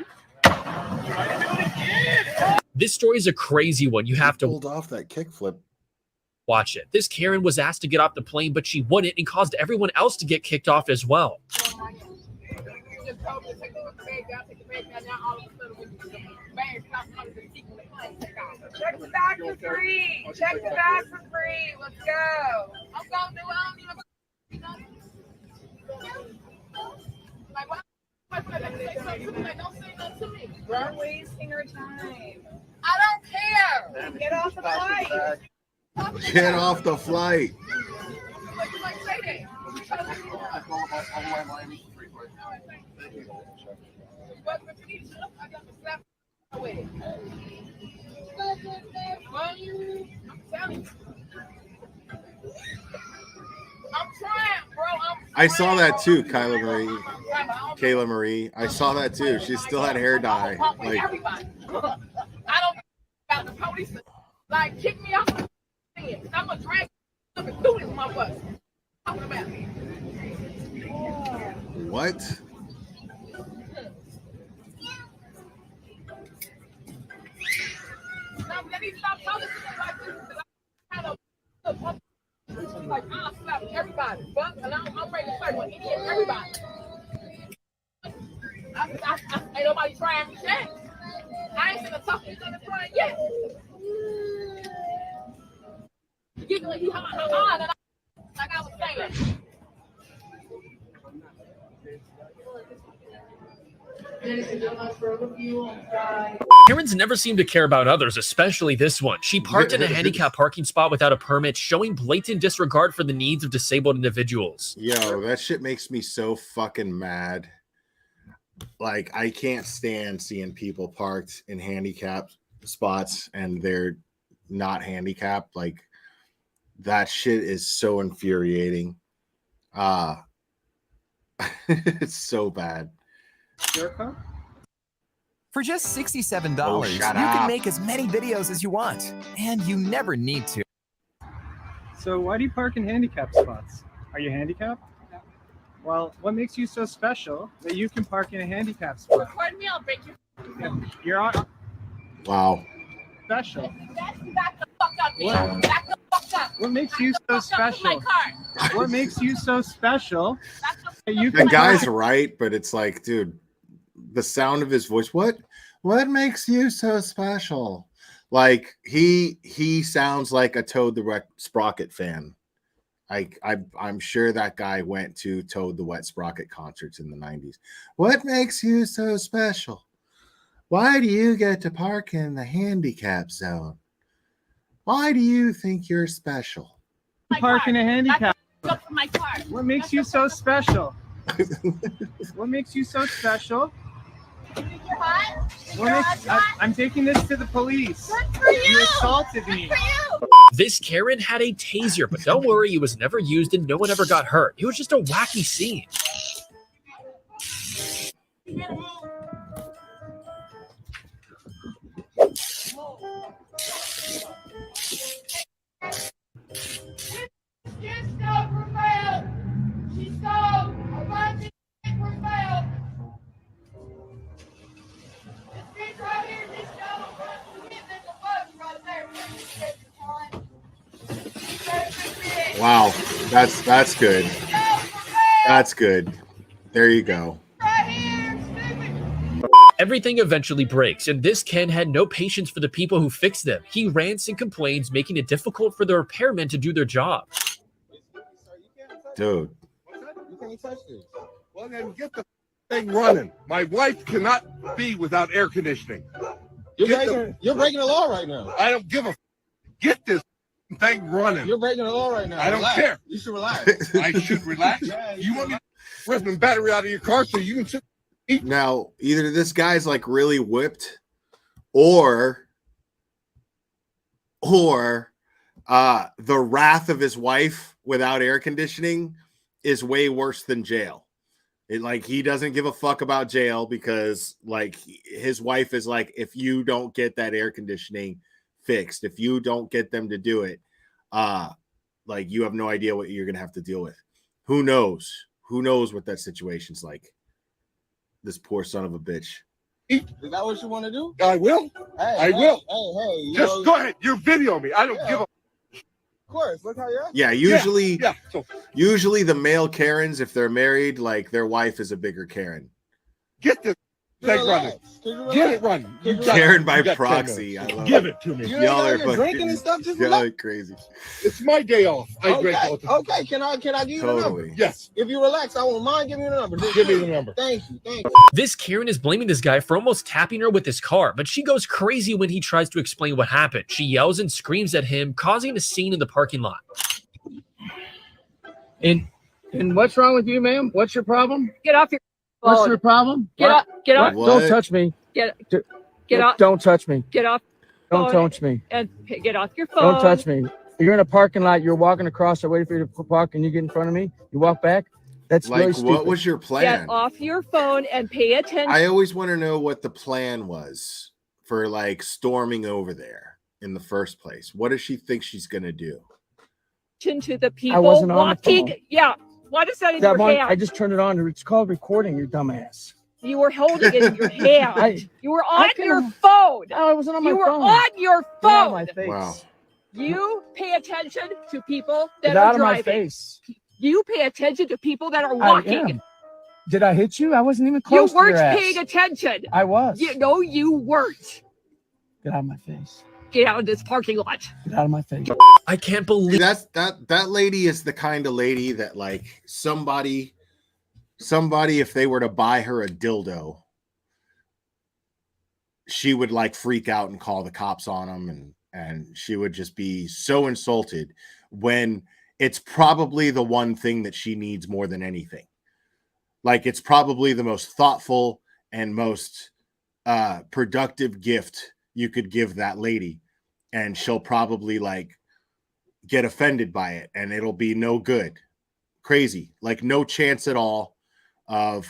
This story is a crazy one. You have to pulled off that kickflip. Watch it. This Karen was asked to get off the plane, but she wouldn't and caused everyone else to get kicked off as well. Check the bag for free. Check the bag for free. Let's go. I'm going to don't say nothing to me. We're wasting our time. I don't care. Get off the flight. Get off the flight. I saw that too, Kayla Marie. I saw that too. She still had hair dye. Like, I don't about the police. Like, kick me off the thing. I'm gonna drag up and do it with my bus. Talking about me. what? Now, let me stop talking to me like this because I kind of like I'll slap everybody. But and I'm ready to fight with any and everybody. Ain't nobody trying me yet. I ain't seen a tough each other trying yet. giggling, like I was saying. Karen's never seemed to care about others, especially this one. She parked in a handicap parking spot without a permit, showing blatant disregard for the needs of disabled individuals. Yo, that shit makes me so fucking mad. Like, I can't stand seeing people parked in handicap spots and they're not handicapped. Like, that shit is so infuriating. It's so bad. For just $67, Oh, you shut can up. make as many videos as you want, and you never need to. So why do you park in handicap spots? Are you handicapped? No. Well, what makes you so special that you can park in a handicap spot? Record me, I'll break your phone. You're on Wow. special. Back the fuck up, man. Back the fuck up. What makes you so special? What makes you so special that you The can guy's park- right, but it's like, dude, the sound of his voice. What makes you so special? Like, he sounds like a Toad the Wet Sprocket fan. I'm sure that guy went to Toad the Wet Sprocket concerts in the 90s. What makes you so special? Why do you get to park in the handicap zone? Why do you think you're special? park in a handicap? Up from my car. What makes you so special? What makes you so special? You're hot? What makes, I'm taking this to the police. Good for you. You assaulted me. This Karen had a taser, but don't worry, it was never used and no one ever got hurt. It was just a wacky scene. Wow, that's good. That's good. There you go. Everything eventually breaks, and this Ken had no patience for the people who fix them. He rants and complains, making it difficult for the repairmen to do their job. Dude. You can't touch this. Well, then get the thing running. My wife cannot be without air conditioning. You're breaking the law right now. I don't give a get this thing running. You're breaking the law right now. I don't care. You should relax. I should relax. You want me to rip the battery out of your car so you can sit? Now, either this guy's like really whipped, or the wrath of his wife without air conditioning is way worse than jail. It, like, he doesn't give a fuck about jail because, like, his wife is like, if you don't get that air conditioning fixed, if you don't get them to do it, like, you have no idea what you're gonna have to deal with. Who knows what that situation's like? This poor son of a bitch. Is that what you want to do? I will. I will. Hey, just go ahead. You video me. I don't give a. Of course. Look how you're acting. Yeah, usually, So usually the male Karens, if they're married, like, their wife is a bigger Karen. get this thing running. Get it running. Karen by proxy. I love Give it to me. Y'all are fucking drinking and stuff. Just y'all relax. are crazy. It's my day off. I drink all the time. Okay, can I give you the number? Totally. Yes. If you relax, I won't mind giving you the number. Give me the number. Thank you. This Karen is blaming this guy for almost tapping her with his car, but she goes crazy when he tries to explain what happened. She yells and screams at him, causing a scene in the parking lot. And what's wrong with you, ma'am? What's your problem? Get off your phone. What's your problem? Get What? up. Get off. What? Don't touch me. Get Don't- off. Don't touch me. Get off. Don't phone touch me. And get off your phone. Don't touch me. You're in a parking lot. You're walking across. I waiting for you to park, and you get in front of me. You walk back. That's Like, really stupid. what was your plan? Get off your phone and pay attention. I always want to know what the plan was for, like, storming over there in the first place. What does she think she's gonna do? To the people wasn't on the walking. phone. Yeah. What is that in That your one, hand? I just turned it on. It's called recording, you dumbass. You were holding it in your hand. You were on could've- your phone. Oh, I wasn't on my You were phone. on your Get out phone. of my face. Wow. You pay attention to people that Get are out of my driving. face. You pay attention to people that are I walking. am. Did I hit you? I wasn't even You close to weren't your ass. paying attention. I was. No, you weren't. Get out of my face. Get out of this parking lot. Get out of my face. I can't believe that lady is the kind of lady that like somebody if they were to buy her a dildo, she would like freak out and call the cops on them, and she would just be so insulted when it's probably the one thing that she needs more than anything. Like it's probably the most thoughtful and most productive gift you could give that lady, and she'll probably like get offended by it, and it'll be no good. Crazy, like no chance at all of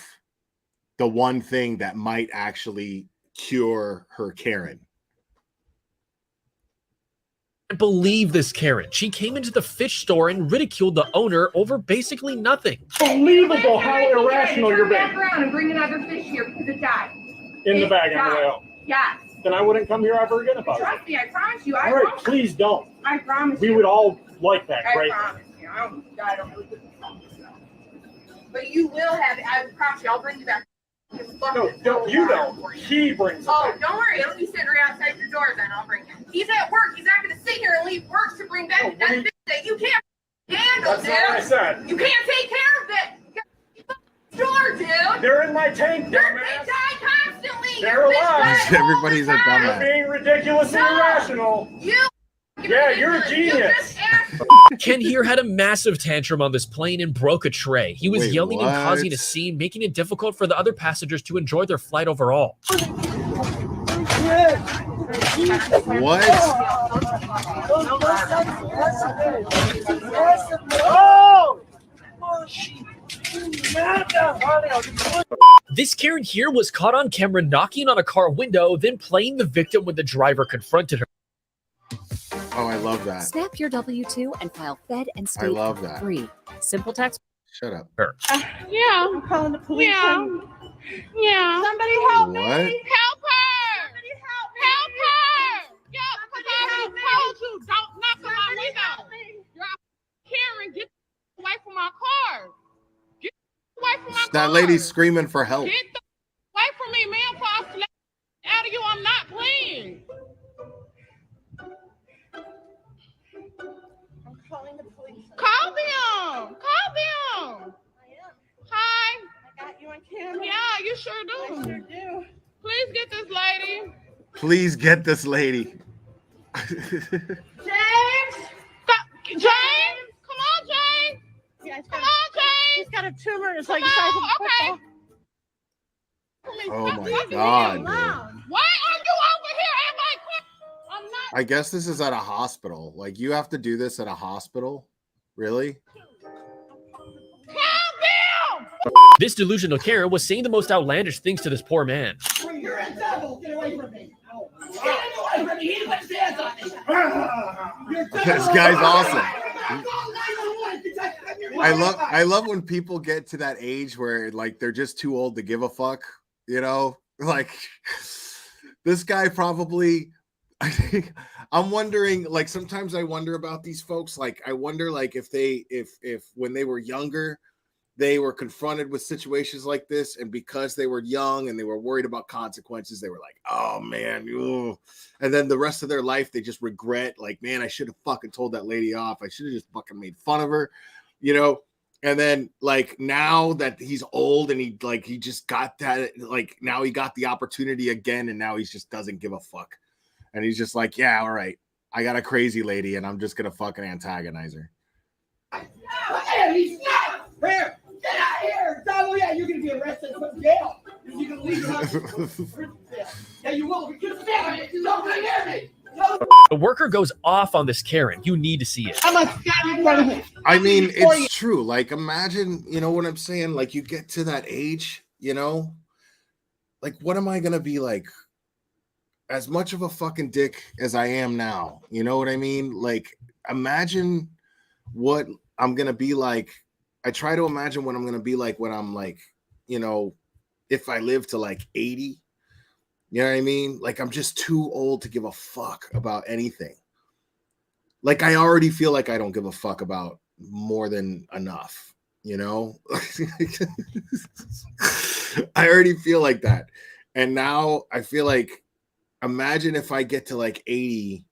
the one thing that might actually cure her Karen. I can't believe this Karen. She came into the fish store and ridiculed the owner over basically nothing. Unbelievable how irrational you're being. Turn around and bring another fish here because it died. In the bag on the way home. Yes. Then I wouldn't come here ever again about it. Trust me, I promise you. All right, please don't. I promise We you. would all like that, right? I promise you. I don't really good at stuff. But you will have it. I promise you. I'll bring you back. No, don't, you don't. He brings it Oh, back. don't worry. He'll be sitting right outside your door then. I'll bring him. He's at work. He's not going to sit here and leave work to bring back that fish that you can't handle, That's not what I said. You can't take care of it. Sure, dude. They're in my tank, They dumbass. die constantly. They're Your fish alive. die all Everybody's the a time. dumbass. You're being ridiculous and irrational. Yeah, you're a genius. Ken here had a massive tantrum on this plane and broke a tray. He was Wait, yelling and causing a what? scene, making it difficult for the other passengers to enjoy their flight overall. What? This Karen here was caught on camera knocking on a car window, then playing the victim when the driver confronted her. Oh, I love that. Snap your W-2 and file Fed and State love for that. free. Simple tax. Shut up. Yeah. I'm calling the police. Yeah. Yeah. Somebody help me. What? Help her! Help her! Yeah, because I already told you, don't knock on my window. Karen, get away from my car. Get away from my car. That lady's screaming for help. Get the away from me, man, before I slap out of you. I'm not playing. I'm calling the police. Call them. Call them. Hi. I got you on camera. Yeah, you sure do. I sure do. Please get this lady. Please get this lady. James! James! Come on, James! Yeah, Come on, James! He's got a tumor. It's Come like the size of on, a football. Oh my God, dude. Why are you over here at my car? I'm not. I guess this is at a hospital. Like you have to do this at a hospital? Really? This delusional Karen was saying the most outlandish things to this poor man. You're a devil. Get away from me. Get away from me. He puts his hands on me. This guy's awesome. I love when people get to that age where like they're just too old to give a fuck, you know? Like this guy probably I'm wondering, like sometimes I wonder about these folks. Like I wonder like if when they were younger they were confronted with situations like this, and because they were young and they were worried about consequences, they were like, oh man, ugh. And then the rest of their life they just regret, like, man, I should have fucking told that lady off. I should have just fucking made fun of her, you know. And then like now that he's old and he just got that, like now he got the opportunity again, and now he just doesn't give a fuck. And he's just like, yeah, all right, I got a crazy lady and I'm just gonna fucking antagonize her. Hey, he's not here. Get out of here. Donald, yeah, you're going to be arrested and put in jail. You're going to leave your house. Yeah, you will. Just stand it. Don't come near me. The worker goes off on this Karen. You need to see it. I'm a stand in front of me. I mean, it's true. Like, imagine, you know what I'm saying? Like, you get to that age, you know? Like, what am I going to be like? As much of a fucking dick as I am now. You know what I mean? Like, imagine what I'm going to be like. I try to imagine what I'm going to be like when I'm like, you know, if I live to like 80. You know what I mean? Like, I'm just too old to give a fuck about anything. Like, I already feel like I don't give a fuck about more than enough, you know? I already feel like that. And now I feel like, imagine if I get to like 80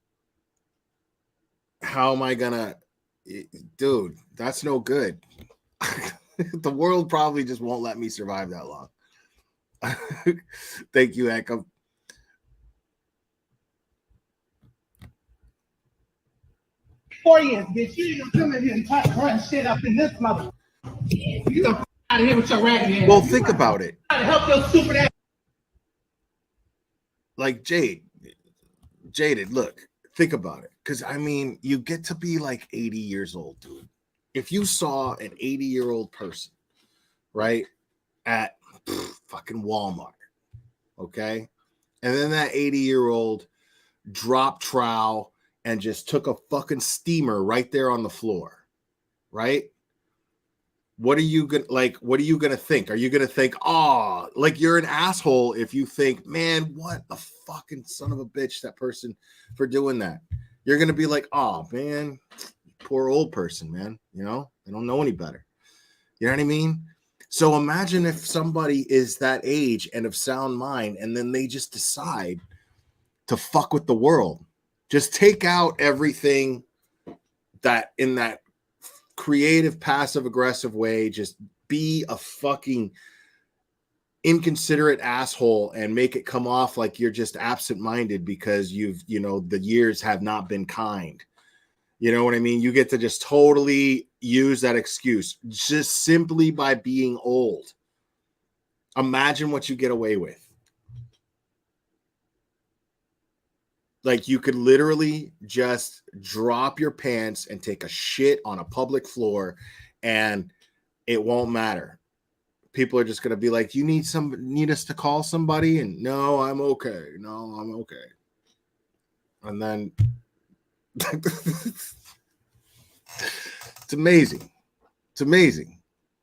how am I gonna, dude? That's no good. The world probably just won't let me survive that long. Thank you, Echo. Bitch, you ain't gonna come in here and run shit up in this mother. You gonna out of here with your raggedy ass. Well, think about it. Try to help your stupid ass. Like Jaded, look, think about it. Because, I mean, you get to be like 80 years old, dude. If you saw an 80-year-old person, right, at fucking Walmart, okay, and then that 80-year-old dropped trowel and just took a fucking steamer right there on the floor, right? What are you gonna think? Are you gonna think, oh, like you're an asshole if you think, man, what a fucking son of a bitch that person for doing that? You're gonna be like, oh man, poor old person, man. You know, they don't know any better. You know what I mean? So imagine if somebody is that age and of sound mind, and then they just decide to fuck with the world. Just take out everything that in that creative, passive, aggressive way. Just be a fucking inconsiderate asshole and make it come off like you're just absent-minded because the years have not been kind. You know what I mean? You get to just totally use that excuse just simply by being old. Imagine what you get away with. Like, you could literally just drop your pants and take a shit on a public floor and it won't matter. People are just going to be like, you need us to call somebody? And no, I'm okay. No, I'm okay. And then it's amazing. It's amazing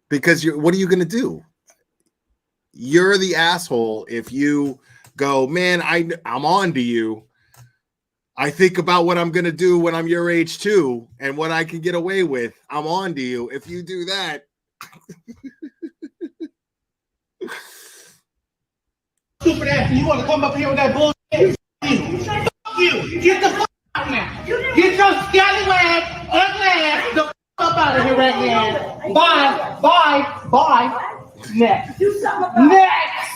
because what are you going to do? You're the asshole if you go, man, I'm on to you. I think about what I'm going to do when I'm your age too, and what I can get away with. I'm on to you. If you do that. Stupid ass, you want to come up here with that bullshit? You. Get the fuck out now. Get your scallywag, ugly ass, the fuck up out of here right now. Bye. Next.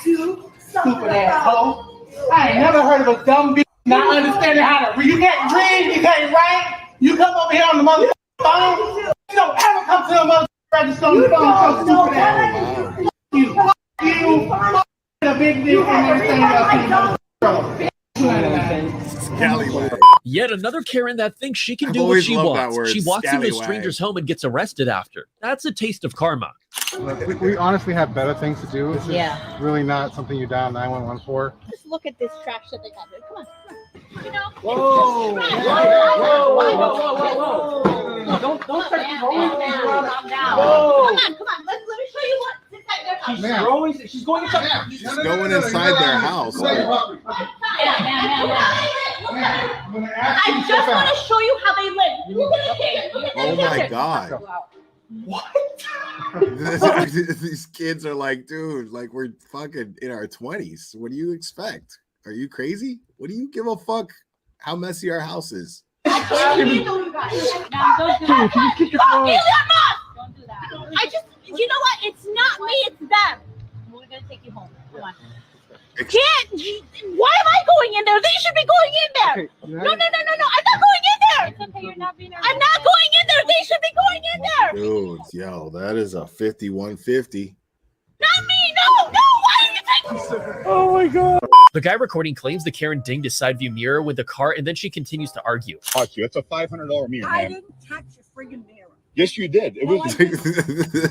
Stupid asshole. I ain't never heard of a dumb bitch not understanding how to read. You can't read, you can't write. You come over here on the motherfucking phone. You don't ever come to the motherfucking register on the phone. So stupid ass. You. The big dick and everything else. Yet another Karen that thinks she can I've do what always she loved that wants. word, She walks into a scallywag. stranger's home and gets arrested after. That's a taste of karma. Look, we honestly have better things to do. This is Yeah. really not something you dial 911 for. Just look at this trash that they got there. Come on. You know, Whoa. Don't start throwing things around. calm down. Come on. Let me show you what. She's going inside. She's going inside their house. I just want to show you how they live. Oh my God. What? These kids are like, dude, like we're fucking in our 20s. What do you expect? Are you crazy? What do you give a fuck how messy our house is? I can't handle you guys. Now, don't do that. Don't do that. You know what? It's not me, it's them. We're going to take you home. Come on. Can't. Why am I going in there? They should be going in there. Okay, No. I'm not going in there. It's okay. You're not being arrested. I'm not going in there. They should be going in there. Dude, yo, that is a 5150. Not me. No. Why are you taking? Oh my God. The guy recording claims the Karen dinged his side view mirror with the car, and then she continues to argue. It's a $500 mirror, I man. didn't touch your friggin' mirror. Yes, you did. It was.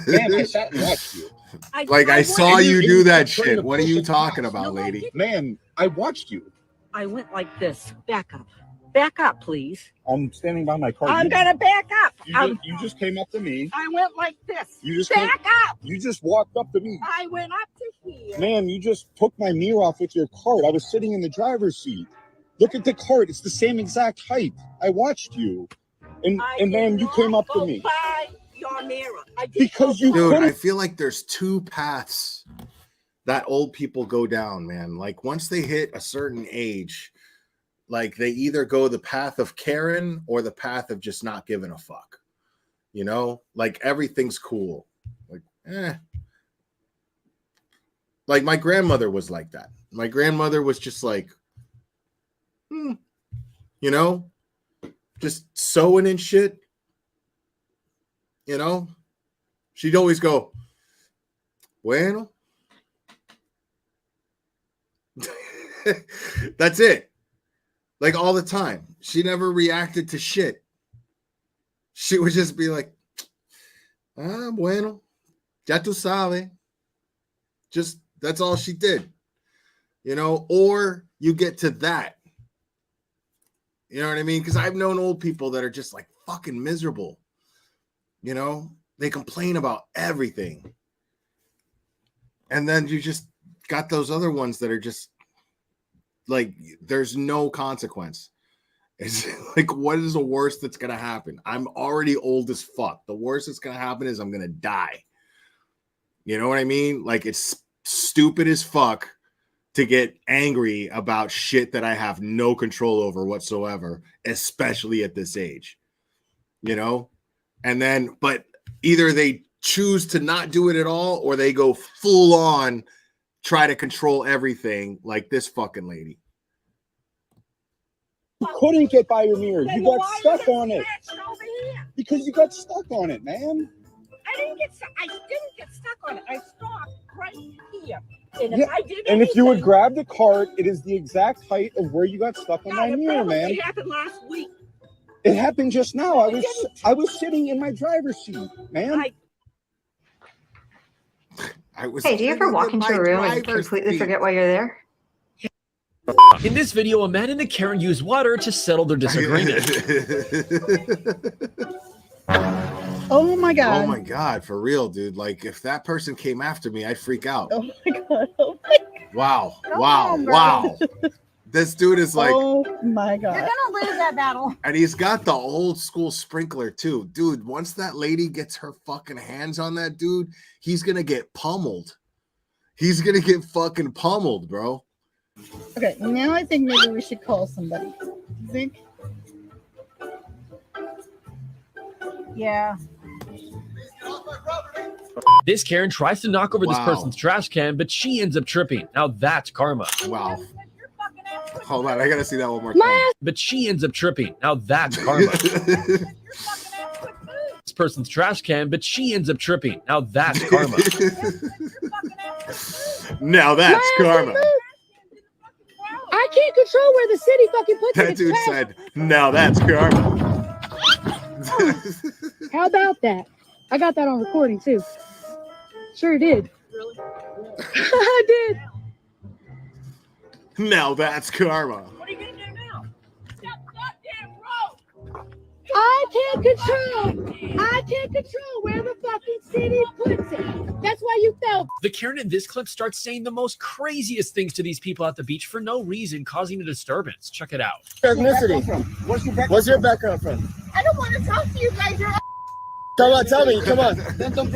Man, I sat and watched you. I saw you do that shit. What are you talking about, lady? Man, I watched you. I went like this. Back up. Back up, please. I'm standing by my car. I'm gonna back up. You just came up to me. I went like this. You just back up. You just walked up to me. I went up to here. Man, you just took my mirror off with your cart. I was sitting in the driver's seat. Look at the cart. It's the same exact height. I watched you. And then you came up to me. By your mirror. Because you Dude, couldn't. I feel like there's two paths that old people go down, man. Like once they hit a certain age, Like they either go the path of Karen or the path of just not giving a fuck. You know, like everything's cool. Like, Like my grandmother was like that. My grandmother was just like, you know, just sewing and shit. You know, she'd always go, bueno. That's it. Like all the time. She never reacted to shit. She would just be like, bueno, ya tú sabes. Just, that's all she did. You know, or you get to that. You know what I mean? Because I've known old people that are just like fucking miserable. You know, they complain about everything. And then you just got those other ones that are just like, there's no consequence. It's like, what is the worst that's going to happen? I'm already old as fuck. The worst that's going to happen is I'm going to die. You know what I mean? Like, it's stupid as fuck to get angry about shit that I have no control over whatsoever, especially at this age. You know? And then, but either they choose to not do it at all, or they go full on, try to control everything like this fucking lady. You couldn't get by your mirror. You got stuck on it. Because you got stuck on it, man. I didn't get stuck on it. I stopped right here. And if Yeah, I did and if you would anything- grab the cart, it is the exact height of where you got stuck on my mirror, man. It happened last week. It happened just now. I was sitting in my driver's seat, man. Hey, do you ever walk into a room and completely forget why you're there? In this video, a man and a Karen use water to settle their disagreement. Oh my god. Oh my god, for real, dude. Like, if that person came after me, I'd freak out. Oh my god. Oh my god. Wow. Come Wow. on, bro. Wow. This dude is like, oh my god. You're gonna lose that battle. and he's got the old school sprinkler too. Dude, once that lady gets her fucking hands on that dude, he's gonna get pummeled. He's gonna get fucking pummeled, bro. Okay, now I think maybe we should call somebody. You think? Yeah. This Karen tries to knock over this Wow. person's trash can, but she ends up tripping. Now that's karma. Wow. Hold on, I gotta see that one more time. But she ends up tripping. Now that's karma. This person's trash can, but she ends up tripping. Now that's karma. Now that's karma. I can't control where the city fucking puts That its dude trash. said, now that's karma. How about that? I got that on recording too. Sure did. Really? I did. Now that's karma. What are you gonna do now? That goddamn road. I can't control where the fucking city puts it. That's why you fell. The Karen in this clip starts saying the most craziest things to these people at the beach for no reason, causing a disturbance. Check it out. Ethnicity. What's your background from? I don't want to talk to you guys. You're Come on, tell me. Come on.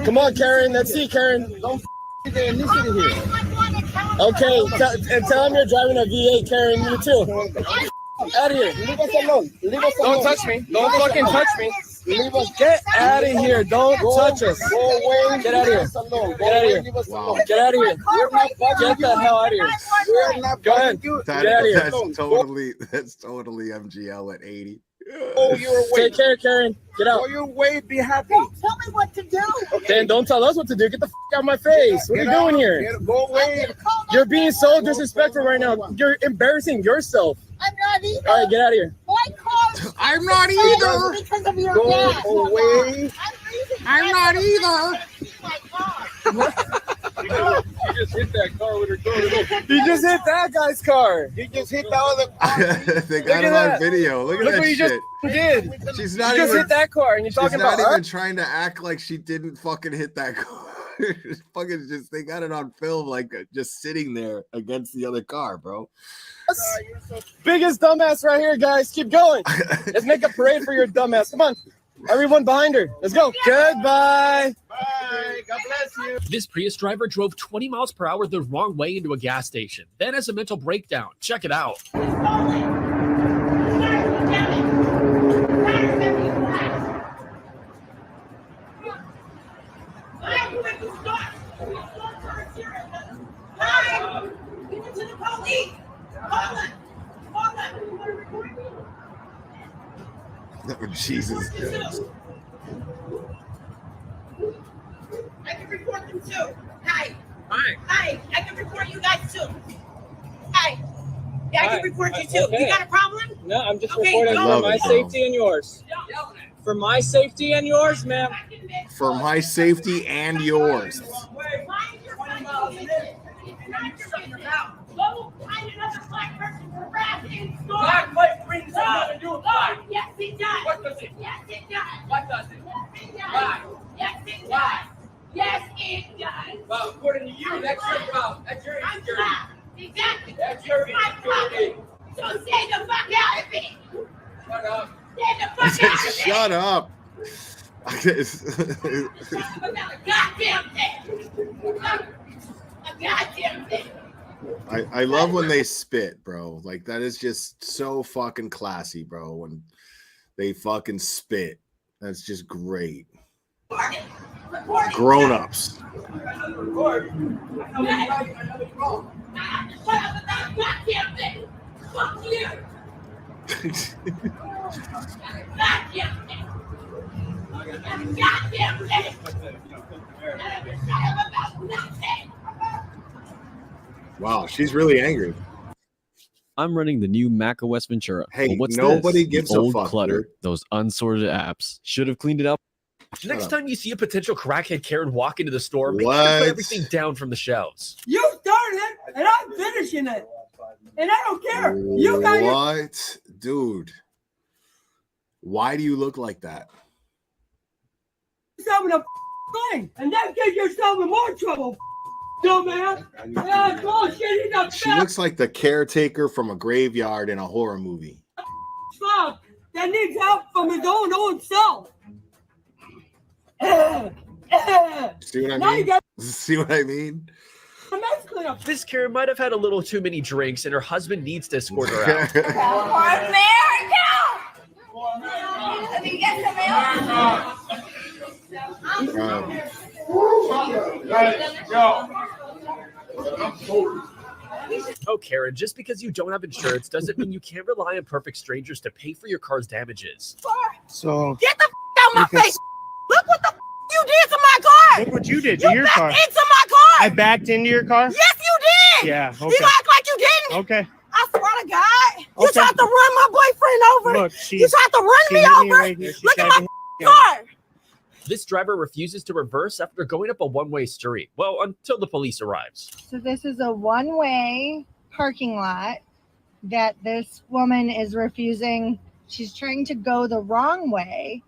Come on, Karen. Let's see, Karen. Don't the ethnicity here. Okay, and tell him you're driving a V8, Karen. You too. Out of here. Leave us alone. Leave us alone. Don't touch me. Don't fucking touch me. Leave us. Get out of here. Don't touch us. Go away. Get out of here. Get out of here. Wow. Get out of here. Get the hell out of here. Go ahead. Get out of here. That's totally MGL at 80. Oh, you're away. Take care, Karen. Get out. Oh, you're way. Be happy. Don't tell me what to do. Then don't tell us what to do. Get the out of my face. What are you doing here? Go away. You're being so disrespectful right now. You're embarrassing yourself. I'm not either. All right, get out of here. My car. I'm not either. Because of your Go gas. away. I'm not either. You just hit that car with her door. You just hit that guy's car. You just hit that other. They got it on video. Look at Look that what you shit. just did. She's not You just even. hit that car, and you're She's talking not about even us? trying to act like she didn't fucking hit that car. Fucking just, they got it on film, like just sitting there against the other car, bro. Biggest dumbass right here, guys. Keep going. Let's make a parade for your dumbass. Come on. Everyone behind her. Let's go. Goodbye. Bye. God bless you. This Prius driver drove 20 miles per hour the wrong way into a gas station, then has a mental breakdown. Check it out. Jesus. I can report them too. Hi. Hi. I can report you guys too. Hi. Yeah, I can report you too. Okay. You got a problem? No, I'm just Okay, reporting go. for my safety and yours. For my safety and yours, ma'am. For my safety and yours. Go find another black person for harassing. Black life brings nothing to do with black. Yes, it does. What does it? Yes, it does. What does it? Why? Yes, it does. Yes, it does. Well, according to you, that's your problem. That's your insecurity. Exactly. That's your My insecurity. problem. So stay the fuck out of it. Shut up. Stay the fuck out of it. Shut up. Goddamn thing. A goddamn thing. I love when they spit, bro. Like that is just so fucking classy, bro. When they fucking spit, that's just great. Grown-ups. Goddamn thing. Fuck you. Goddamn thing. Goddamn thing. Wow, she's really angry. I'm running the new Mac OS Ventura. Hey, but what's nobody this? gives The a old fuck, clutter. dude. Those unsorted apps. Should have cleaned it up. Next time you see a potential crackhead Karen walk into the store, make sure What? to put everything down from the shelves. You started it, and I'm finishing it. And I don't care. You got your What? Dude. Why do you look like that? yourself in a thing, and then get yourself in more trouble, dumbass. Yeah, bullshit. He's a She fat looks like the caretaker from a graveyard in a horror movie. fuck that needs help from his own self. See what I Now you mean? got See what I mean? a mess cleanup. This Karen might have had a little too many drinks, and her husband needs to escort her out. For America! Let me get some Oh, Karen, just because you don't have insurance doesn't mean you can't rely on perfect strangers to pay for your car's damages. So Get the out my face! Look what the you did to my car! look what you did to your backed car. into my car! I backed into your car? Yes, you did! Yeah, You okay. act like you didn't! Okay. I swear to God! You Okay. tried to run my boyfriend over! Look, You tried to run she me hit over! right here. She Look at tried my to car! This driver refuses to reverse after going up a one-way street. Well, until the police arrives. So this is a one-way parking lot that this woman is refusing. She's trying to go the wrong way,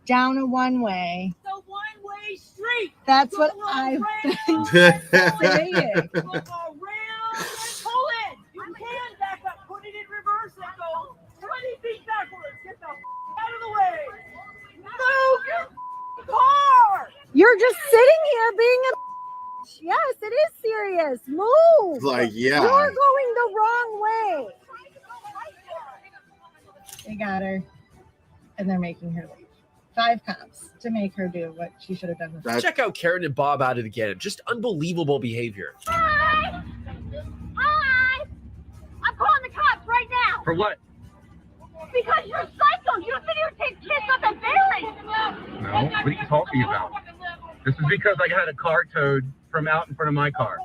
down a one-way. It's a one-way street! That's what I've been saying. Pull in! You can back up, put it in reverse and go 20 feet backwards. Get the out of the way! Move your car! You're just sitting here being a yes, it is serious. Move. Like, yeah. You're going the wrong way. They got her, and they're making her leave. 5 cops to make her do what she should have done before. Check out Karen and Bob at it again. Just unbelievable behavior. Hi! Hi! I'm calling the cops right now! For what? Because you're psycho! You don't sit here and take kids up and bury! No, what are you talking about? This is because I had a car towed from out in front of my car.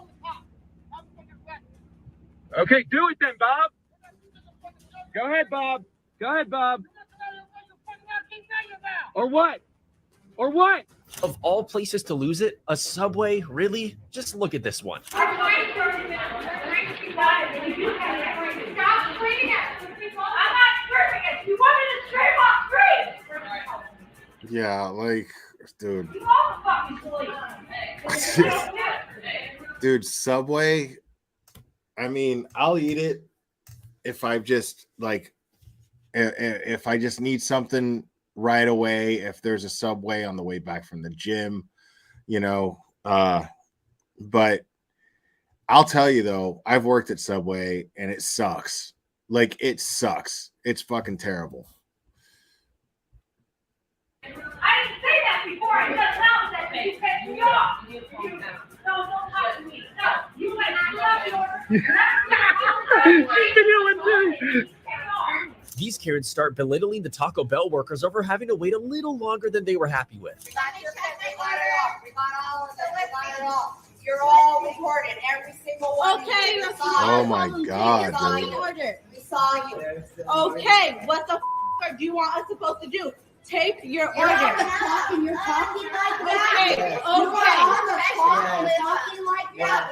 Okay, do it then, Bob. Go ahead, Bob. Go ahead, Bob. Or what? Or what? Of all places to lose it, a Subway? Really? Just look at this one. Yeah, like, dude. Dude, Subway. I mean, I'll eat it if I just like if I just need something right away, if there's a Subway on the way back from the gym, you know. But I'll tell you though, I've worked at Subway and it sucks. Like, it sucks. It's fucking terrible. I didn't say that before I just now said that. You pissed me off. No, don't talk to me. No, you went to love your These Karens start belittling the Taco Bell workers over having to wait a little longer than they were happy with. We got all of them. We got it all. You're all recorded, every single one. Okay, let's Oh my God, dude. We saw you. Okay, what the do you want us supposed to do? Take your order. You're talking like that. Talking like that.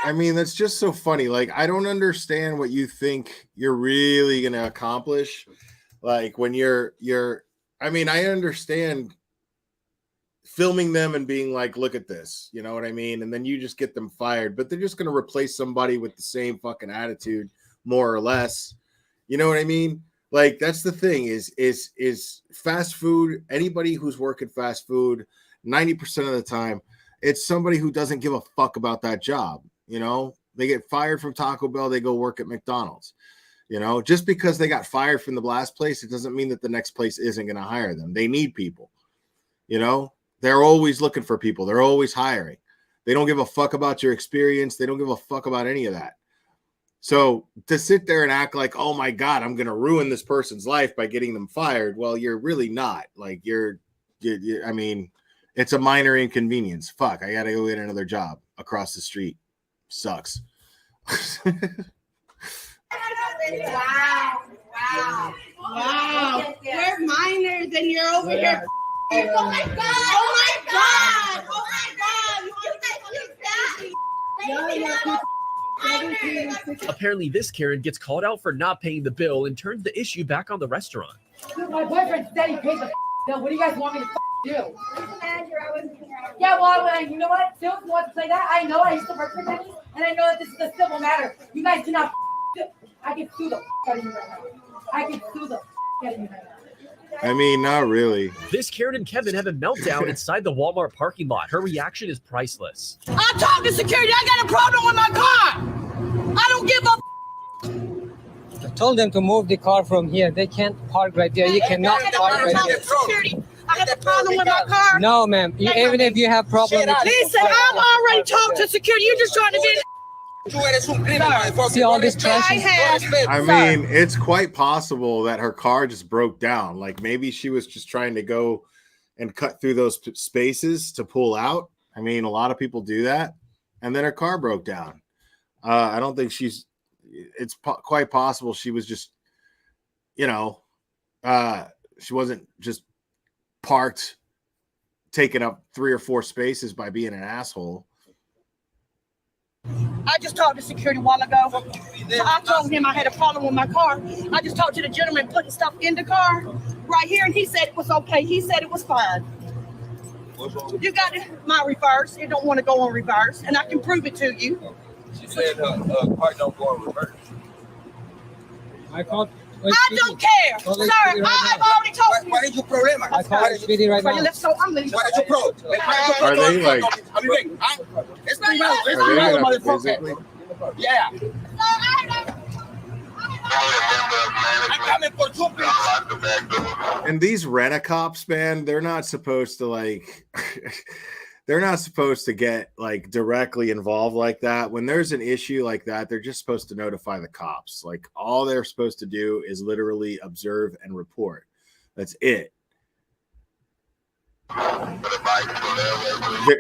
I mean, that's just so funny. Like, I don't understand what you think you're really gonna accomplish. Like when you're I mean, I understand filming them and being like, look at this, you know what I mean? And then you just get them fired, but they're just gonna replace somebody with the same fucking attitude, more or less. You know what I mean? Like, that's the thing is fast food. Anybody who's working fast food, 90% of the time, it's somebody who doesn't give a fuck about that job. You know, they get fired from Taco Bell, they go work at McDonald's. You know, just because they got fired from the last place, it doesn't mean that the next place isn't going to hire them. They need people. You know, they're always looking for people. They're always hiring. They don't give a fuck about your experience. They don't give a fuck about any of that. So to sit there and act like, oh my God, I'm going to ruin this person's life by getting them fired. Well, you're really not. Like you're I mean, it's a minor inconvenience. Fuck, I got to go get another job across the street. Sucks. Wow. We're minors and you're over here. Oh my God. Oh my God. Oh my God. Apparently, this Karen gets called out for not paying the bill and turns the issue back on the restaurant. My boyfriend said he paid the bill. What do you guys want me to do? Yeah, well, you know what? Still want to play that? I know I used to work for Denny's, and I know that this is a civil matter. You guys do not. I can sue the out of you right now. I can sue the out of you right now. I mean, not really. This Karen and Kevin have a meltdown inside the Walmart parking lot. Her reaction is priceless. I'm talking to security. I got a problem with my car. I don't give a. I told them to move the car from here. They can't park right there. You cannot park right there. Security. I have a problem with my car. No, ma'am. Even if you have problems. Listen, I'm already talking to security. You're just trying to be. See all this trash? I mean, it's quite possible that her car just broke down. Like maybe she was just trying to go and cut through those spaces to pull out. I mean, a lot of people do that. And then her car broke down. I don't think it's quite possible she was just, you know, she wasn't just parked, taking up 3 or 4 spaces by being an asshole. I just talked to security a while ago. I told him I had a problem with my car. I just talked to the gentleman putting stuff in the car right here, and he said it was okay. He said it was fine. You got my reverse. It don't want to go on reverse, and I can prove it to you. She said her car don't go in reverse. I called. I don't care, sir. I've already told you. What is your problem? I called Speedy right now. So I'm leaving. What is your problem? Are they like? It's privado, motherfucker. Yeah. I'm coming for 2 people. And these rent-a-cops, man, they're not supposed to like. They're not supposed to get like directly involved like that. When there's an issue like that, they're just supposed to notify the cops. Like all they're supposed to do is literally observe and report. That's it.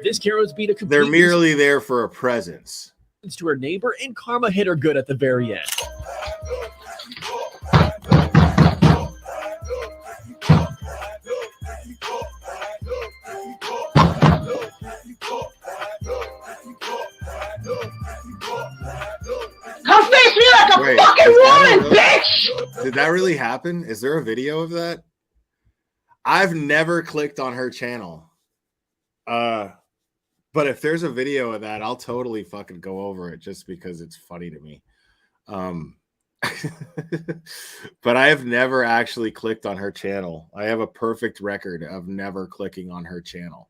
This Karen was beat a complete. They're merely there for a presence. To her neighbor, and karma hit her good at the very end. Come face me like a fucking woman, bitch! Did that really happen? Is there a video of that? I've never clicked on her channel. But if there's a video of that, I'll totally fucking go over it just because it's funny to me. But I have never actually clicked on her channel. I have a perfect record of never clicking on her channel.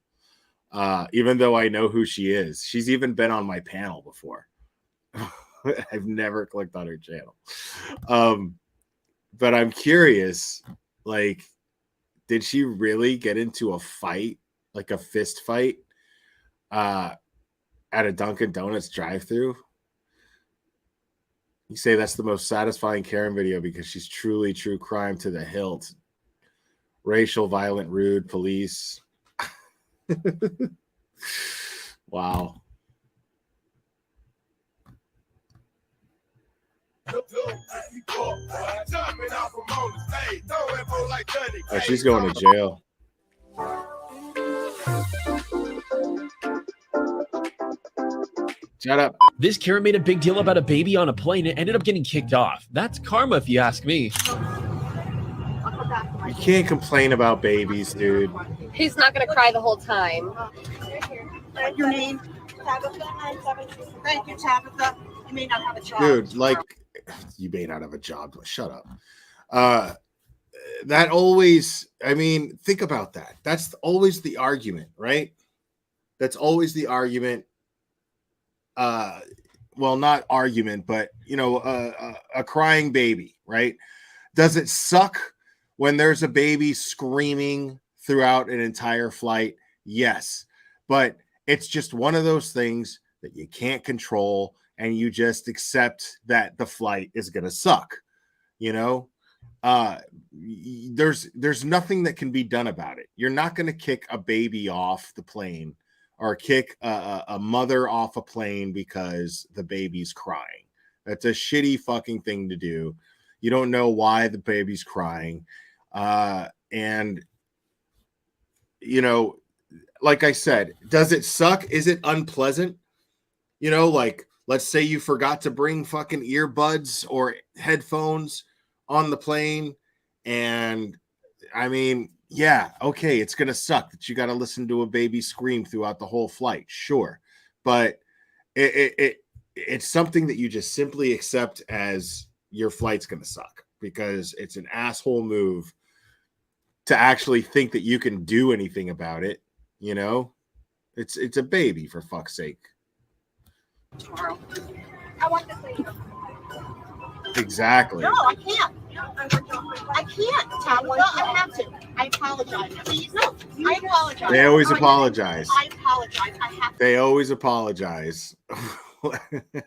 Even though I know who she is. She's even been on my panel before. I've never clicked on her channel. But I'm curious, like, did she really get into a fight, like a fist fight, at a Dunkin' Donuts drive-thru? You say that's the most satisfying Karen video because she's truly true crime to the hilt. Racial, violent, rude, police. Wow. Oh, she's going to jail. Shut up. This Karen made a big deal about a baby on a plane and ended up getting kicked off. That's karma, if you ask me. You can't complain about babies, dude. He's not going to cry the whole time. Your name? Tabitha. Thank you, Tabitha. You may not have a job. Dude, like, you may not have a job. Shut up. That always, I mean, think about that. That's always the argument, right? That's always the argument. Well, not argument, but, you know, a crying baby, right? Does it suck when there's a baby screaming throughout an entire flight? Yes. But it's just one of those things that you can't control, and you just accept that the flight is going to suck. You know, there's nothing that can be done about it. You're not going to kick a baby off the plane or kick a mother off a plane because the baby's crying. That's a shitty fucking thing to do. You don't know why the baby's crying. And, you know, like I said, does it suck? Is it unpleasant? You know, like, let's say you forgot to bring fucking earbuds or headphones on the plane. And I mean, yeah, okay, it's going to suck that you got to listen to a baby scream throughout the whole flight. Sure. But it's something that you just simply accept as your flight's going to suck, because it's an asshole move to actually think that you can do anything about it. You know, it's a baby, for fuck's sake. Tomorrow. I want this lady. Exactly. No, I can't. I can't, Tabitha. I have to. I apologize. Please. No, I apologize. They always apologize. I apologize. I have to. They always apologize.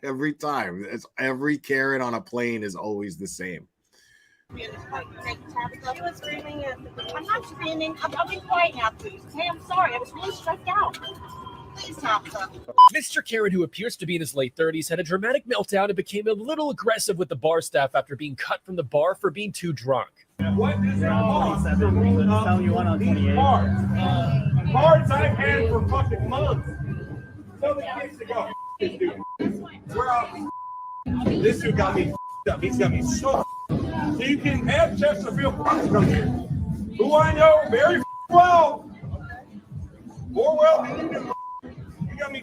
Every time. Every Karen on a plane is always the same. You were screaming. I'm not screaming. I'll be quiet now, please. Hey, I'm sorry. I was really stressed out. Please, Tabitha. Mr. Karen, who appears to be in his late 30s, had a dramatic meltdown and became a little aggressive with the bar staff after being cut from the bar for being too drunk. What is it cost to roll up these cards? Cards I've had for fucking months. Tell the kids to go. This dude. We're out. This dude got me up. He's got me so. So you can have Chesterfield Parks come here, who I know very well. More well than you do.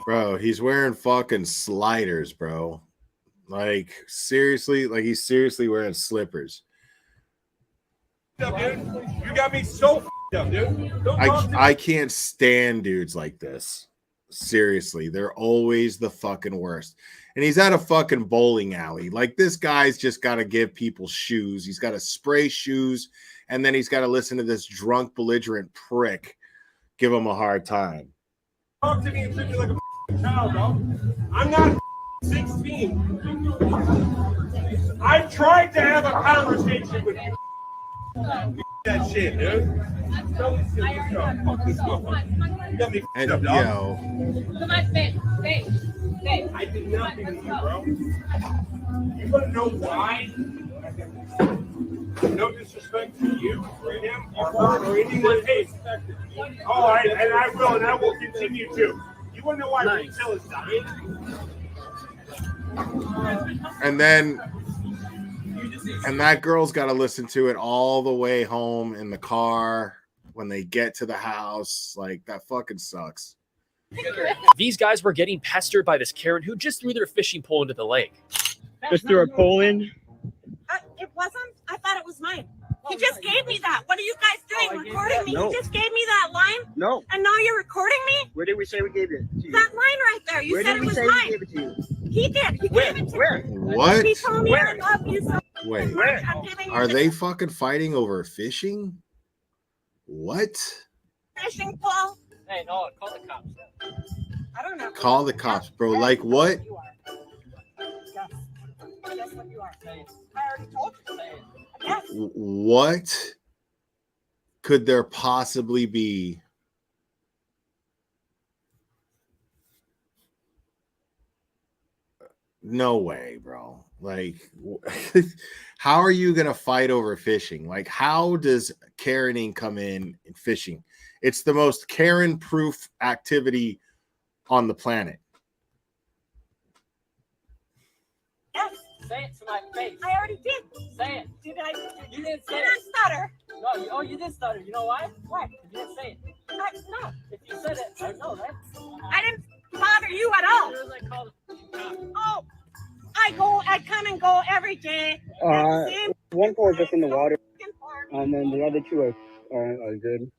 Bro, he's wearing fucking sliders, bro. Like, seriously, like he's seriously wearing slippers. Up, dude. You got me so up, dude. I can't stand dudes like this. Seriously, they're always the fucking worst. And he's at a fucking bowling alley. Like, this guy's just got to give people shoes. He's got to spray shoes, and then he's got to listen to this drunk, belligerent prick give him a hard time. Talk to me and treat me like a child, bro. I'm not 16. I tried to have a conversation with you. That shit, dude. And yo, I did nothing to you, bro. You want to know why? No disrespect to you, or him, or her, or anyone. Hey, all right, and I will continue to. You want to know why retail is dying? And that girl's got to listen to it all the way home in the car when they get to the house. Like, that fucking sucks. These guys were getting pestered by this Karen who just threw their fishing pole into the lake. Just threw a pole in? It wasn't. I thought it was mine. He just gave me that. What are you guys doing? Recording me? No. You just gave me that line? No. And now you're recording me? Where did we say we gave it to you? That line right there. You Where said did it we was say mine. we gave it to you? He did. He gave it to Where? me. What? He told me I love you so. Wait, Where? I'm giving are you they the fucking fighting over fishing? What? fishing pole. Hey, no, call the cops. I don't know. Call the cops, bro. Like, what? Yes, what you are. Say it. I already told you. Say it. Yes. What could there possibly be? No way, bro. Like, how are you gonna fight over fishing? Like, how does Karening come in fishing? It's the most Karen-proof activity on the planet. Yes. Say it to my face. I already did. Say it. Did I? You didn't say it. Stutter. No. Oh, you did stutter. You know why? What? You didn't say it. No. If you said it, I know, right? I didn't bother you at all. Oh. I come and go every day. One car is just in the water, and then the other two are good.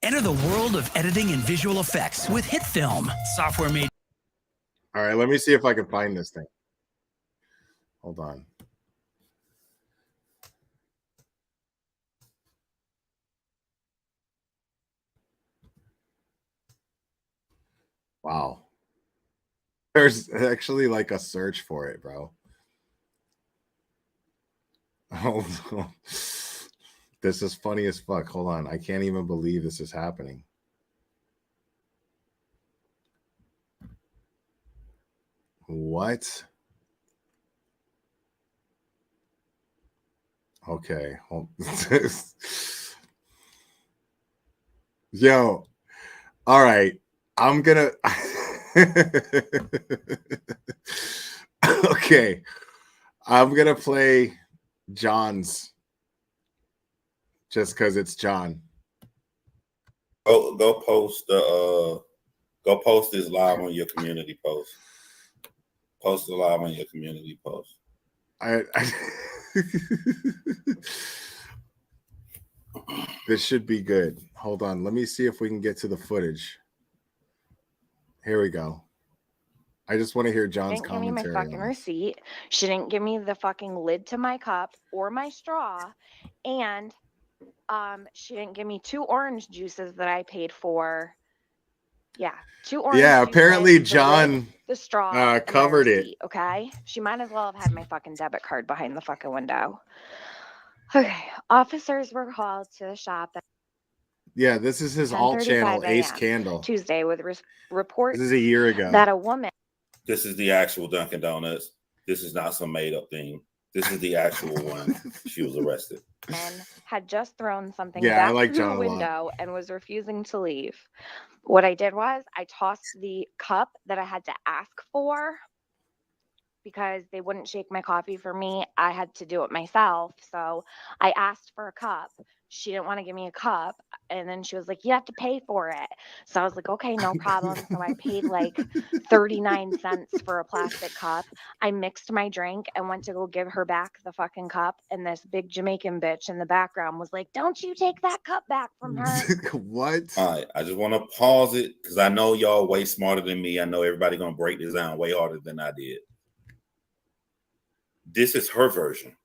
Enter the world of editing and visual effects with HitFilm, software made. All right, let me see if I can find this thing. Hold on. Wow. There's actually like a search for it, bro. Hold on. This is funny as fuck. Hold on. I can't even believe this is happening. What? Okay. Yo. All right. I'm gonna okay. I'm gonna play John's just because it's John. Go post this live on your community post. Post it live on your community post. This should be good. Hold on. Let me see if we can get to the footage. Here we go. I just want to hear John's Didn't give me my commentary. fucking receipt. She didn't give me the fucking lid to my cup or my straw, and she didn't give me 2 orange juices that I paid for. Yeah, 2 orange. Yeah, juices, apparently the John lid, the straw, and my covered it. receipt, okay, she might as well have had my fucking debit card behind the fucking window. Okay, officers were called to the shop at Yeah, this is his alt channel, 10:35 Ace a.m. Candle. Tuesday with reports This is a year ago. that a woman. This is the actual Dunkin' Donuts. This is not some made up thing. This is the actual one. She was arrested. And had just thrown something Yeah, I back like through John the a lot. window and was refusing to leave. What I did was I tossed the cup that I had to ask for because they wouldn't shake my coffee for me. I had to do it myself. So I asked for a cup. She didn't want to give me a cup. And then she was like, you have to pay for it. So I was like, okay, no problem. So I paid like 39 cents for a plastic cup. I mixed my drink and went to go give her back the fucking cup. And this big Jamaican bitch in the background was like, don't you take that cup back from her. What? All right, I just want to pause it because I know y'all way smarter than me. I know everybody going to break this down way harder than I did. This is her version.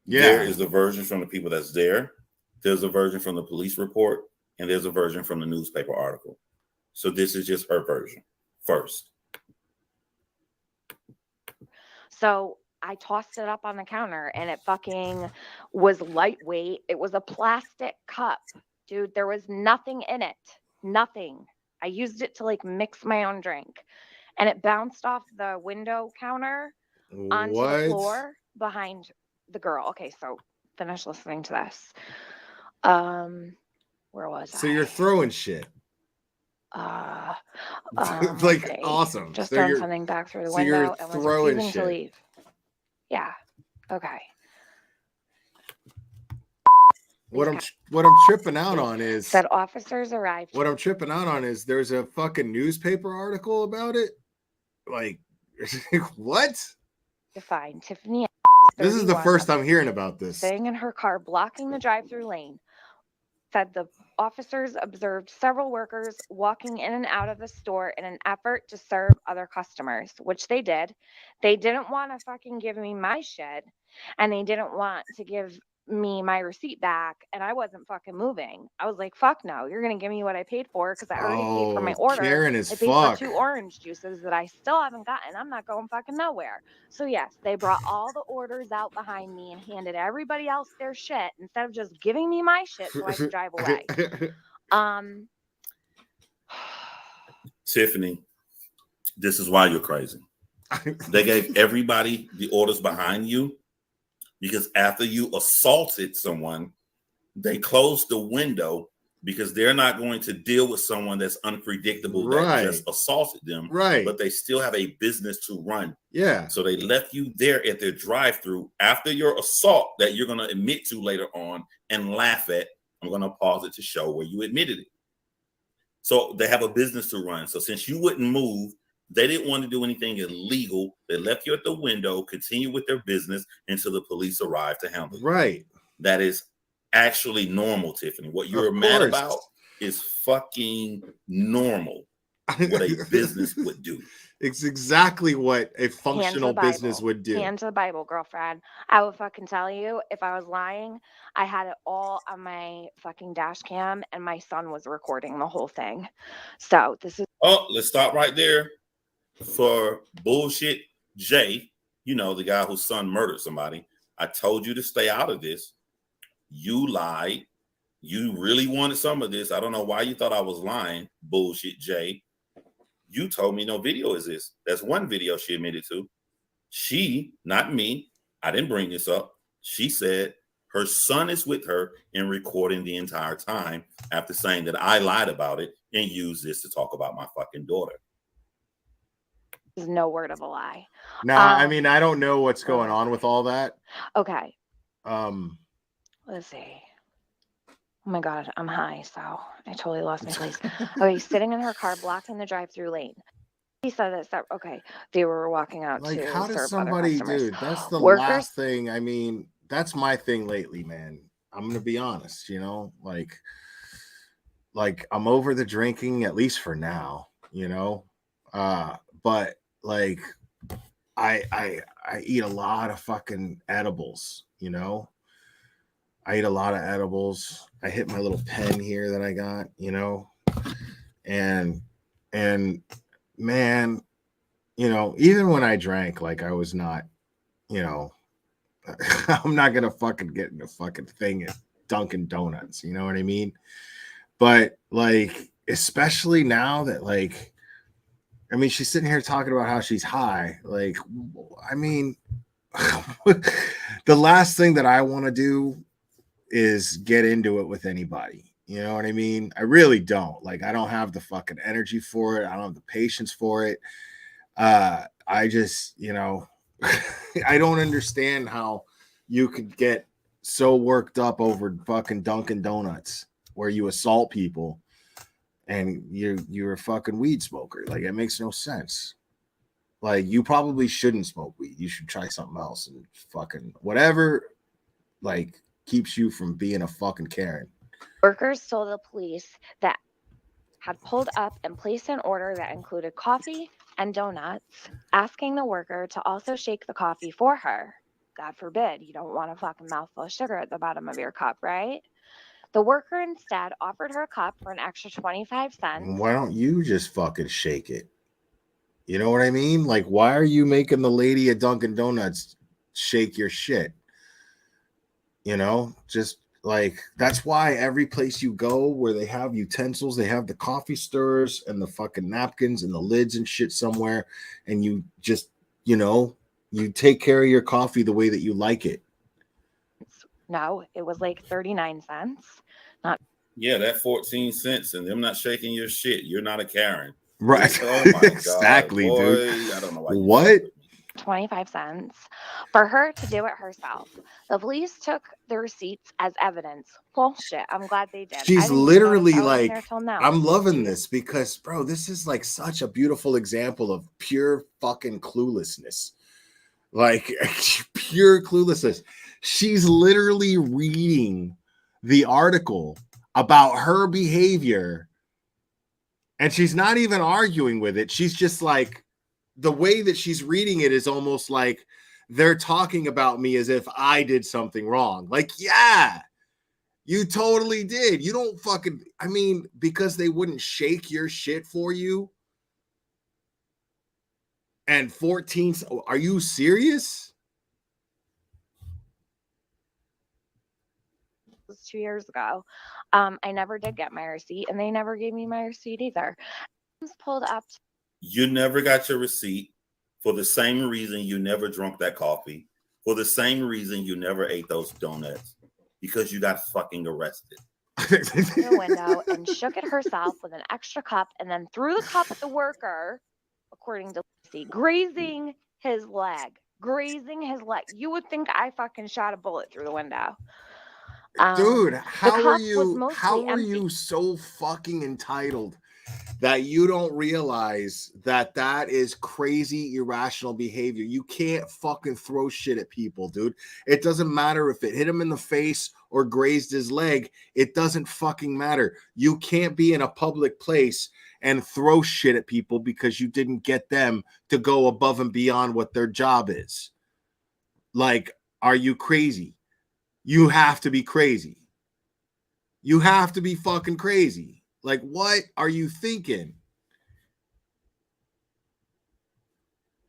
Yeah. There is the version from the people that's there. There's a version from the police report, and there's a version from the newspaper article. So this is just her version first. So I tossed it up on the counter and it fucking was lightweight. It was a plastic cup. Dude, there was nothing in it. Nothing. I used it to like mix my own drink. And it bounced off the window counter onto the floor behind the girl. Okay, so finish listening to this. Where was I? So you're throwing shit. Like okay. awesome. Just So throwing something back through the window and was refusing to leave. Yeah. Okay. What I'm tripping out on is said officers arrived. What I'm tripping out on is there's a fucking newspaper article about it. Like, what? To find Tiffany. This is the first I'm hearing about this. Sitting in her car, blocking the drive-through lane. Said the officers observed several workers walking in and out of the store in an effort to serve other customers, which they did. They didn't want to fucking give me my shit, and they didn't want to give me my receipt back, and I wasn't fucking moving. I was like, fuck no, you're gonna give me what I paid for, because I already paid for my order. Karen is I paid fuck. for 2 orange juices that I still haven't gotten. I'm not going fucking nowhere. So yes, they brought all the orders out behind me and handed everybody else their shit instead of just giving me my shit so I could drive away. Tiffany, this is why you're crazy. They gave everybody the orders behind you because after you assaulted someone, they closed the window because they're not going to deal with someone that's unpredictable that just assaulted them. Right. But they still have a business to run. Yeah. So they left you there at their drive-through after your assault that you're going to admit to later on and laugh at. I'm going to pause it to show where you admitted it. So they have a business to run. So since you wouldn't move, they didn't want to do anything illegal. They left you at the window, continue with their business until the police arrived to handle it. Right. That is actually normal, Tiffany. What you're mad about is fucking normal. What a business would do. It's exactly what a functional business would do. Hands to the Bible, girlfriend. I would fucking tell you, if I was lying, I had it all on my fucking dash cam, and my son was recording the whole thing. So this is. Oh, let's stop right there. For bullshit Jay, you know, the guy whose son murdered somebody. I told you to stay out of this. You lied. You really wanted some of this. I don't know why you thought I was lying. Bullshit Jay. You told me no video is this. That's one video she admitted to. She, not me, I didn't bring this up. She said her son is with her and recording the entire time after saying that I lied about it and used this to talk about my fucking daughter. Is no word of a lie. Now, I mean, I don't know what's going on with all that. Okay. Let's see. Oh my God, I'm high, so I totally lost my place. Okay, sitting in her car, blocking the drive-through lane. He said that. Okay, they were walking out like, to how does serve somebody, other customers. dude? That's the Workers, last thing. I mean, that's my thing lately, man. I'm gonna be honest. You know, like I'm over the drinking, at least for now. You know, but like I eat a lot of fucking edibles, you know. I eat a lot of edibles. I hit my little pen here that I got, you know. And man, you know, even when I drank, like I was not, you know, I'm not gonna fucking get in a fucking thing at Dunkin' Donuts, you know what I mean? But like, especially now that like, I mean, she's sitting here talking about how she's high. Like, I mean, the last thing that I want to do is get into it with anybody. You know what I mean? I really don't. Like, I don't have the fucking energy for it. I don't have the patience for it. I just, you know, I don't understand how you could get so worked up over fucking Dunkin' Donuts where you assault people and you're a fucking weed smoker. Like, it makes no sense. Like, you probably shouldn't smoke weed. You should try something else and fucking whatever, like, keeps you from being a fucking Karen. Workers told the police that had pulled up and placed an order that included coffee and donuts, asking the worker to also shake the coffee for her. God forbid, you don't want a fucking mouthful of sugar at the bottom of your cup, right? The worker instead offered her a cup for an extra 25 cents. Why don't you just fucking shake it? You know what I mean? Like, why are you making the lady at Dunkin' Donuts shake your shit? You know, just like, that's why every place you go where they have utensils, they have the coffee stirrers and the fucking napkins and the lids and shit somewhere. And you just, you know, you take care of your coffee the way that you like it. No, it was like 39 cents. Not. Yeah, that 14 cents and them not shaking your shit. You're not a Karen. Right. Oh my God, exactly, boy, dude. I don't know why. What? 25 cents for her to do it herself. The police took the receipts as evidence. Bullshit. I'm glad they did. She's literally like, I'm loving this because, bro, this is like such a beautiful example of pure fucking cluelessness. Like, pure cluelessness. She's literally reading the article about her behavior and she's not even arguing with it. She's just like, the way that she's reading it is almost like they're talking about me as if I did something wrong. Like, yeah, you totally did. You don't fucking, I mean, because they wouldn't shake your shit for you. And 14, are you serious? Was 2 years ago. I never did get my receipt, and they never gave me my receipt either. I was pulled up. You never got your receipt for the same reason you never drunk that coffee, for the same reason you never ate those donuts, because you got fucking arrested. The window and shook it herself with an extra cup, and then threw the cup at the worker, according to Lucy, grazing his leg. You would think I fucking shot a bullet through the window. Dude, how are empty. you so fucking entitled that you don't realize that that is crazy, irrational behavior? You can't fucking throw shit at people, dude. It doesn't matter if it hit him in the face or grazed his leg. It doesn't fucking matter. You can't be in a public place and throw shit at people because you didn't get them to go above and beyond what their job is. Like, are you crazy? You have to be crazy. You have to be fucking crazy. Like, what are you thinking?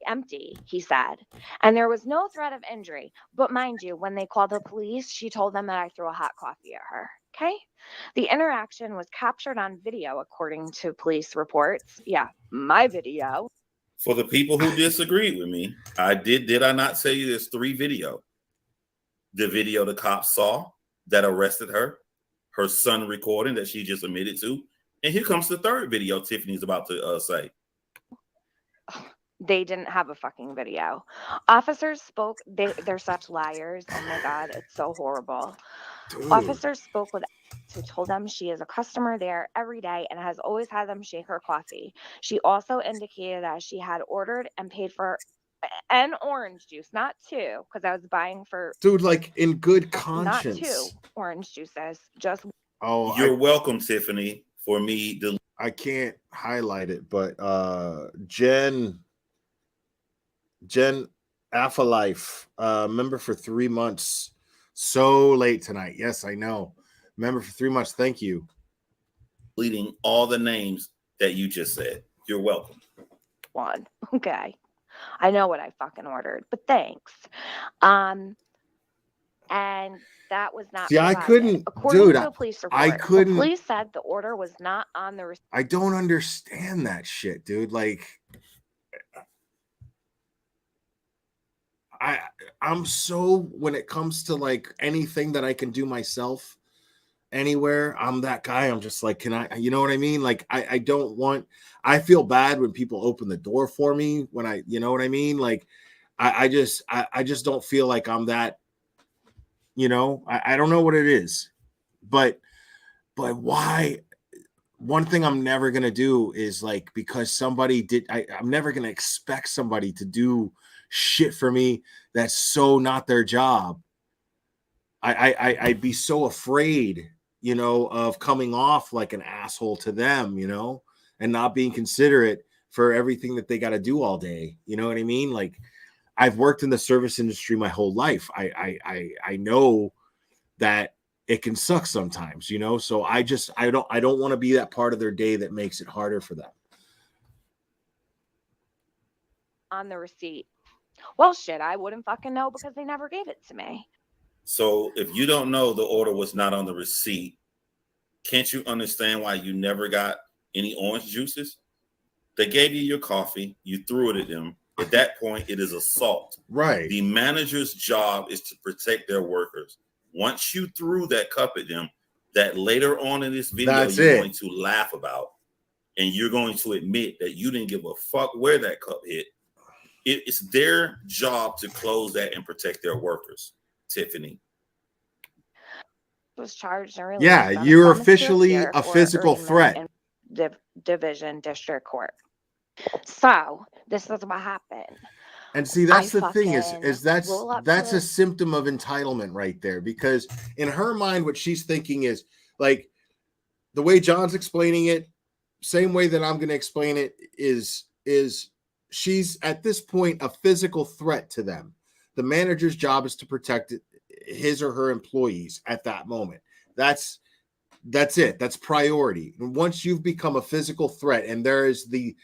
Empty, he said. And there was no threat of injury. But mind you, when they called the police, she told them that I threw a hot coffee at her. Okay? The interaction was captured on video, according to police reports. Yeah, my video. For the people who disagreed with me, did I not say there's 3 video? The video the cops saw that arrested her son recording that she just admitted to, and here comes the 3rd video Tiffany's about to say. They didn't have a fucking video. Officers spoke. They're such liars. Oh my God, it's so horrible. Dude. Officers spoke with who told them she is a customer there every day and has always had them shake her coffee. She also indicated that she had ordered and paid for an orange juice, not 2, because I was buying for. Dude, like, in good conscience. Not 2 orange juices, just. Oh, you're welcome, Tiffany. For me, I can't highlight it, but Jen Affalife, member for 3 months. So late tonight. Yes, I know. Member for 3 months. Thank you. Leading all the names that you just said. You're welcome. One. Okay. I know what I fucking ordered, but thanks. And that was not. See, I couldn't, according dude. To the police report, I couldn't. The police said the order was not on the receipt. I don't understand that shit, dude. Like, I'm so, when it comes to like anything that I can do myself anywhere, I'm that guy. I'm just like, can I, you know what I mean? Like, I don't want, I feel bad when people open the door for me when I, you know what I mean? Like, I just don't feel like I'm that, you know, I don't know what it is, but why? One thing I'm never going to do is like, because somebody did, I'm never going to expect somebody to do shit for me that's so not their job. I'd be so afraid, you know, of coming off like an asshole to them, you know, and not being considerate for everything that they got to do all day. You know what I mean? Like, I've worked in the service industry my whole life. I know that it can suck sometimes, you know? So I don't want to be that part of their day that makes it harder for them. On the receipt. Well, shit, I wouldn't fucking know because they never gave it to me. So if you don't know the order was not on the receipt, can't you understand why you never got any orange juices? They gave you your coffee, you threw it at them. At that point, it is assault. Right. The manager's job is to protect their workers. Once you threw that cup at them, that later on in this video you're going to laugh about, and you're going to admit that you didn't give a fuck where that cup hit. It's their job to close that and protect their workers, Tiffany. Was charged and yeah, you're officially a physical threat. Division District Court. So this is what happened. And see, that's the thing is that's a symptom of entitlement right there, because in her mind, what she's thinking is like the way John's explaining it, same way that I'm going to explain it is she's at this point a physical threat to them. The manager's job is to protect his or her employees at that moment. That's it. That's priority. And once you've become a physical threat, and there is the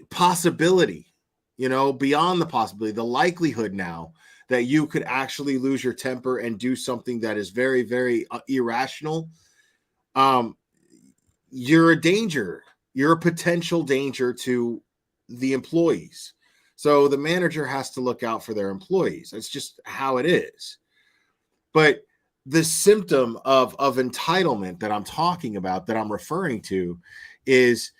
possibility, beyond the possibility, the likelihood now that you could actually lose your temper and do something that is very, very irrational, you're a danger. You're a potential danger to the employees. So the manager has to look out for their employees. That's just how it is. But the symptom of entitlement that I'm talking about, that I'm referring to, is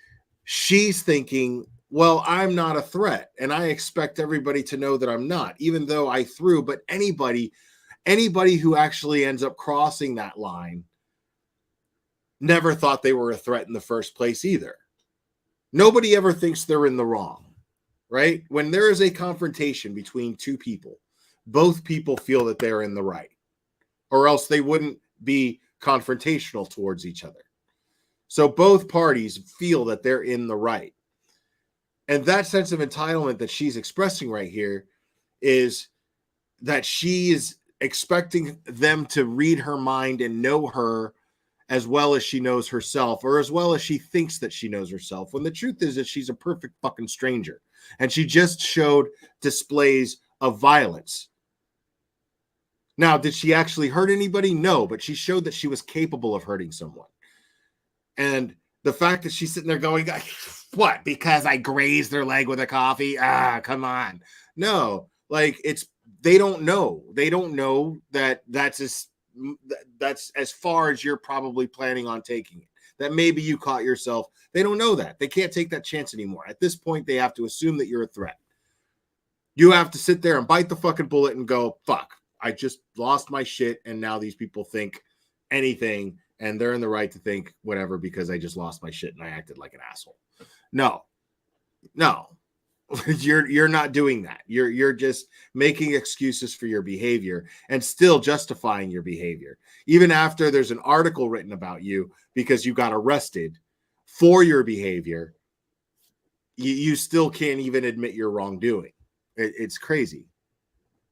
she's thinking, well, I'm not a threat, and I expect everybody to know that I'm not, even though I threw. But anybody who actually ends up crossing that line never thought they were a threat in the first place either. Nobody ever thinks they're in the wrong, right? When there is a confrontation between two people, both people feel that they're in the right, or else they wouldn't be confrontational towards each other. So both parties feel that they're in the right. And that sense of entitlement that she's expressing right here is that she is expecting them to read her mind and know her as well as she knows herself, or as well as she thinks that she knows herself, when the truth is that she's a perfect fucking stranger. And she just showed displays of violence. Now, did she actually hurt anybody? No, but she showed that she was capable of hurting someone. And the fact that she's sitting there going, what, because I grazed their leg with a coffee? Come on. No, like, they don't know. They don't know that that's as far as you're probably planning on taking it. That maybe you caught yourself. They don't know that. They can't take that chance anymore. At this point, they have to assume that you're a threat. You have to sit there and bite the fucking bullet and go, fuck, I just lost my shit, and now these people think anything, and they're in the right to think whatever because I just lost my shit and I acted like an asshole. No. You're not doing that. You're just making excuses for your behavior and still justifying your behavior. Even after there's an article written about you because you got arrested for your behavior, you still can't even admit your wrongdoing. It's crazy.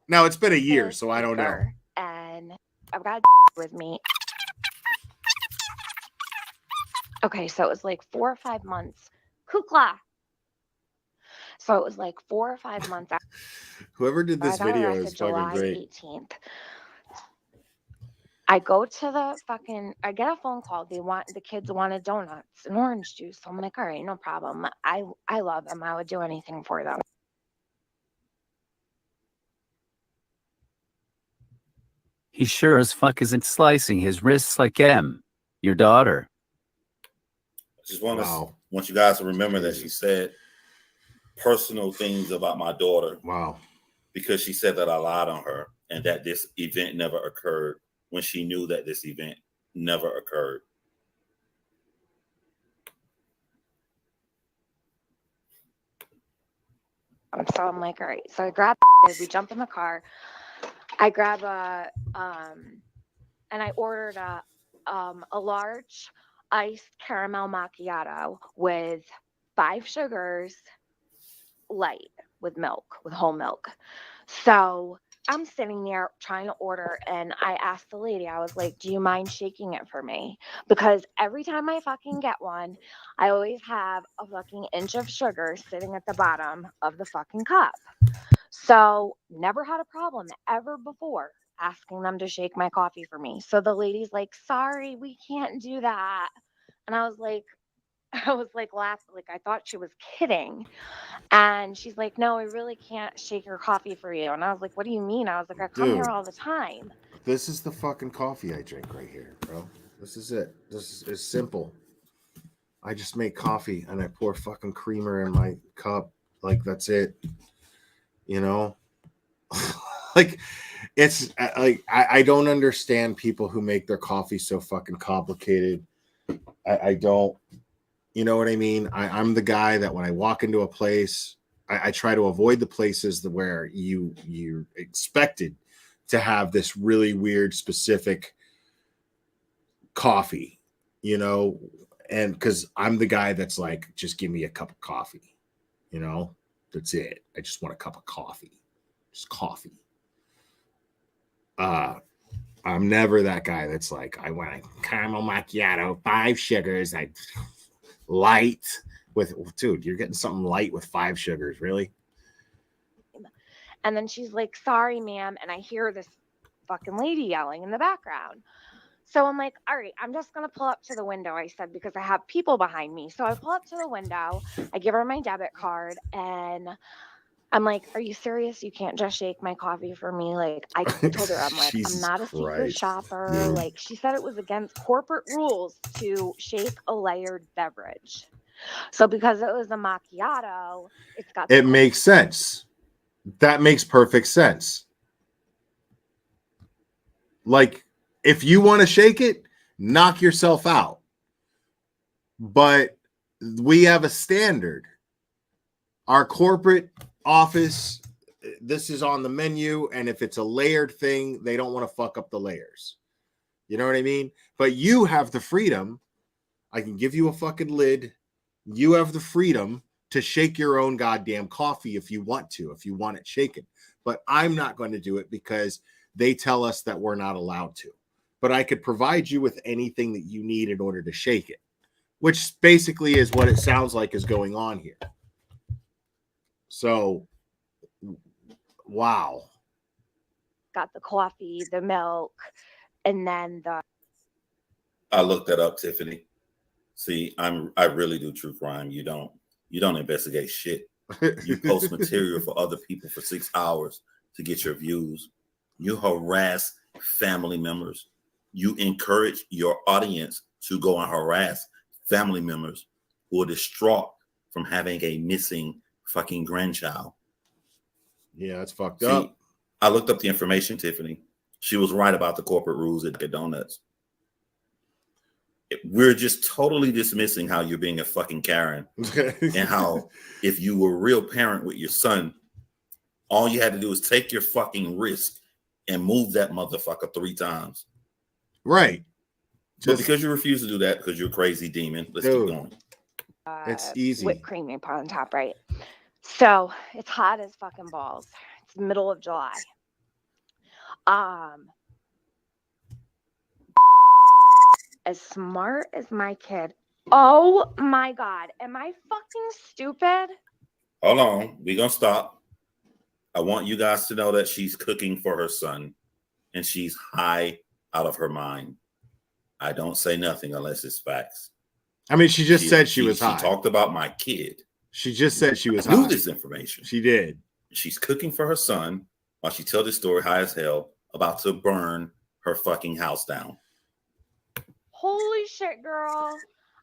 Now, it's been a year, so I don't know. And I've got with me. Okay, so it was like 4 or 5 months. Kukla. So it was like 4 or 5 months after. Whoever did this video is fucking July great. 18th. I go to I get a phone call. The kids wanted donuts and orange juice. So I'm like, all right, no problem. I love them. I would do anything for them. He sure as fuck isn't slicing his wrists like your daughter. I just want you guys to remember that she said personal things about my daughter. Wow. Because she said that I lied on her and that this event never occurred when she knew that this event never occurred. So I'm like, all right. So I grab, we jump in the car. I grab and I ordered a large iced caramel macchiato with 5 sugars, light, with whole milk. So I'm sitting there trying to order, and I asked the lady, I was like, do you mind shaking it for me? Because every time I fucking get one, I always have a fucking inch of sugar sitting at the bottom of the fucking cup. So never had a problem ever before asking them to shake my coffee for me. So the lady's like, sorry, we can't do that. And I was like laughing, like I thought she was kidding. And she's like, no, we really can't shake your coffee for you. And I was like, what do you mean? I was like, I come here all the time. This is the fucking coffee I drink right here, bro. This is it. This is simple. I just make coffee and I pour fucking creamer in my cup. Like, that's it. Like, it's like, I don't understand people who make their coffee so fucking complicated. I don't. You know what I mean? I'm the guy that when I walk into a place, I try to avoid the places where you're expected to have this really weird specific coffee, and because I'm the guy that's like, just give me a cup of coffee, You know, that's it. I just want a cup of coffee. Just coffee. I'm never that guy that's like, I want a caramel macchiato, 5 sugars, light with, dude, you're getting something light with 5 sugars, really? And then she's like, sorry, ma'am. And I hear this fucking lady yelling in the background. So I'm like, all right, I'm just going to pull up to the window, I said, because I have people behind me. So I pull up to the window, I give her my debit card, and I'm like, are you serious? You can't just shake my coffee for me? Like, I told her, I'm like, I'm not a secret shopper. Like, she said it was against corporate rules to shake a layered beverage. So because it was a macchiato, it's got... It makes sense. That makes perfect sense. Like, if you want to shake it, knock yourself out. But we have a standard. Our corporate office, this is on the menu, and if it's a layered thing, they don't want to fuck up the layers. You know what I mean? But you have the freedom. I can give you a fucking lid. You have the freedom to shake your own goddamn coffee if you want to, if you want it shaken. But I'm not going to do it because they tell us that we're not allowed to. But I could provide you with anything that you need in order to shake it, which basically is what it sounds like is going on here. So, wow. Got the coffee, the milk, and then the... I looked that up, Tiffany. See, I really do true crime. You don't investigate shit. You post material for other people for 6 hours to get your views. You harass family members. You encourage your audience to go and harass family members who are distraught from having a missing fucking grandchild. Yeah, that's fucked up. I looked up the information, Tiffany. She was right about the corporate rules at Dunkin' Donuts. We're just totally dismissing how you're being a fucking Karen and how if you were a real parent with your son, all you had to do is take your fucking risk and move that motherfucker 3 times. Right. But because you refuse to do that because you're a crazy demon, let's keep going. It's easy. Whipped cream you put on top, right? So it's hot as fucking balls. It's the middle of July. As smart as my kid. Oh my God. Am I fucking stupid? Hold on. We're going to stop. I want you guys to know that she's cooking for her son and she's high out of her mind. I don't say nothing unless it's facts. I mean, she just said she was high. She talked about my kid. She just said she was I high. knew this information. She did. She's cooking for her son while she tells this story high as hell about to burn her fucking house down. Holy shit, girl.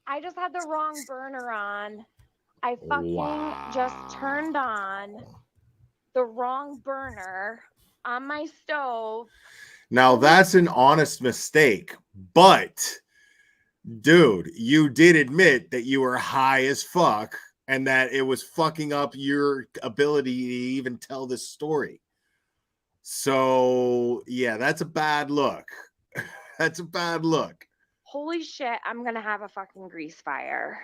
I just had the wrong burner on. I fucking just turned on the wrong burner on my stove. Now, that's an honest mistake, but dude, you did admit that you were high as fuck and that it was fucking up your ability to even tell this story. So, yeah, that's a bad look. That's a bad look. Holy shit, I'm gonna have a fucking grease fire.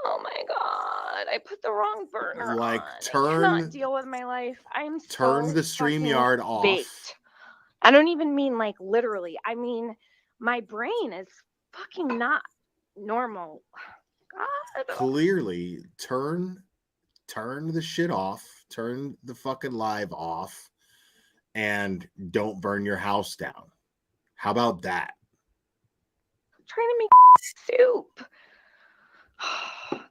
Oh my God, I put the wrong burner like, on. I turn, cannot deal with my life. I'm turn so the StreamYard off. baked. I don't even mean like literally. I mean, my brain is fucking not normal. God. Clearly, turn the shit off. Turn the fucking live off. And don't burn your house down. How about that? I'm trying to make soup.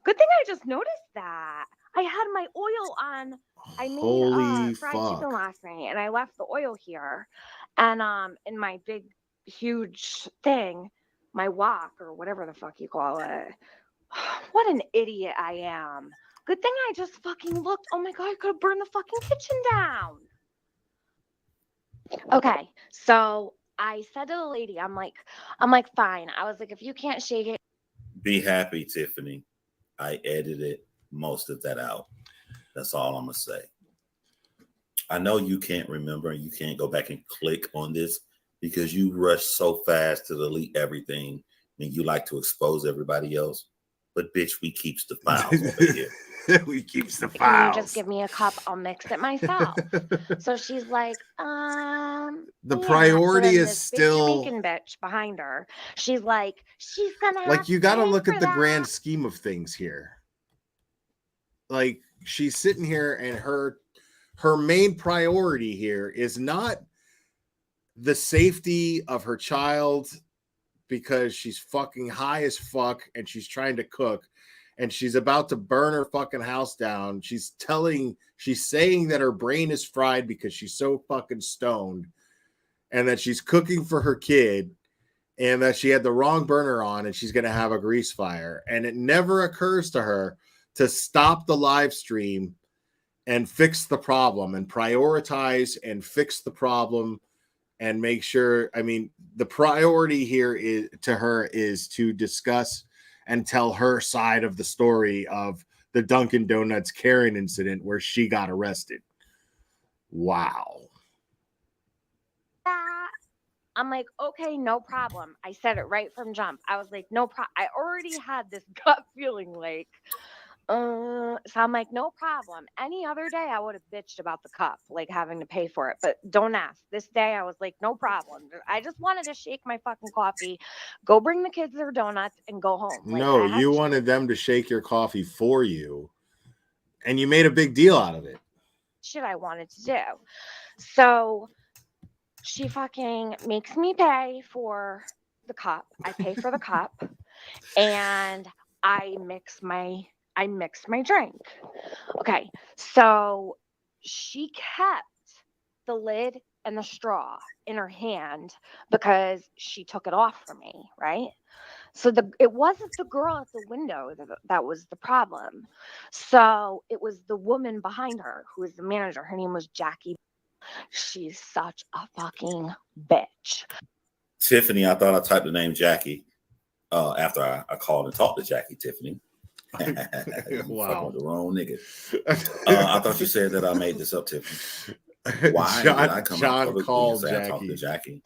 Good thing I just noticed that. I had my oil on. I made fried chicken last night and I left the oil here. And in my big, huge thing, my wok or whatever the fuck you call it. What an idiot I am. Good thing I just fucking looked. Oh my God, I could have burned the fucking kitchen down. Okay, so I said to the lady, I'm like, fine. I was like, if you can't shake it. Be happy, Tiffany. I edited most of that out. That's all I'm going to say. I know you can't remember and you can't go back and click on this because you rush so fast to delete everything and you like to expose everybody else. But bitch, we keeps the files over here. We keeps the Can you files. just give me a cup? I'll mix it myself. So she's like, The yeah. priority So then is this still big Jamaican bitch behind her. She's like, she's gonna like have you to got to pay look for at the that. grand scheme of things here. Like she's sitting here and her main priority here is not the safety of her child because she's fucking high as fuck and she's trying to cook and she's about to burn her fucking house down. She's saying that her brain is fried because she's so fucking stoned and that she's cooking for her kid and that she had the wrong burner on and she's going to have a grease fire. And it never occurs to her to stop the live stream and fix the problem and prioritize and fix the problem and make sure. I mean, the priority here is to discuss and tell her side of the story of the Dunkin' Donuts Karen incident where she got arrested. Wow. I'm like, okay, no problem. I said it right from jump. I was like, no problem. I already had this gut feeling like, so I'm like, no problem. Any other day, I would have bitched about the cup, like having to pay for it. But don't ask. This day, I was like, no problem. I just wanted to shake my fucking coffee, go bring the kids their donuts, and go home. Like, No, you wanted them to shake your coffee for you, and you made a big deal out of it. Shit I wanted to do. So she fucking makes me pay for the cup. I pay for the cup, and I mix my drink. Okay, so she kept the lid and the straw in her hand because she took it off from me, right? So it wasn't the girl at the window that was the problem. So it was the woman behind her who was the manager. Her name was Jackie. She's such a fucking bitch. Tiffany, I thought I typed the name Jackie after I called and talked to Jackie, Tiffany. Wow. With the wrong nigga. I thought you said that I made this up, Tiffany. Why did I come out publicly and say I talked to Jackie?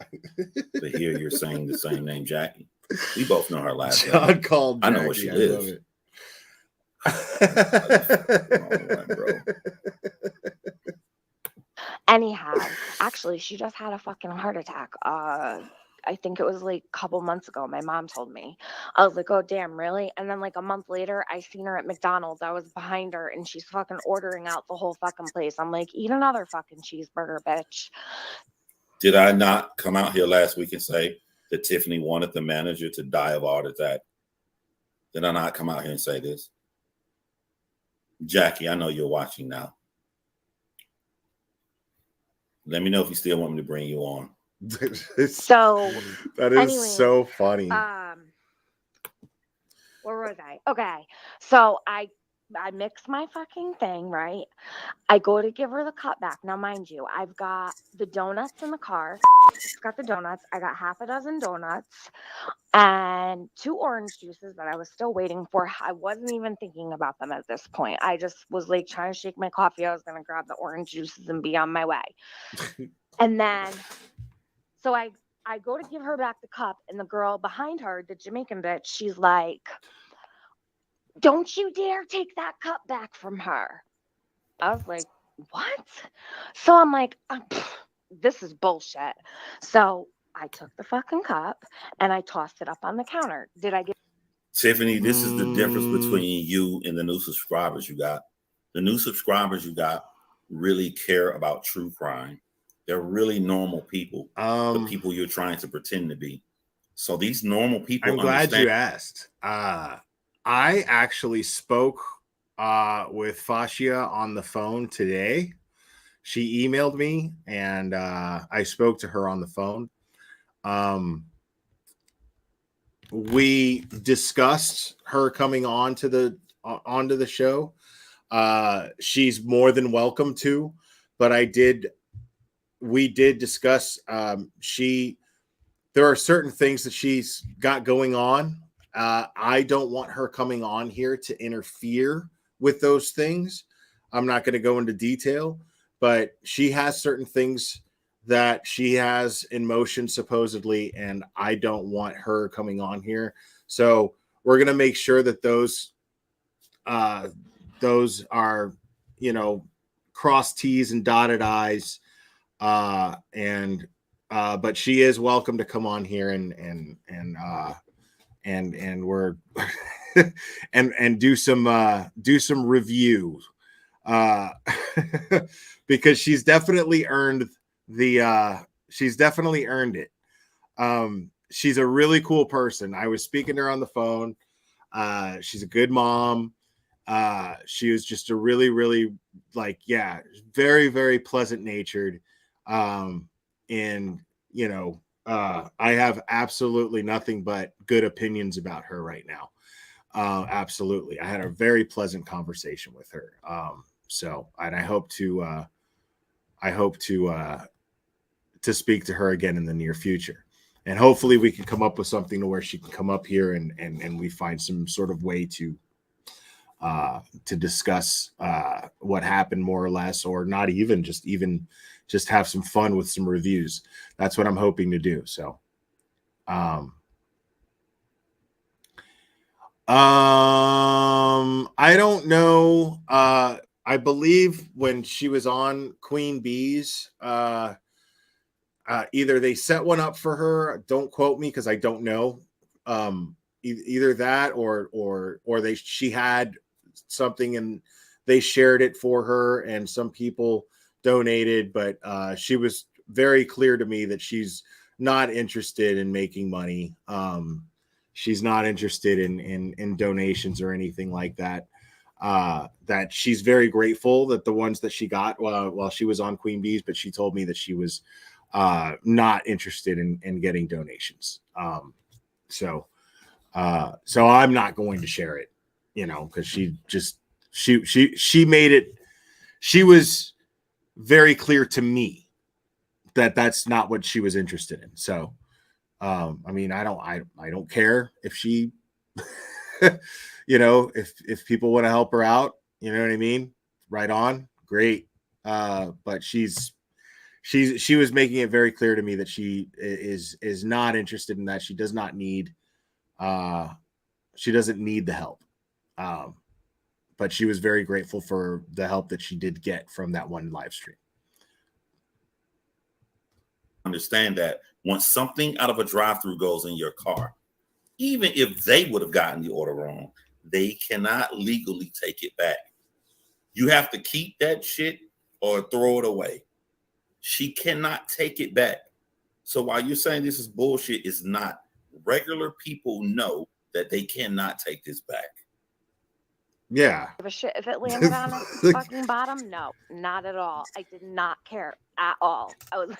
But here you're saying the same name, Jackie. We both know her last name. John called I Jackie. know where she lives. Bro. Anyhow, actually, she just had a fucking heart attack. I think it was like a couple months ago. My mom told me. I was like, oh, damn, really? And then like a month later, I seen her at McDonald's. I was behind her and she's fucking ordering out the whole fucking place. I'm like, eat another fucking cheeseburger, bitch. Did I not come out here last week and say that Tiffany wanted the manager to die of a heart attack? Did I not come out here and say this? Jackie, I know you're watching now. Let me know if you still want me to bring you on. So that is anyway, so funny. Where was I? Okay. So I mix my fucking thing, right? I go to give her the cup back. Now, mind you, I've got the donuts in the car. It's got the donuts. I got half a dozen donuts and 2 orange juices that I was still waiting for. I wasn't even thinking about them at this point. I just was like trying to shake my coffee. I was going to grab the orange juices and be on my way. And then, so I go to give her back the cup, and the girl behind her, the Jamaican bitch, she's like, don't you dare take that cup back from her. I was like, what? So I'm like, this is bullshit. So I took the fucking cup and I tossed it up on the counter. Did I get Tiffany, this is the difference between you and the new subscribers you got. The new subscribers you got really care about true crime. They're really normal people, the people you're trying to pretend to be. So these normal people. I'm glad you asked. I actually spoke with Fascia on the phone today. She emailed me and I spoke to her on the phone. We discussed her coming onto the show. She's more than welcome to, but we did discuss there are certain things that she's got going on. I don't want her coming on here to interfere with those things. I'm not going to go into detail, but she has certain things that she has in motion supposedly, and I don't want her coming on here. So we're going to make sure that those those are, you know, crossed T's and dotted I's. But she is welcome to come on here and we're and do some review, because she's definitely earned it. She's a really cool person. I was speaking to her on the phone. She's a good mom. She was just a really, really very, very pleasant natured. And you know, I have absolutely nothing but good opinions about her right now. Absolutely. I had a very pleasant conversation with her. And I hope to speak to her again in the near future. And hopefully we can come up with something to where she can come up here and we find some sort of way to discuss what happened more or less, or not even just have some fun with some reviews. That's what I'm hoping to do. So, I don't know. I believe when she was on Queen Bee's, either they set one up for her. Don't quote me because I don't know. Either that or she had something and they shared it for her, and some people donated. But she was very clear to me that she's not interested in making money. She's not interested in donations or anything like that. That she's very grateful that the ones that she got while she was on Queen Bee's, but she told me that she was not interested in getting donations. So I'm not going to share it, you know, because she made it. She was very clear to me that that's not what she was interested in. So, I mean, I don't care if she, you know, if people want to help her out, you know what I mean? Right on. Great. But she was making it very clear to me that she is not interested in that. She does not need, she doesn't need the help. But she was very grateful for the help that she did get from that one live stream. Understand that once something out of a drive-through goes in your car, even if they would have gotten the order wrong, they cannot legally take it back. You have to keep that shit or throw it away. She cannot take it back. So while you're saying this is bullshit, it's not. Regular people know that they cannot take this back. Yeah. Give a shit if it landed on its fucking bottom? No, not at all. I did not care at all. I was like,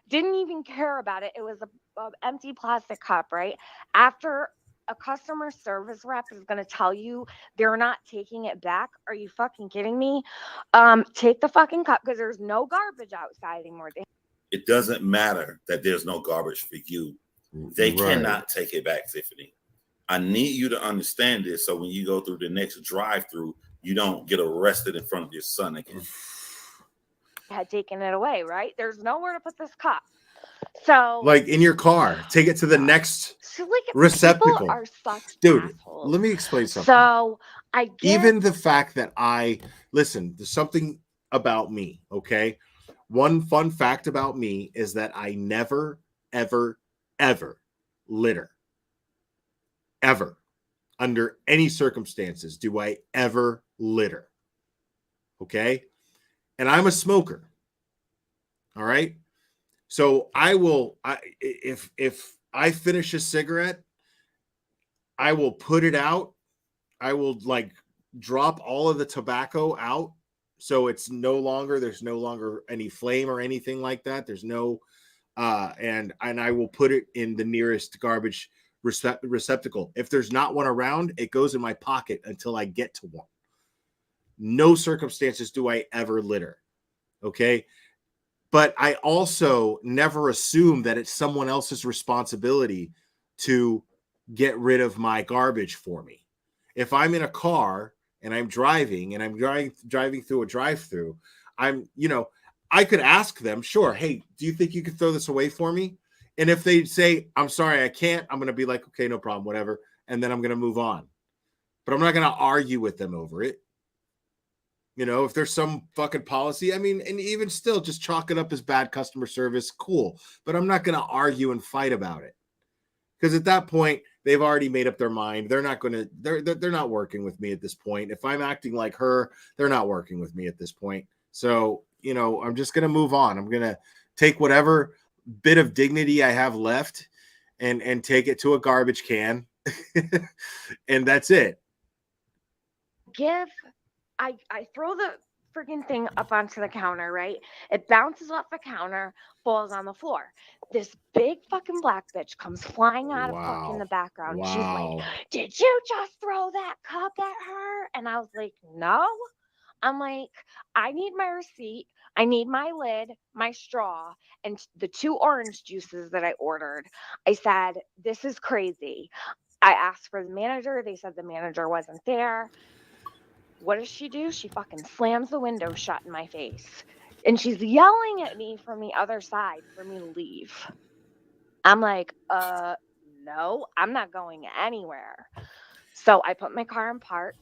didn't even care about it. It was a empty plastic cup, right? After a customer service rep is going to tell you they're not taking it back. Are you fucking kidding me? Take the fucking cup, because there's no garbage outside anymore. It doesn't matter that there's no garbage for you. They cannot take it back, Tiffany. I need you to understand this, so when you go through the next drive-through, you don't get arrested in front of your son again. I had taken it away, right? There's nowhere to put this cup. So, like in your car, take it to the next receptacle. People are such Dude, assholes. let me explain something. So I get even the fact that listen, there's something about me, okay? One fun fact about me is that I never, ever, ever litter. Ever. Under any circumstances do I ever litter. Okay? And I'm a smoker. All right? So if I finish a cigarette, I will put it out. I will drop all of the tobacco out. So there's no longer any flame or anything like that. There's no, and I will put it in the nearest garbage receptacle. If there's not one around, it goes in my pocket until I get to one. No circumstances do I ever litter. Okay. But I also never assume that it's someone else's responsibility to get rid of my garbage for me. If I'm in a car and I'm driving through a drive-through, I could ask them, sure, hey, do you think you could throw this away for me? And if they say, I'm sorry, I can't, I'm going to be like, okay, no problem, whatever. And then I'm going to move on. But I'm not going to argue with them over it. You know, if there's some fucking policy, I mean, and even still, just chalk it up as bad customer service, cool. But I'm not going to argue and fight about it, because at that point, they've already made up their mind. They're not going to. They're not working with me at this point. If I'm acting like her, they're not working with me at this point. So, you know, I'm just going to move on. I'm going to take whatever bit of dignity I have left and take it to a garbage can, and that's it. I throw the freaking thing up onto the counter, right? It bounces off the counter, falls on the floor. This big fucking black bitch comes flying out of fucking the background. She's like, "Did you just throw that cup at her?" And I was like, "No." I'm like, "I need my receipt. I need my lid, my straw, and the 2 orange juices that I ordered." I said, "This is crazy." I asked for the manager. They said the manager wasn't there. What does she do? She fucking slams the window shut in my face. And she's yelling at me from the other side for me to leave. I'm like, no, I'm not going anywhere. So I put my car in park.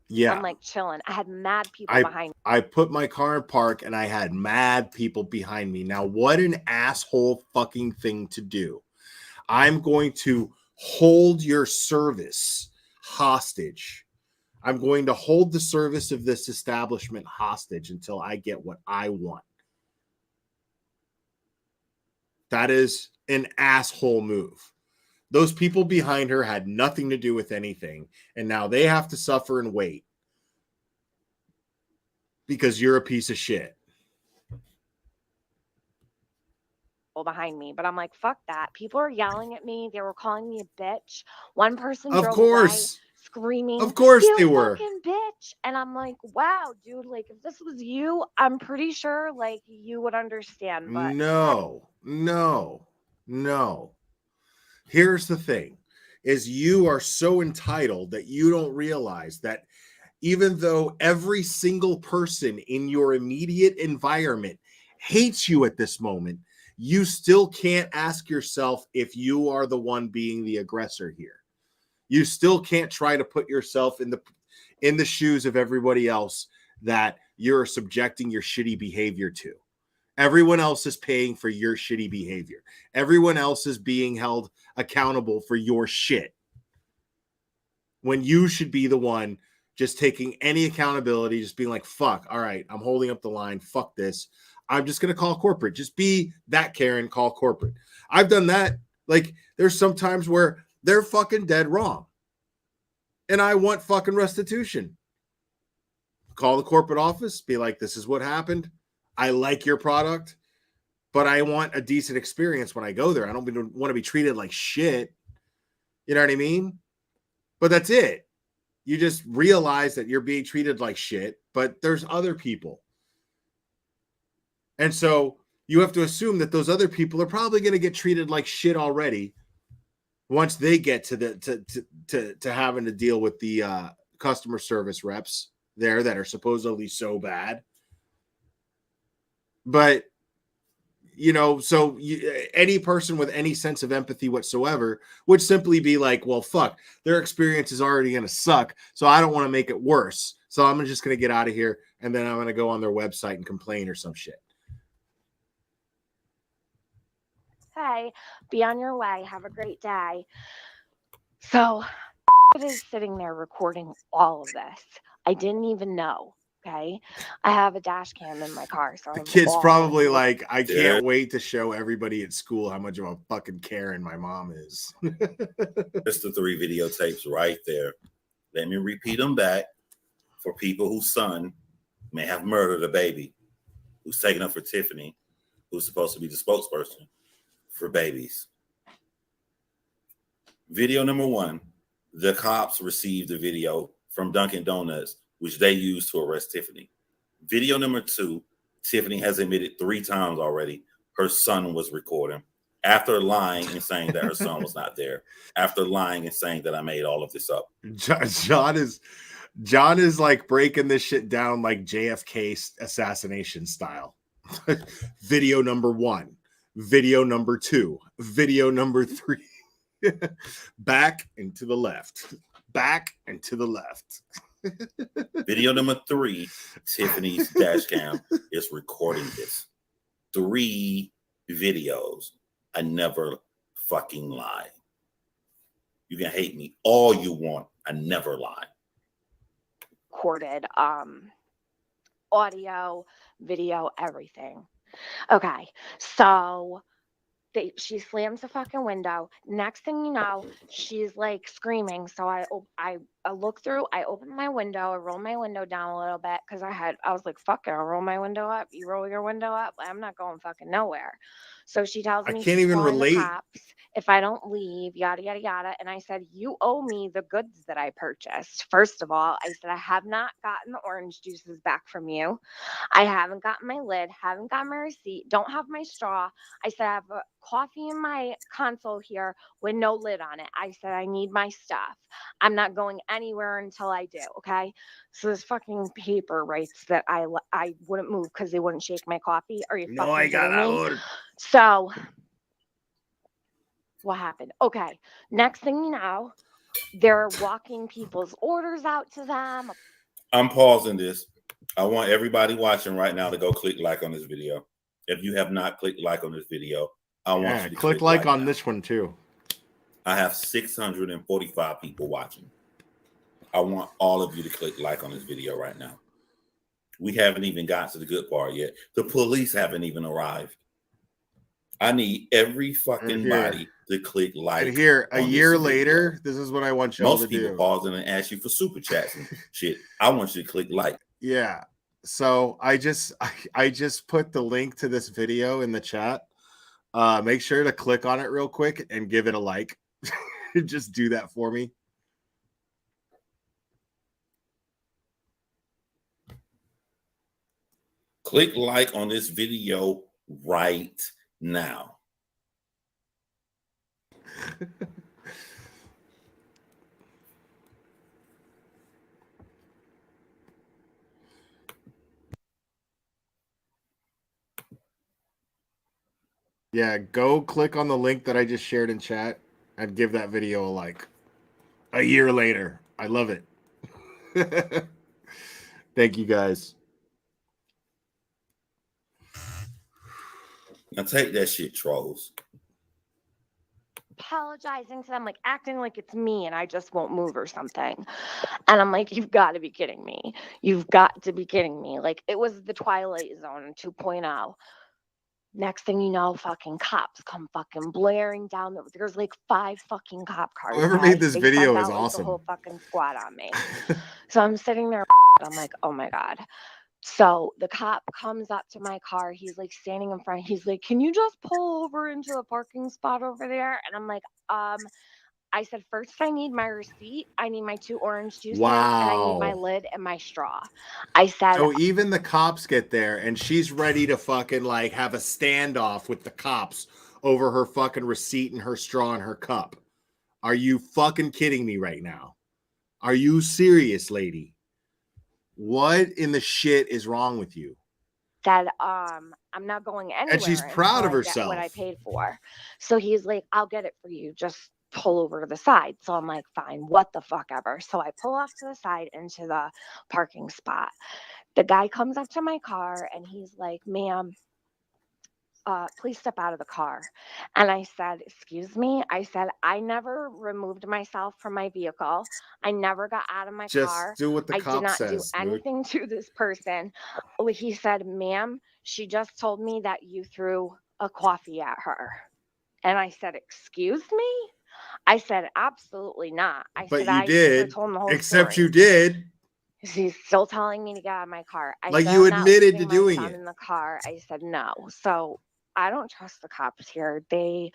Yeah. I'm like chilling. I had mad people behind me. I put my car in park and I had mad people behind me. Now, what an asshole fucking thing to do. I'm going to hold your service hostage. I'm going to hold the service of this establishment hostage until I get what I want. That is an asshole move. Those people behind her had nothing to do with anything, and now they have to suffer and wait because you're a piece of shit. Behind me, but I'm like, fuck that. People are yelling at me. They were calling me a bitch. One person Of drove course. away screaming, Of course "You they were. fucking bitch." And I'm like, wow, dude, like if this was you, I'm pretty sure like you would understand. But No. Here's the thing, is you are so entitled that you don't realize that even though every single person in your immediate environment hates you at this moment, you still can't ask yourself if you are the one being the aggressor here. You still can't try to put yourself in the shoes of everybody else that you're subjecting your shitty behavior to. Everyone else is paying for your shitty behavior. Everyone else is being held accountable for your shit, when you should be the one just taking any accountability, just being like, fuck, all right, I'm holding up the line. Fuck this. I'm just going to call corporate. Just be that Karen, call corporate. I've done that. Like, there's some times where they're fucking dead wrong, and I want fucking restitution. Call the corporate office, be like, this is what happened. I like your product, but I want a decent experience when I go there. I don't want to be treated like shit. You know what I mean? But that's it. You just realize that you're being treated like shit, but there's other people. And so you have to assume that those other people are probably going to get treated like shit already once they get to having to deal with the customer service reps there that are supposedly so bad. But, you know, so any person with any sense of empathy whatsoever would simply be like, well, fuck, their experience is already going to suck, so I don't want to make it worse. So I'm just going to get out of here, and then I'm going to go on their website and complain or some shit. hey, be on your way. Have a great day. So it is sitting there recording all of this. I didn't even know. Okay. I have a dash cam in my car. So The kid's probably like, I can't wait to show everybody at school how much of a fucking Karen my mom is. There's the 3 videotapes right there. Let me repeat them back for people whose son may have murdered a baby, who's taken up for Tiffany, who's supposed to be the spokesperson for babies. Video number 1, the cops received the video from Dunkin' Donuts, which they used to arrest Tiffany. Video number 2, Tiffany has admitted 3 times already her son was recording, after lying and saying that her son was not there, after lying and saying that I made all of this up. John is like breaking this shit down like JFK assassination style. Video number 1, video number 2, video number 3. Back and to the left, back and to the left. Video number 3, Tiffany's dash cam is recording this. 3 videos. I never fucking lie. You can hate me all you want. I never lie. Recorded audio, video, everything. Okay, so she slams the fucking window. Next thing you know, she's like screaming. So I look through, I open my window, I roll my window down a little bit because I was like, fuck it, I'll roll my window up. You roll your window up, I'm not going fucking nowhere. So she tells me I can't even calling the relate. cops if I don't leave, yada yada yada. And I said, you owe me the goods that I purchased. First of all, I said I have not gotten the orange juices back from you. I haven't gotten my lid, haven't got my receipt, don't have my straw. I said I have a coffee in my console here with no lid on it. I said I need my stuff. I'm not going anywhere until I do. Okay. So this fucking paper writes that I wouldn't move because they wouldn't shake my coffee. Are you fucking kidding me? So what happened? Okay. Next thing you know, they're walking people's orders out to them. I'm pausing this. I want everybody watching right now to go click like on this video. If you have not clicked like on this video, I want you to click like on now. this one too. I have 645 people watching. I want all of you to click like on this video right now. We haven't even got to the good part yet. The police haven't even arrived. I need every fucking body to click like. And here, a year later, this is what I want y'all to do. Most people pausing and ask you for super chats and shit. I want you to click like. Yeah. So I just put the link to this video in the chat. Make sure to click on it real quick and give it a like. Just do that for me. Click like on this video right now. Yeah, go click on the link that I just shared in chat and give that video a like. A year later. I love it. Thank you guys. Now take that shit, trolls. Apologizing to them, like acting like it's me and I just won't move or something. And I'm like, you've got to be kidding me. You've got to be kidding me. Like it was the Twilight Zone 2.0. Next thing you know, fucking cops come fucking blaring down. There's like 5 fucking cop cars. Whoever made this video is like awesome. The whole fucking squad on me. So I'm sitting there. I'm like, oh my God. So the cop comes up to my car. He's like standing in front. He's like, can you just pull over into the parking spot over there? And I'm like, I said, first I need my receipt. I need my 2 orange juices. Wow. And I need my lid and my straw. I said. So even the cops get there and she's ready to fucking like have a standoff with the cops over her fucking receipt and her straw and her cup. Are you fucking kidding me right now? Are you serious, lady? What in the shit is wrong with you? Said, I'm not going anywhere. And she's proud of herself. What I paid for. So he's like, I'll get it for you. Just pull over to the side. So I'm like, fine, what the fuck ever. So I pull off to the side into the parking spot. The guy comes up to my car and he's like, ma'am, please step out of the car. And I said, excuse me. I said, I never removed myself from my vehicle. I never got out of my car. Just do what the cop says. I did not do anything to this person. He said, ma'am, she just told me that you threw a coffee at her. And I said, excuse me? I said, absolutely not. I but said, you did, told him the whole except story. you did. He's still telling me to get out of my car. I like said, you I'm not admitted to leaving doing my son it. In the car, I said no. So I don't trust the cops here. They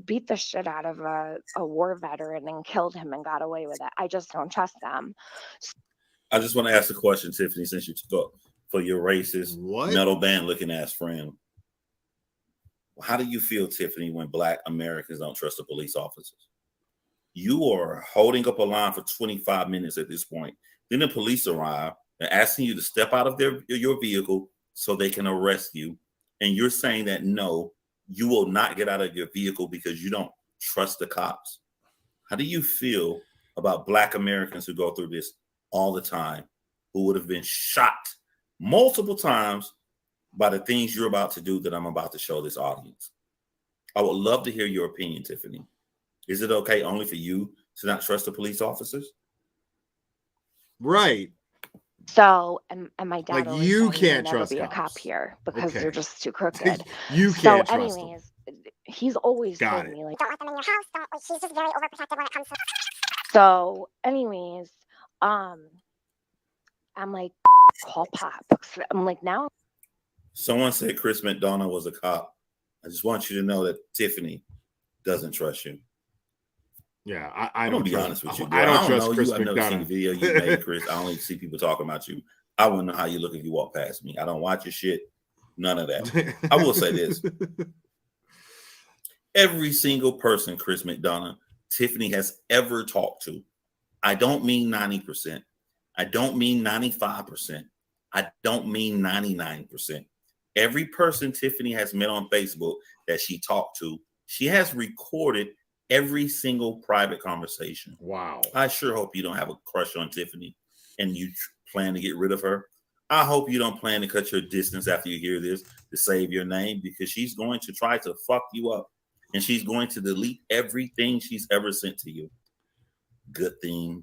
beat the shit out of a war veteran and killed him and got away with it. I just don't trust them. I just want to ask a question, Tiffany, since you took for your racist metal band looking ass friend. How do you feel, Tiffany, when Black Americans don't trust the police officers? You are holding up a line for 25 minutes at this point. Then the police arrive and asking you to step out of your vehicle so they can arrest you. And you're saying that, no, you will not get out of your vehicle because you don't trust the cops. How do you feel about Black Americans who go through this all the time who would have been shocked multiple times by the things you're about to do that I'm about to show this audience. I would love to hear your opinion, Tiffany. Is it okay only for you to not trust the police officers? Right. So, and my dad Like, always you said, can't "You'll never trust be a cops. cop here because Okay. they're just too crooked." You So, can't trust them. anyways, he's always Got told it. me like, Don't let them in your house. Don't. She's just very overprotective when it comes to. so, anyways, I'm like, call Pops. I'm like, now. Someone said Chris McDonough was a cop. I just want you to know that Tiffany doesn't trust you. Yeah, I I'm don't gonna be trust, honest with you. I don't trust know Chris you. I've never seen the McDonough. video you made, Chris. I only see people talking about you. I wouldn't know how you look if you walk past me. I don't watch your shit. None of that. I will say this. Every single person, Chris McDonough, Tiffany has ever talked to, I don't mean 90%. I don't mean 95%. I don't mean 99%. Every person Tiffany has met on Facebook that she talked to, she has recorded every single private conversation. Wow. I sure hope you don't have a crush on Tiffany and you plan to get rid of her. I hope you don't plan to cut your distance after you hear this to save your name, because she's going to try to fuck you up and she's going to delete everything she's ever sent to you. Good thing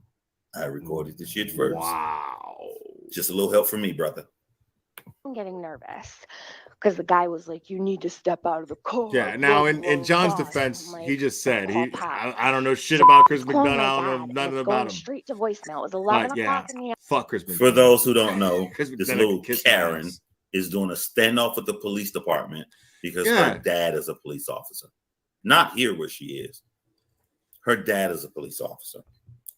I recorded the shit first. Wow. Just a little help from me, brother. I'm getting nervous because the guy was like, "You need to step out of the car." Yeah. Now, blah, in blah, John's blah. defense, I'm like, he just said call Pops. I don't know shit about Chris Calling McDonough. my I don't dad, know and nothing it's about going him. straight to voicemail. It was 11 But yeah, o'clock in the fuck Chris McDonough. For those who don't know, Chris this McDonough little can kiss my Karen ass. is doing a standoff with the police department because Yeah. her dad is a police officer. Not here where she is. Her dad is a police officer.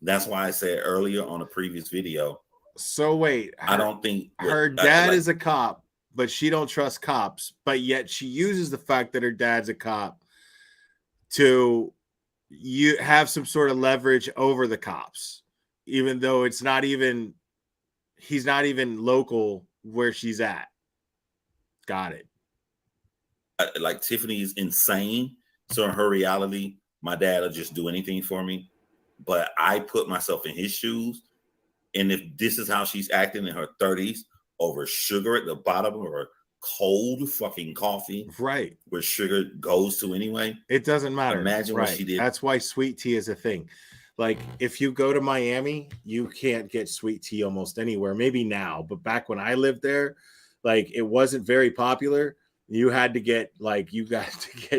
That's why I said earlier on a previous video. So wait, I don't think her dad is a cop, but she don't trust cops. But yet she uses the fact that her dad's a cop to have some sort of leverage over the cops, even though he's not even local where she's at. Got it. Like, Tiffany is insane. So in her reality, my dad will just do anything for me. But I put myself in his shoes. And if this is how she's acting in her 30s over sugar at the bottom of her cold fucking coffee, right, where sugar goes to anyway, it doesn't matter. Imagine what she did. That's why sweet tea is a thing. Like, if you go to Miami, you can't get sweet tea almost anywhere. Maybe now, but back when I lived there, like, it wasn't very popular. You had to get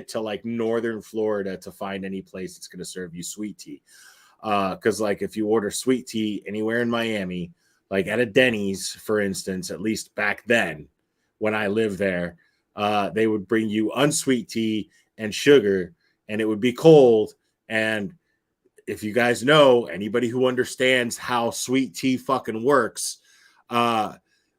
to northern Florida to find any place that's going to serve you sweet tea. Because like, if you order sweet tea anywhere in Miami, like at a Denny's, for instance, at least back then when I lived there, they would bring you unsweet tea and sugar, and it would be cold. And if you guys know, anybody who understands how sweet tea fucking works,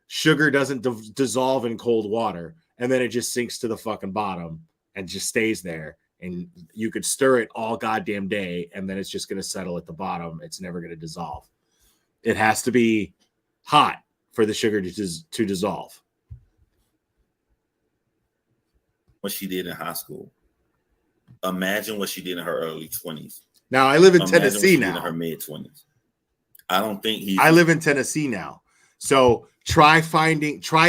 sugar doesn't dissolve in cold water, and then it just sinks to the fucking bottom and just stays there. And you could stir it all goddamn day, and then it's just going to settle at the bottom. It's never going to dissolve. It has to be hot for the sugar to dissolve. What she did in high school. Imagine what she did in her early 20s. Now, I live in Imagine Tennessee what she did now. in her mid 20s. I don't think I live in Tennessee now. So try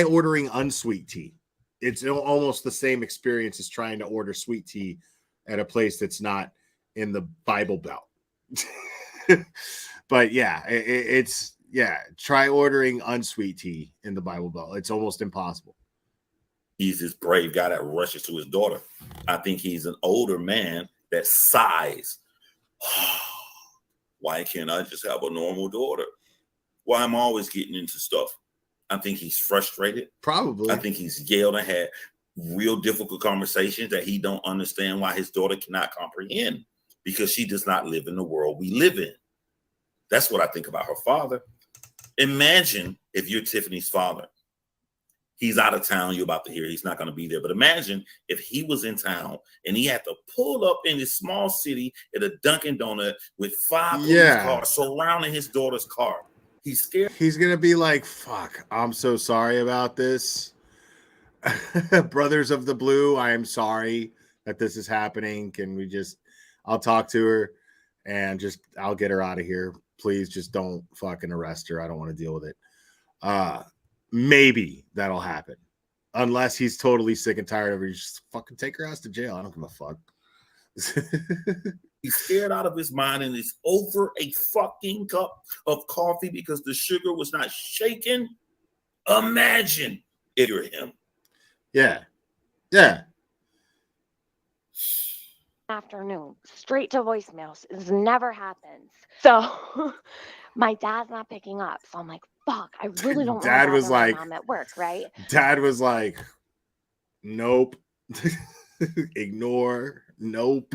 ordering unsweet tea. It's almost the same experience as trying to order sweet tea at a place that's not in the Bible Belt. But yeah, try ordering unsweet tea in the Bible Belt. It's almost impossible. He's this brave guy that rushes to his daughter. I think he's an older man that sighs. Why can't I just have a normal daughter? Why am I always getting into stuff? I think he's frustrated. Probably. I think he's yelled and had real difficult conversations that he don't understand why his daughter cannot comprehend, because she does not live in the world we live in. That's what I think about her father. Imagine if you're Tiffany's father. He's out of town. You're about to hear he's not going to be there. But imagine if he was in town and he had to pull up in this small city at a Dunkin' Donut with 5 police cars surrounding his daughter's car. He's scared. He's going to be like, fuck, I'm so sorry about this. Brothers of the Blue, I am sorry that this is happening. Can we I'll talk to her and I'll get her out of here. please just don't fucking arrest her. I don't want to deal with it. Maybe that'll happen. Unless he's totally sick and tired of her. Just fucking take her ass to jail. I don't give a fuck. He's scared out of his mind and it's over a fucking cup of coffee because the sugar was not shaken. Imagine if you're him. Yeah. Yeah. Afternoon, straight to voicemails. This never happens. So my dad's not picking up. So I'm like, fuck, I really don't want to Dad was bother my like, mom at work, right? Dad was like, nope. Ignore. Nope.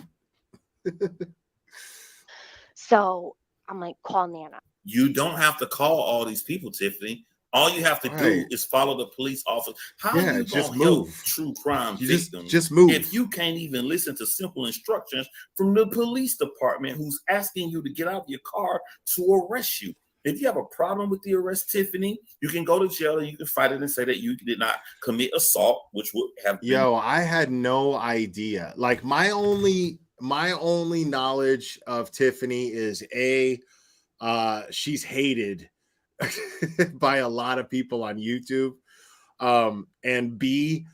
So I'm like, call Nana. You don't have to call all these people, Tiffany. All you have to do is follow the police officer. How are you just gonna help move. true crime You victims just move. if you can't even listen to simple instructions from the police department who's asking you to get out of your car to arrest you? If you have a problem with the arrest, Tiffany, you can go to jail and you can fight it and say that you did not commit assault, which would have been. Yo, I had no idea. Like my only knowledge of Tiffany is she's hated by a lot of people on YouTube. And B,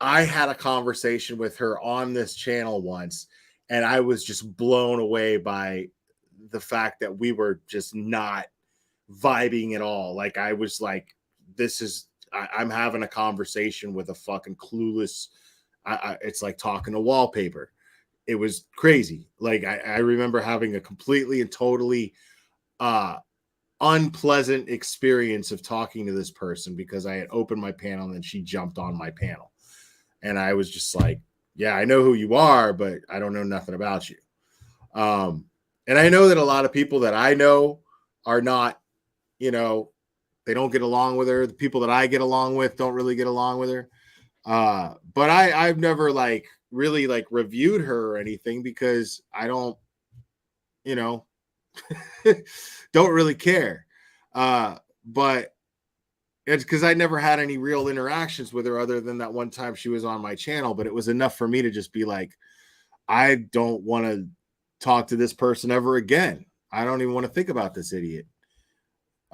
I had a conversation with her on this channel once, and I was just blown away by the fact that we were just not vibing at all. Like I was like, I'm having a conversation with a fucking clueless. It's like talking to wallpaper. It was crazy. Like I remember having a completely and totally unpleasant experience of talking to this person because I had opened my panel and then she jumped on my panel. And I was just like, yeah, I know who you are, but I don't know nothing about you. And I know that a lot of people that I know are not, they don't get along with her. The people that I get along with don't really get along with her. But I've never really reviewed her or anything because I don't, don't really care. But it's because I never had any real interactions with her other than that one time she was on my channel. But it was enough for me to just be like, I don't want to talk to this person ever again. I don't even want to think about this idiot.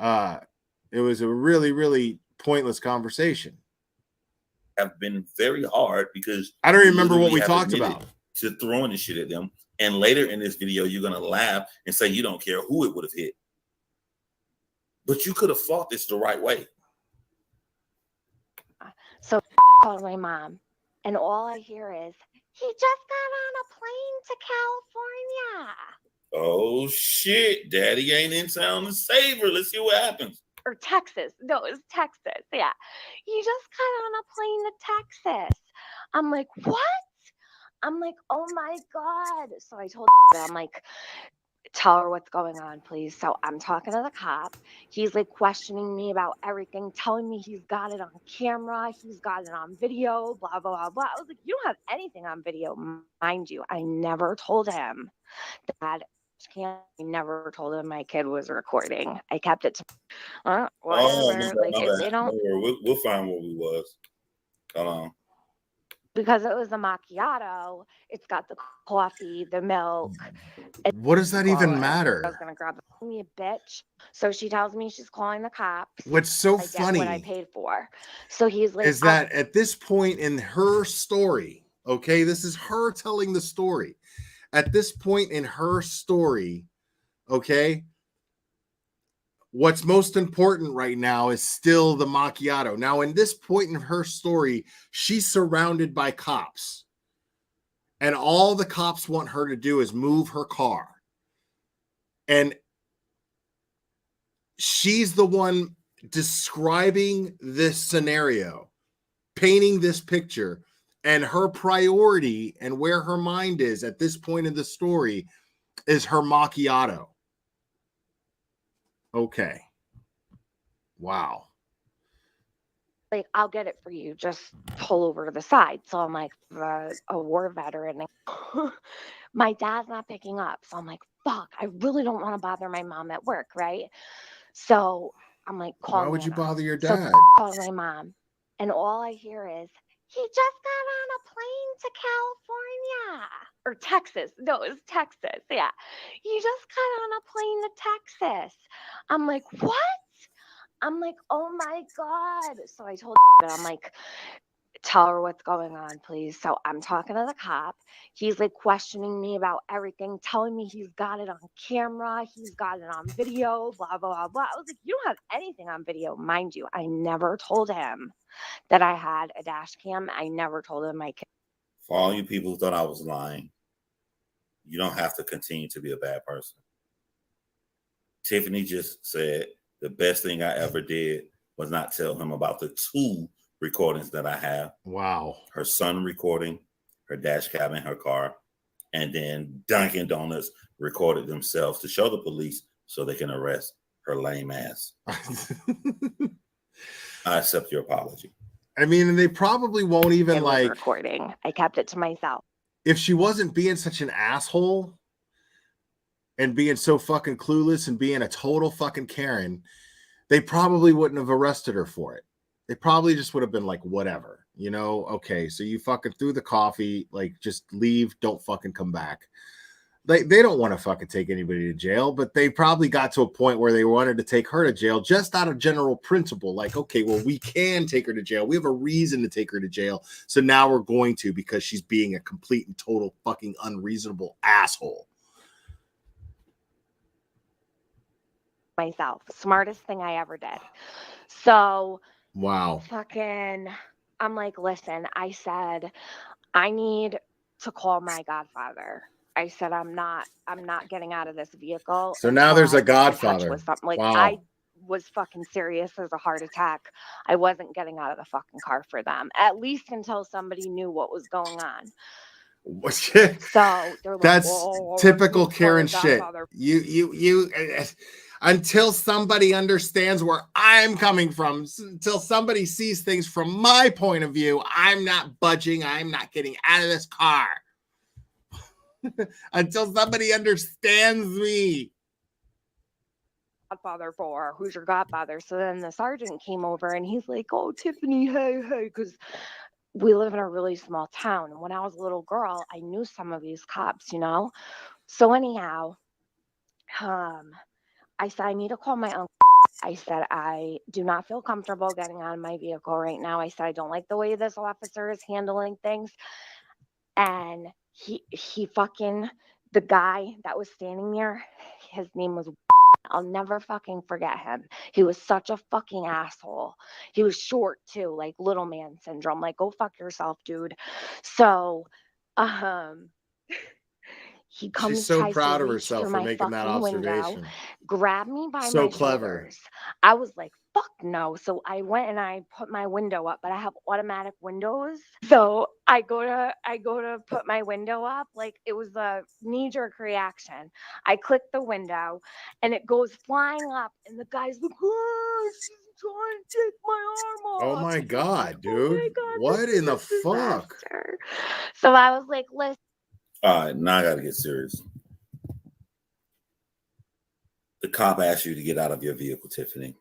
It was a really, really pointless conversation. Have been very hard because I don't remember what we talked about. To throwing the shit at them. And later in this video, you're going to laugh and say you don't care who it would have hit. But you could have fought this the right way. So called my mom, and all I hear is, he just got on a plane to California. Oh, shit. Daddy ain't in town to save her. Let's see what happens. Or Texas. No, it was Texas. Yeah. He just got on a plane to Texas. I'm like, what? I'm like, oh my God. So I told her, I'm like, tell her what's going on, please. So I'm talking to the cop. He's like questioning me about everything, telling me he's got it on camera. He's got it on video, blah, blah, blah, blah. I was like, you don't have anything on video. Mind you, I never told him that. I never told him my kid was recording. I kept it to whatever. They don't. We'll find what we was. Hold on. Because it was a macchiato, it's got the coffee, the milk. What does that even matter? I was gonna grab me a bitch. So she tells me she's calling the cops. What's so I get funny what I paid for. So he's like, is that at this point in her story, okay, this is her telling the story. At this point in her story, okay, what's most important right now is still the macchiato. Now, in this point in her story, she's surrounded by cops. And all the cops want her to do is move her car. And she's the one describing this scenario, painting this picture. And her priority and where her mind is at this point in the story is her macchiato. Okay. Wow. like, I'll get it for you. Just pull over to the side. So I'm like, a war veteran. My dad's not picking up. So I'm like, fuck, I really don't want to bother my mom at work, right? So I'm like, call Why would you bother your So dad? call my mom. And all I hear is, he just got on a plane to California. or Texas. No, it was Texas. Yeah. You just got on a plane to Texas. I'm like, what? I'm like, oh my God. So I told her, I'm like, tell her what's going on, please. So I'm talking to the cop. He's like questioning me about everything, telling me he's got it on camera, he's got it on video, blah, blah, blah. I was like, you don't have anything on video. Mind you, I never told him that I had a dash cam. I never told him my kid. For all you people who thought I was lying, you don't have to continue to be a bad person. Tiffany just said the best thing I ever did was not tell him about the 2 recordings that I have. Wow. Her son recording, her dash cam in her car, and then Dunkin' Donuts recorded themselves to show the police so they can arrest her lame ass. I accept your apology. I mean, and they probably won't even like recording. I kept it to myself. If she wasn't being such an asshole and being so fucking clueless and being a total fucking Karen, they probably wouldn't have arrested her for it. They probably just would have been like, whatever, you know, okay, so you fucking threw the coffee, like just leave, don't fucking come back. They don't want to fucking take anybody to jail, but they probably got to a point where they wanted to take her to jail just out of general principle. Like, okay, well, we can take her to jail. We have a reason to take her to jail. So now we're going to, because she's being a complete and total fucking unreasonable asshole. Myself. Smartest thing I ever did. So wow. Fucking, I'm like, listen, I said, I need to call my godfather. I said, I'm not getting out of this vehicle. So now there's a godfather. Like, wow. I was fucking serious as a heart attack. I wasn't getting out of the fucking car for them, at least until somebody knew what was going on. So they're like, that's typical Karen shit. You until somebody understands where I'm coming from, until somebody sees things from my point of view, I'm not budging. I'm not getting out of this car. Until somebody understands me. Godfather for, who's your godfather? So then the sergeant came over and he's like, oh, Tiffany, hey, because we live in a really small town. And when I was a little girl, I knew some of these cops, you know? So anyhow, I said, I need to call my uncle. I said, I do not feel comfortable getting out of my vehicle right now. I said, I don't like the way this officer is handling things. And he fucking, the guy that was standing there, his name was, I'll never fucking forget him. He was such a fucking asshole. He was short too, like little man syndrome. Like, go fuck yourself, dude. So, he comes. She's so proud of herself for making that observation. Window, grabbed me by so my clever. shoulders. I was like, fuck no. So I went and I put my window up, but I have automatic windows. So I go to put my window up. Like, it was a knee-jerk reaction. I click the window and it goes flying up, and the guy's like, oh, she's trying to take my arm off. Oh my God, dude. Oh my God, what in the fuck? So I was like, listen. All right, now I got to get serious. The cop asked you to get out of your vehicle, Tiffany.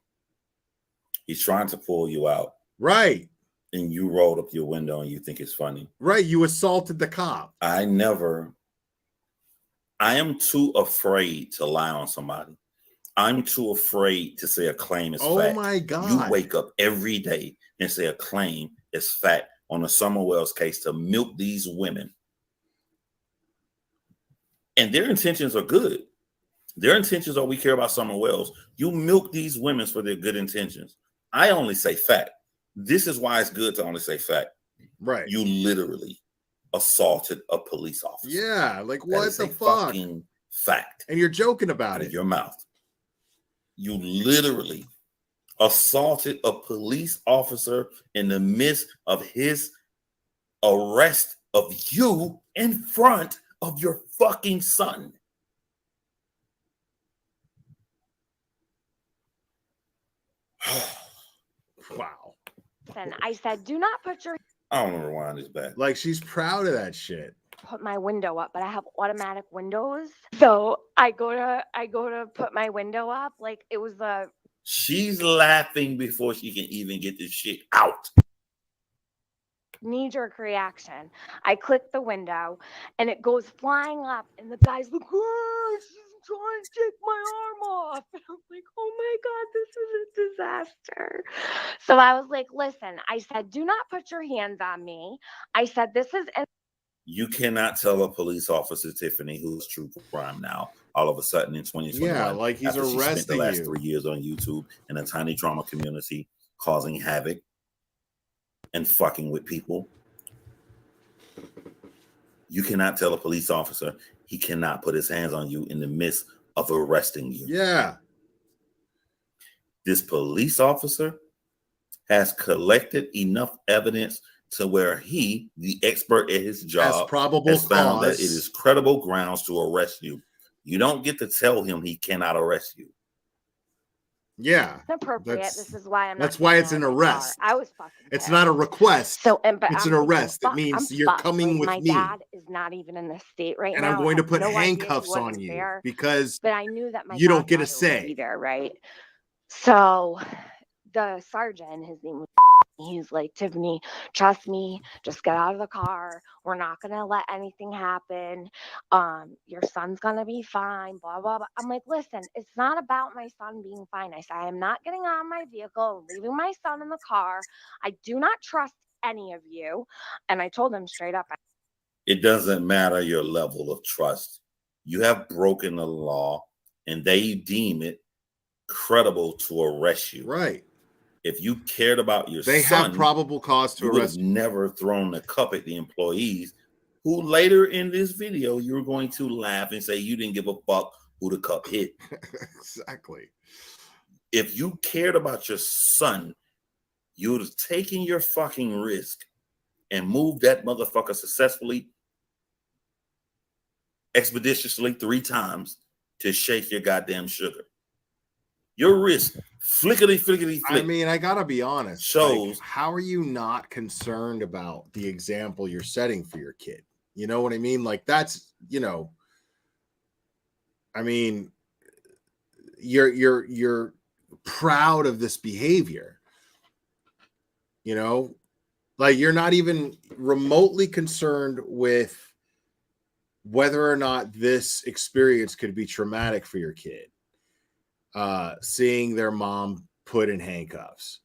He's trying to pull you out. Right. And you rolled up your window and you think it's funny. Right. You assaulted the cop. I am too afraid to lie on somebody. I'm too afraid to say a claim is fact. Oh my God. You wake up every day and say a claim is fact on the Summer Wells case to milk these women. And their intentions are good. Their intentions are, we care about Summer Wells. You milk these women for their good intentions. I only say fact. This is why it's good to only say fact. Right. You literally assaulted a police officer. Yeah, like what the fuck? Fucking fact. And you're joking about it. Your mouth. You literally assaulted a police officer in the midst of his arrest of you in front of your fucking son. Wow. And I said, do not put your. I don't want to rewind this back. Like, she's proud of that shit. Put my window up, but I have automatic windows. So I go to put my window up. Like, it was a. She's laughing before she can even get this shit out. knee-jerk reaction. I click the window and it goes flying up and the guy's like, oh, she's trying to take my arm off. And I'm like, oh my God, this is a disaster. So I was like, listen, I said, do not put your hands on me. I said, this is You cannot tell a police officer, Tiffany, who's true crime now, all of a sudden in 2021, Yeah, like he's after she spent the arresting last you. 3 years on YouTube in a tiny drama community, causing havoc and fucking with people. You cannot tell a police officer he cannot put his hands on you in the midst of arresting you. Yeah. This police officer has collected enough evidence to where he, the expert at his job, As probable has found that cause. it is credible grounds to arrest you. You don't get to tell him he cannot arrest you. Yeah. inappropriate. This is why I'm That's not why getting it's out an of the car. arrest. I was fucking It's pissed. not a request. So, but it's I'm an thinking, arrest. It fuck, means I'm you're fucked. coming Like, with my me. dad is not even in this state right And now. I'm going I to have put no idea he handcuffs on wasn't you there, because but I knew that my you don't get a godfather would say. be there, right? So the sergeant, his name was, he's like, Tiffany, trust me, just get out of the car. We're not gonna let anything happen. Your son's gonna be fine, blah, blah, blah. I'm like, listen, it's not about my son being fine. I said, I am not getting out of my vehicle, leaving my son in the car. I do not trust any of you. And I told him straight up. It doesn't matter your level of trust. You have broken the law and they deem it credible to arrest you. Right. If you cared about your They son, have probable cause to you would arrest have never thrown the cup at the employees who later in this video you're going to laugh and say you didn't give a fuck who the cup hit. Exactly. If you cared about your son, you would have taken your fucking risk and moved that motherfucker successfully, expeditiously 3 times to shake your goddamn sugar. Your wrist, flickety, flick. I mean, I gotta be honest. Shows. Like, how are you not concerned about the example you're setting for your kid? You know what I mean? Like, that's, you know, I mean, you're proud of this behavior. You know, like you're not even remotely concerned with whether or not this experience could be traumatic for your kid. Seeing their mom put in handcuffs.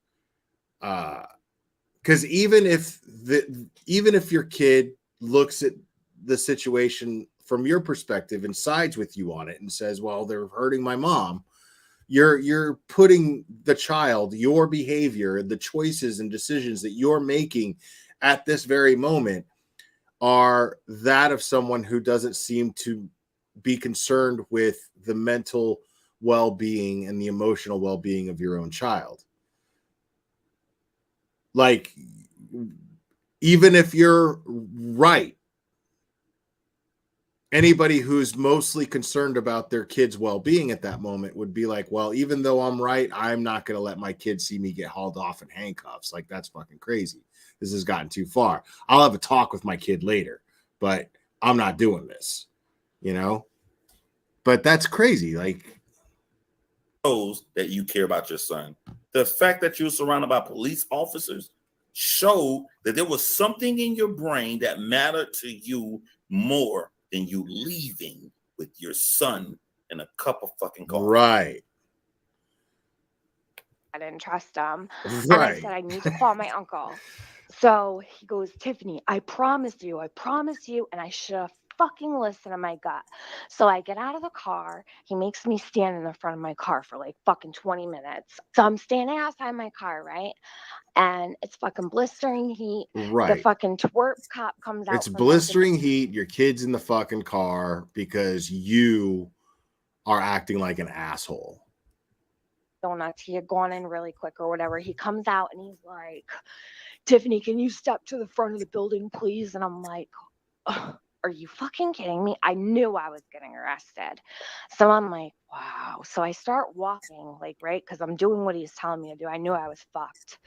Because even if your kid looks at the situation from your perspective and sides with you on it and says, well, they're hurting my mom, you're putting the child, your behavior, the choices and decisions that you're making at this very moment are that of someone who doesn't seem to be concerned with the mental well-being and the emotional well-being of your own child. Like, even if you're right, anybody who's mostly concerned about their kid's well-being at that moment would be like, well, even though I'm right, I'm not going to let my kid see me get hauled off in handcuffs. Like, that's fucking crazy. This has gotten too far. I'll have a talk with my kid later, but I'm not doing this, you know? But that's crazy. Like, shows that you care about your son. The fact that you're surrounded by police officers showed that there was something in your brain that mattered to you more than you leaving with your son in a cup of fucking coffee. Right. I didn't trust him. Right. And I said, I need to call my uncle. So he goes, Tiffany, I promise you. And I should have fucking listened to my gut. So I get out of the car. He makes me stand in the front of my car for like fucking 20 minutes. So I'm standing outside my car, right? And it's fucking blistering heat. Right. The fucking twerp cop comes out. It's blistering heat. Your kid's in the fucking car because you are acting like an asshole. Donuts. He had gone in really quick or whatever. He comes out and he's like, Tiffany, can you step to the front of the building, please? And I'm like, are you fucking kidding me? I knew I was getting arrested. So I'm like, wow. So I start walking, like, right? Because I'm doing what he's telling me to do. I knew I was fucked.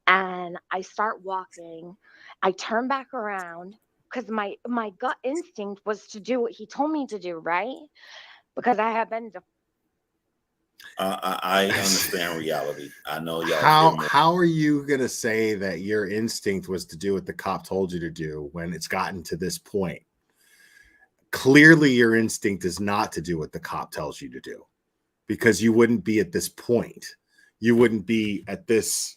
And I start walking. I turn back around because my gut instinct was to do what he told me to do, right? Because I have been I understand reality. I know y'all. How are you gonna say that your instinct was to do what the cop told you to do when it's gotten to this point? Clearly, your instinct is not to do what the cop tells you to do, because you wouldn't be at this point. You wouldn't be at this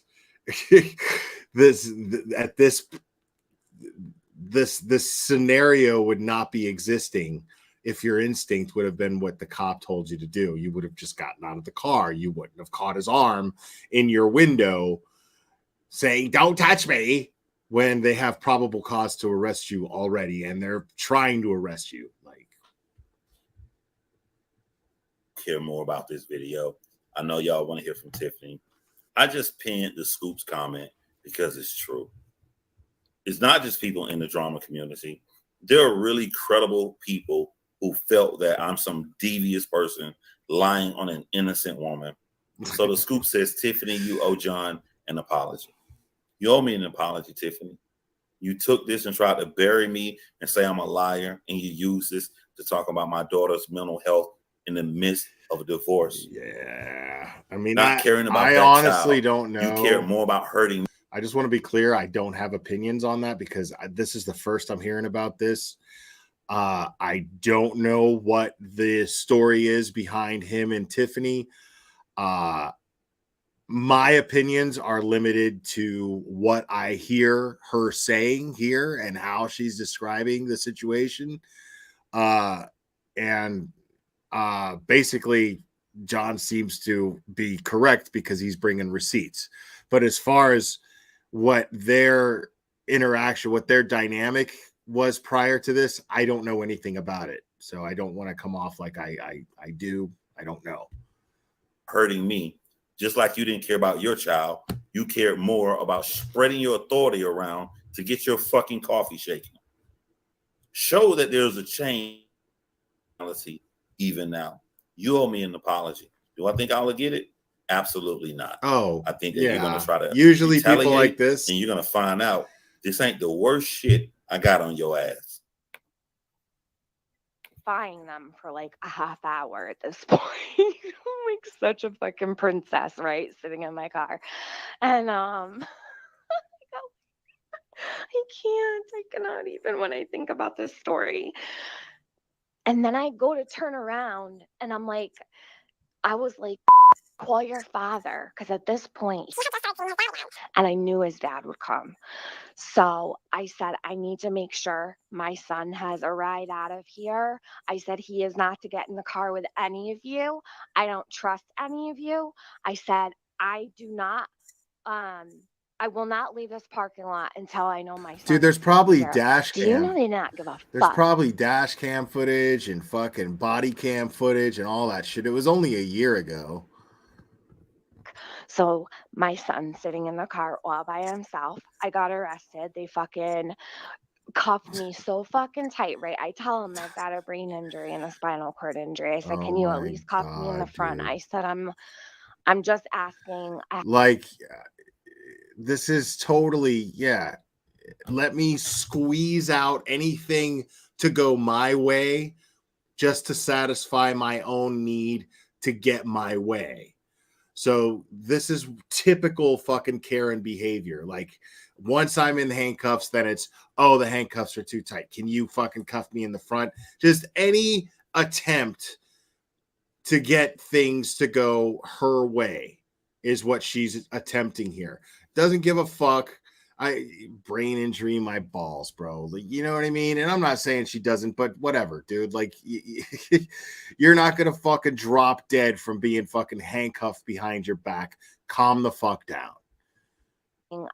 this scenario would not be existing if your instinct would have been what the cop told you to do. You would have just gotten out of the car. You wouldn't have caught his arm in your window saying, "Don't touch me," when they have probable cause to arrest you already and they're trying to arrest you. Like, care more about this video. I know y'all want to hear from Tiffany. I just pinned the Scoops comment because it's true. It's not just people in the drama community. There are really credible people who felt that I'm some devious person lying on an innocent woman. So the Scoop says, Tiffany, you owe John an apology. You owe me an apology, Tiffany. You took this and tried to bury me and say I'm a liar, and you used this to talk about my daughter's mental health in the midst of a divorce. Yeah. I mean, not caring about I that honestly child. don't know. You care more about hurting me. I just want to be clear. I don't have opinions on that because this is the first I'm hearing about this. I don't know what the story is behind him and Tiffany. My opinions are limited to what I hear her saying here and how she's describing the situation. Basically, John seems to be correct because he's bringing receipts. But as far as what their interaction, what their dynamic was prior to this, I don't know anything about it. So I don't want to come off like I do. I don't know. Hurting me, just like you didn't care about your child. You cared more about spreading your authority around to get your fucking coffee shaken. Show that there's a change even now. You owe me an apology. Do I think I'll get it? Absolutely not. Oh, I think that you're going to try to usually people like this, and you're going to find out this ain't the worst shit I got on your ass. Defying them for like a half hour at this point. I'm like such a fucking princess, right? Sitting in my car. And I cannot even when I think about this story. And then I go to turn around and I'm like, I was like, call your father. Because at this point, and I knew his dad would come. So I said, I need to make sure my son has a ride out of here. I said, he is not to get in the car with any of you. I don't trust any of you. I said, I do not, I will not leave this parking lot until I know my son. Dude, there's probably dash cam. Do you know they not give a fuck? There's probably dash cam footage and fucking body cam footage and all that shit. It was only a year ago. So my son's sitting in the car all by himself. I got arrested. They fucking cuffed me so fucking tight, right? I tell him I've got a brain injury and a spinal cord injury. I said, can you at least cuff me in the front? Dude. I said, I'm just asking. Like, this is totally, yeah. Let me squeeze out anything to go my way just to satisfy my own need to get my way. So this is typical fucking Karen behavior. Like, once I'm in handcuffs, then it's, oh, the handcuffs are too tight. Can you fucking cuff me in the front? Just any attempt to get things to go her way is what she's attempting here. Doesn't give a fuck. Brain injury, my balls, bro. Like, you know what I mean? And I'm not saying she doesn't, but whatever, dude. Like, you're not gonna fucking drop dead from being fucking handcuffed behind your back. Calm the fuck down.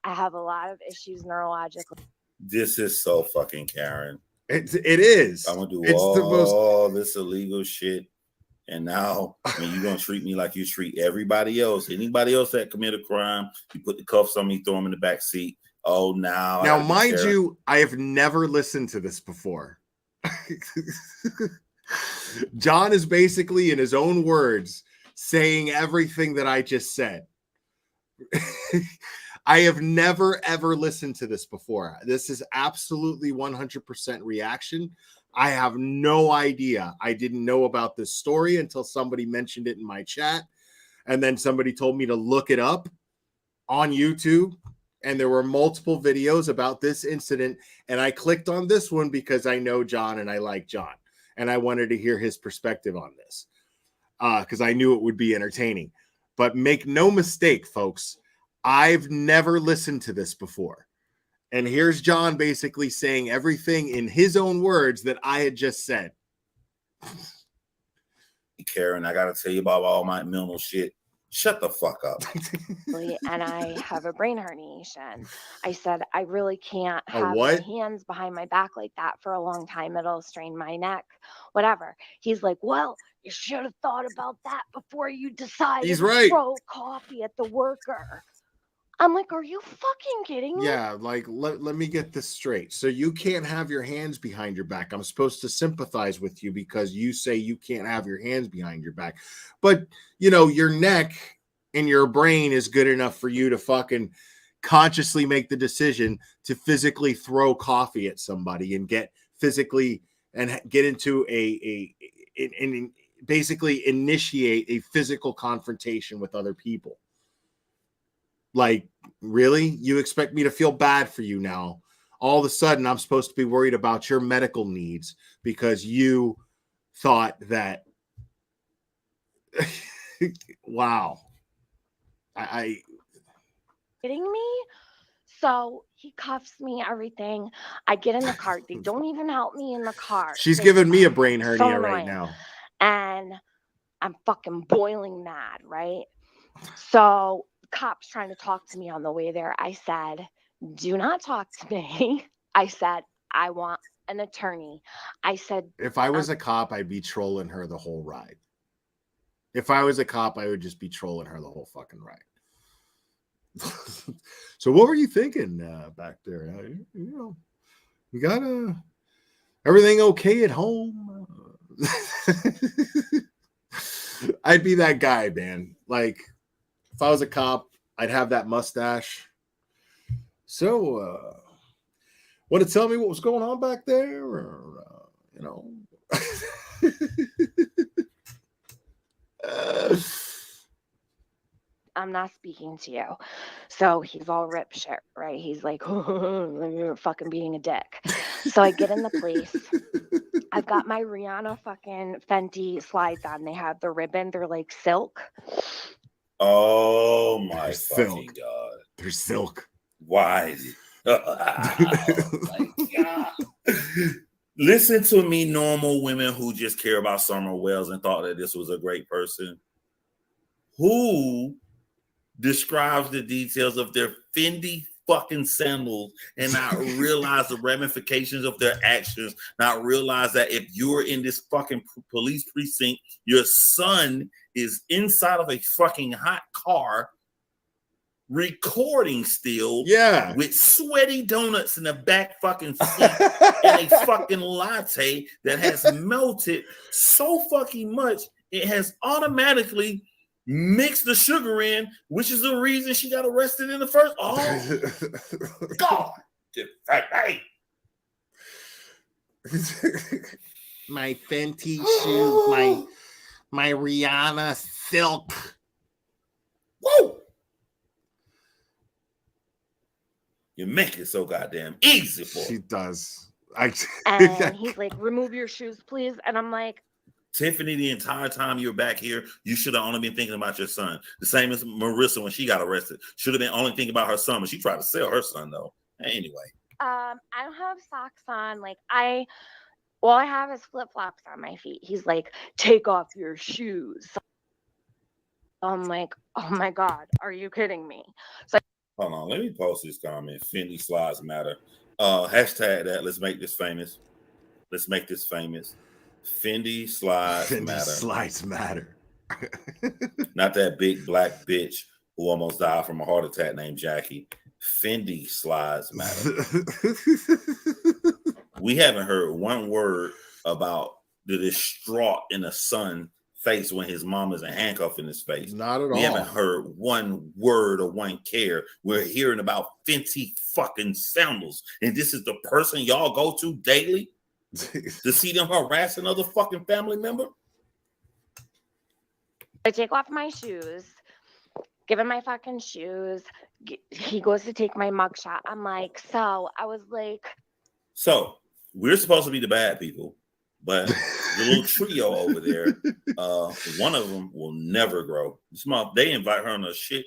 I have a lot of issues neurologically. This is so fucking Karen. It is. I'm gonna do all this illegal shit. And now, I mean, you're going to treat me like you treat everybody else. Anybody else that commit a crime, you put the cuffs on me, throw them in the back seat. Oh, now mind you, I have never listened to this before. John is basically, in his own words, saying everything that I just said. I have never, ever listened to this before. This is absolutely 100% reaction. I have no idea. I didn't know about this story until somebody mentioned it in my chat. And then somebody told me to look it up on YouTube. And there were multiple videos about this incident. And I clicked on this one because I know John and I like John. And I wanted to hear his perspective on this because I knew it would be entertaining. But make no mistake, folks, I've never listened to this before. And here's John basically saying everything in his own words that I had just said. Karen, I got to tell you about all my mental shit. Shut the fuck up. And I have a brain herniation. I said, I really can't A have what? my hands behind my back like that for a long time. It'll strain my neck, whatever. He's like, well, you should have thought about that before you decided He's to right. throw coffee at the worker. I'm like, are you fucking kidding me? Yeah, like, let me get this straight. So you can't have your hands behind your back. I'm supposed to sympathize with you because you say you can't have your hands behind your back. But, you know, your neck and your brain is good enough for you to fucking consciously make the decision to physically throw coffee at somebody and get physically and get into and basically initiate a physical confrontation with other people. Like, really? You expect me to feel bad for you now? All of a sudden, I'm supposed to be worried about your medical needs because you thought that. Wow. I Kidding me? So he cuffs me, everything. I get in the car. They don't even help me in the car. She's giving me a brain hernia so right annoying. now. And I'm fucking boiling mad, right? So cops trying to talk to me on the way there. I said, do not talk to me. I said, I want an attorney. I said, If I was a cop, I'd be trolling her the whole ride. If I was a cop, I would just be trolling her the whole fucking ride. So what were you thinking back there? You know, you got everything okay at home? I'd be that guy, man. Like, if I was a cop, I'd have that mustache. So, want to tell me what was going on back there? Or, you know. I'm not speaking to you. So he's all rip shit, right? He's like, oh, you're fucking being a dick. So I get in the place. I've got my Rihanna fucking Fenty slides on. They have the ribbon. They're like silk. Oh my Silk. fucking God. They're silk. Why? Oh my God. Listen to me, normal women who just care about Summer Wells and thought that this was a great person. Who describes the details of their Fendi fucking sandals and not realize the ramifications of their actions, not realize that if you're in this fucking police precinct, your son is inside of a fucking hot car recording still, yeah, with sweaty donuts in the back fucking seat and a fucking latte that has melted so fucking much it has automatically mixed the sugar in, which is the reason she got arrested in the first. Oh God! Hey. My Fenty shoes, my Rihanna silk. Woo! You make it so goddamn easy for She does. And he's like, remove your shoes, please. And I'm like, Tiffany, the entire time you're back here, you should have only been thinking about your son. The same as Marissa when she got arrested. Should have been only thinking about her son, but she tried to sell her son, though. Anyway. I don't have socks on. Like, all I have is flip-flops on my feet. He's like, take off your shoes. I'm like, oh my God, are you kidding me? So Hold on, let me post this comment. Fendi slides matter. Hashtag that. Let's make this famous. Let's make this famous. Fendi slides Fendi matter. Slides matter. Not that big black bitch who almost died from a heart attack named Jackie. Fendi slides matter. We haven't heard one word about the distraught in a son face when his mom is a handcuff in his face. Not at all. We haven't heard one word or one care. We're hearing about Fenty fucking sandals. And this is the person y'all go to daily to see them harass another fucking family member? I take off my shoes. give him my fucking shoes. He goes to take my mugshot. I'm like, so I was like, So we're supposed to be the bad people, but the little trio over there, one of them will never grow. Small, they invite her on a shit.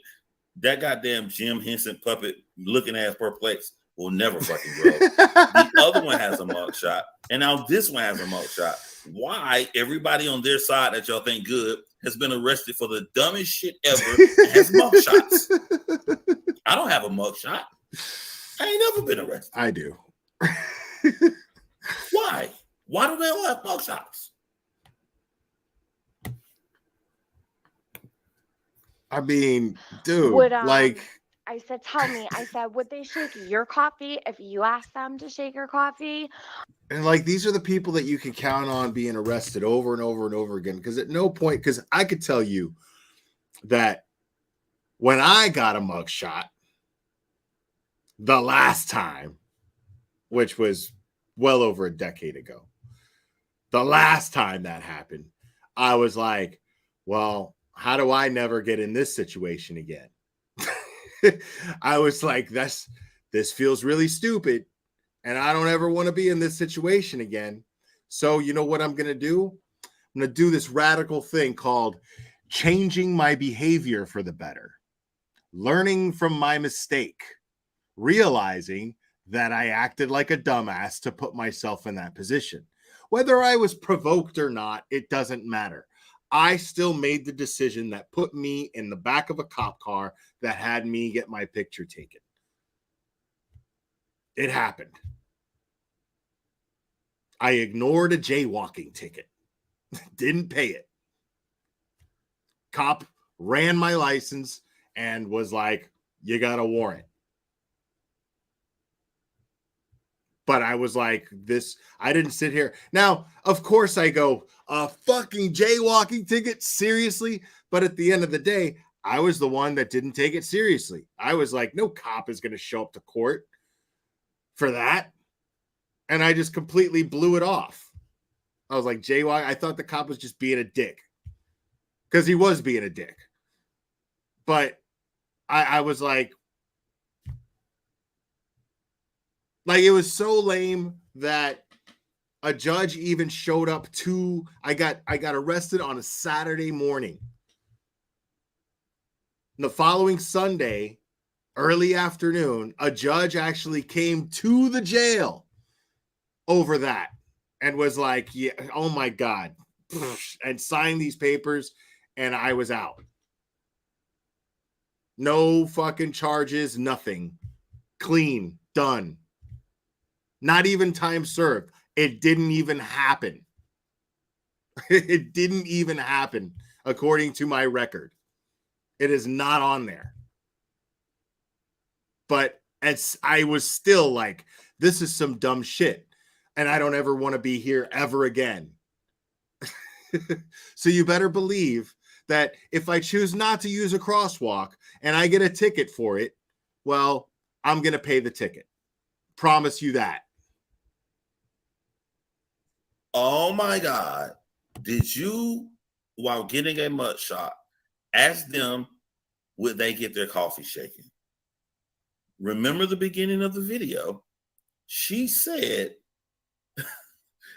That goddamn Jim Henson puppet looking ass perplex will never fucking grow. The other one has a mugshot, and now this one has a mugshot. Why everybody on their side that y'all think good has been arrested for the dumbest shit ever and has mugshots? I don't have a mugshot. I ain't never been arrested. I do. Why? Why do they all have mugshots? I mean, dude, like I said, tell me. I said, would they shake your coffee if you asked them to shake your coffee? and like these are the people that you can count on being arrested over and over and over again. Because at no point, because I could tell you that when I got a mugshot the last time, which was well over a decade ago, the last time that happened, I was like, well, how do I never get in this situation again? I was like, this feels really stupid, and I don't ever want to be in this situation again. So you know what I'm going to do? I'm going to do this radical thing called changing my behavior for the better, learning from my mistake, realizing that I acted like a dumbass to put myself in that position. Whether I was provoked or not, it doesn't matter. I still made the decision that put me in the back of a cop car that had me get my picture taken. It happened. I ignored a jaywalking ticket. Didn't pay it. Cop ran my license and was like, you got a warrant. But I was like, I didn't sit here. Now, of course, I go, a fucking jaywalking ticket? Seriously? But at the end of the day, I was the one that didn't take it seriously. I was like, no cop is going to show up to court for that. And I just completely blew it off. I was like, jaywalk. I thought the cop was just being a dick. Because he was being a dick. But I was like, it was so lame that a judge even showed up to, I got arrested on a Saturday morning. And the following Sunday, early afternoon, a judge actually came to the jail over that and was like, yeah, oh my God, and signed these papers, and I was out. No fucking charges, nothing. Clean, done. Not even time served. It didn't even happen. It didn't even happen, according to my record. It is not on there. But I was still like, this is some dumb shit. And I don't ever want to be here ever again. So you better believe that if I choose not to use a crosswalk and I get a ticket for it, well, I'm going to pay the ticket. Promise you that. Oh my God. Did you, while getting a mugshot, ask them would they get their coffee shaken? Remember the beginning of the video? She said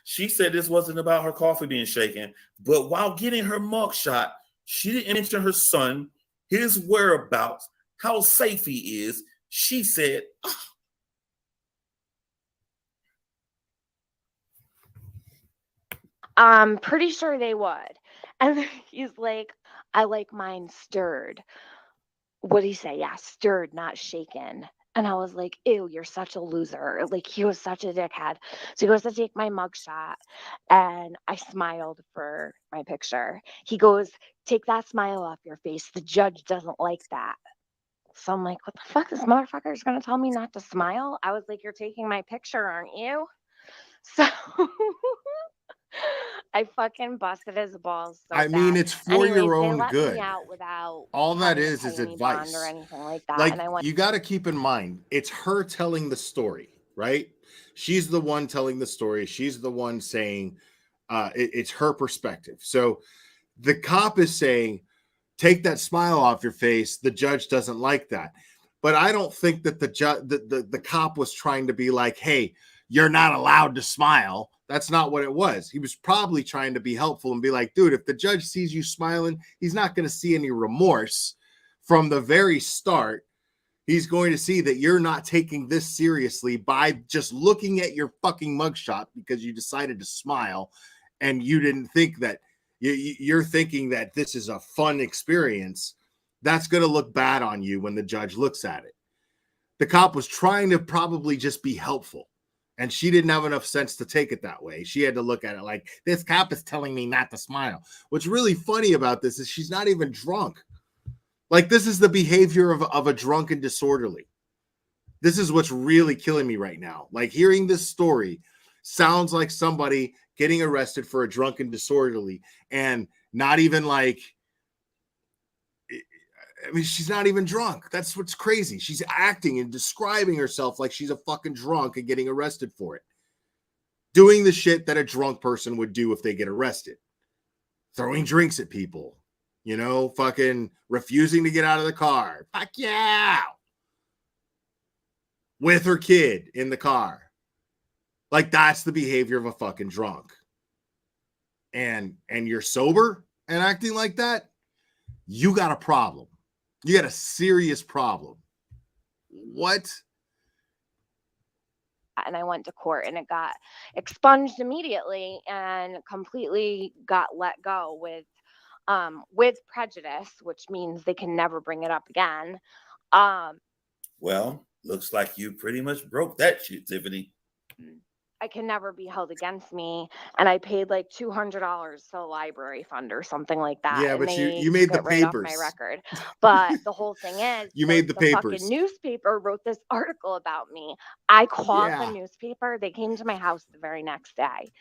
this wasn't about her coffee being shaken, but while getting her mugshot, she didn't mention her son, his whereabouts, how safe he is. She said, oh. I'm pretty sure they would. And he's like, I like mine stirred. What did he say? Yeah, stirred, not shaken. And I was like, ew, you're such a loser. Like, he was such a dickhead. So he goes to take my mugshot, and I smiled for my picture. He goes, take that smile off your face. The judge doesn't like that. So I'm like, what the fuck? This motherfucker is going to tell me not to smile? I was like, you're taking my picture, aren't you? So I fucking busted his balls. So I mean, bad. it's for Anyways, your they own let good. me out without all that having to is pay any bond advice or anything like that. Like, And I went, you got to keep in mind, it's her telling the story, right? She's the one telling the story. She's the one saying it's her perspective. So the cop is saying, take that smile off your face. The judge doesn't like that. But I don't think that the cop was trying to be like, hey, you're not allowed to smile. That's not what it was. He was probably trying to be helpful and be like, dude, if the judge sees you smiling, he's not going to see any remorse from the very start. He's going to see that you're not taking this seriously by just looking at your fucking mugshot because you decided to smile and you didn't think that you're thinking that this is a fun experience. That's going to look bad on you when the judge looks at it. The cop was trying to probably just be helpful, and she didn't have enough sense to take it that way. She had to look at it like, this cop is telling me not to smile. What's really funny about this is she's not even drunk. Like, this is the behavior of a drunken disorderly. This is what's really killing me right now. Like, hearing this story sounds like somebody getting arrested for a drunken disorderly, and not even like, I mean, she's not even drunk. That's what's crazy. She's acting and describing herself like she's a fucking drunk and getting arrested for it. Doing the shit that a drunk person would do if they get arrested. Throwing drinks at people. You know, fucking refusing to get out of the car. Fuck yeah. With her kid in the car. Like, that's the behavior of a fucking drunk. And you're sober and acting like that, you got a problem. You got a serious problem. What? And I went to court and it got expunged immediately and completely got let go with prejudice, which means they can never bring it up again. Well, looks like you pretty much broke that shit, Tiffany. I can never be held against me, and I paid like $200 to the library fund or something like that. Yeah, and but they you made took the it right off papers. my record. But the whole thing is, you made the papers. Fucking newspaper wrote this article about me. I called Yeah. the newspaper. They came to my house the very next day.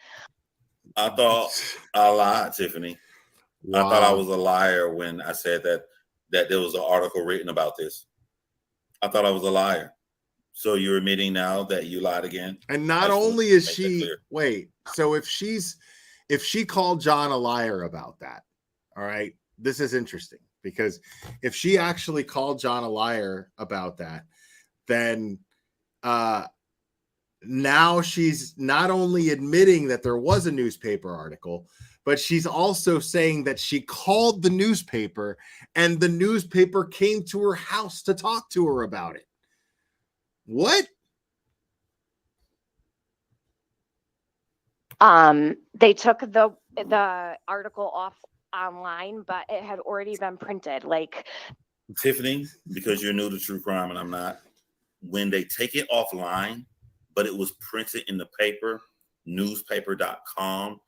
I thought I lied, Tiffany. Wow. I thought I was a liar when I said that there was an article written about this. I thought I was a liar. So you're admitting now that you lied again? And not only is she, wait, so if she called John a liar about that, all right, this is interesting, because if she actually called John a liar about that, then now she's not only admitting that there was a newspaper article, but she's also saying that she called the newspaper and the newspaper came to her house to talk to her about it. What? They took the article off online, but it had already been printed. Like, Tiffany, because you're new to true crime and I'm not, when they take it offline, but it was printed in the paper, newspaper.com,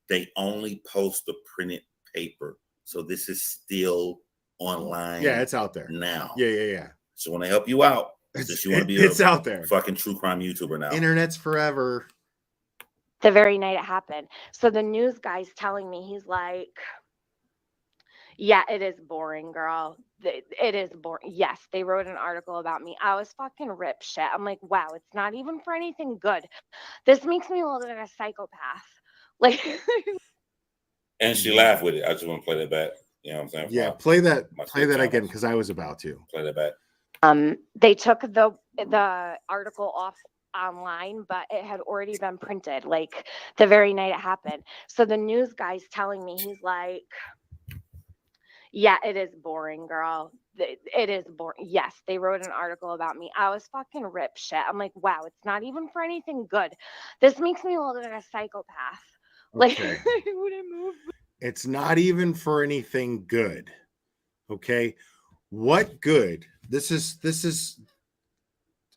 they only post the printed paper. So this is still online. Yeah, it's out there now. Yeah. So when I help you out, since you want to be it's out there. Fucking true crime YouTuber now. Internet's forever. the very night it happened. So the news guy's telling me, he's like, yeah, it is boring, girl. It is boring. Yes, they wrote an article about me. I was fucking ripped shit. I'm like, wow, it's not even for anything good. This makes me look like a psychopath. Like, and she laughed with it. I just want to play that back. You know what I'm saying? Yeah, play that again, because I was about to play that back. They took the article off online, but it had already been printed, like the very night it happened. So the news guy's telling me, he's like, yeah, it is boring, girl. It is boring. Yes, they wrote an article about me. I was fucking ripped shit. I'm like, wow, it's not even for anything good. This makes me look like a psychopath. Like, Okay. would it move? It's not even for anything good. Okay. What good? This is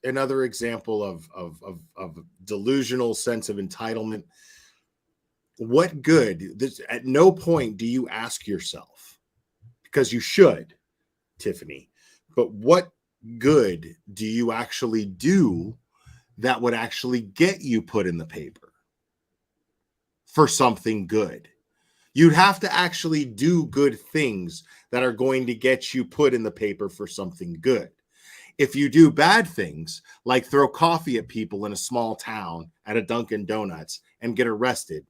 another example of delusional sense of entitlement. What good? At no point do you ask yourself, because you should, Tiffany, but what good do you actually do that would actually get you put in the paper for something good? You'd have to actually do good things that are going to get you put in the paper for something good. If you do bad things, like throw coffee at people in a small town at a Dunkin' Donuts and get arrested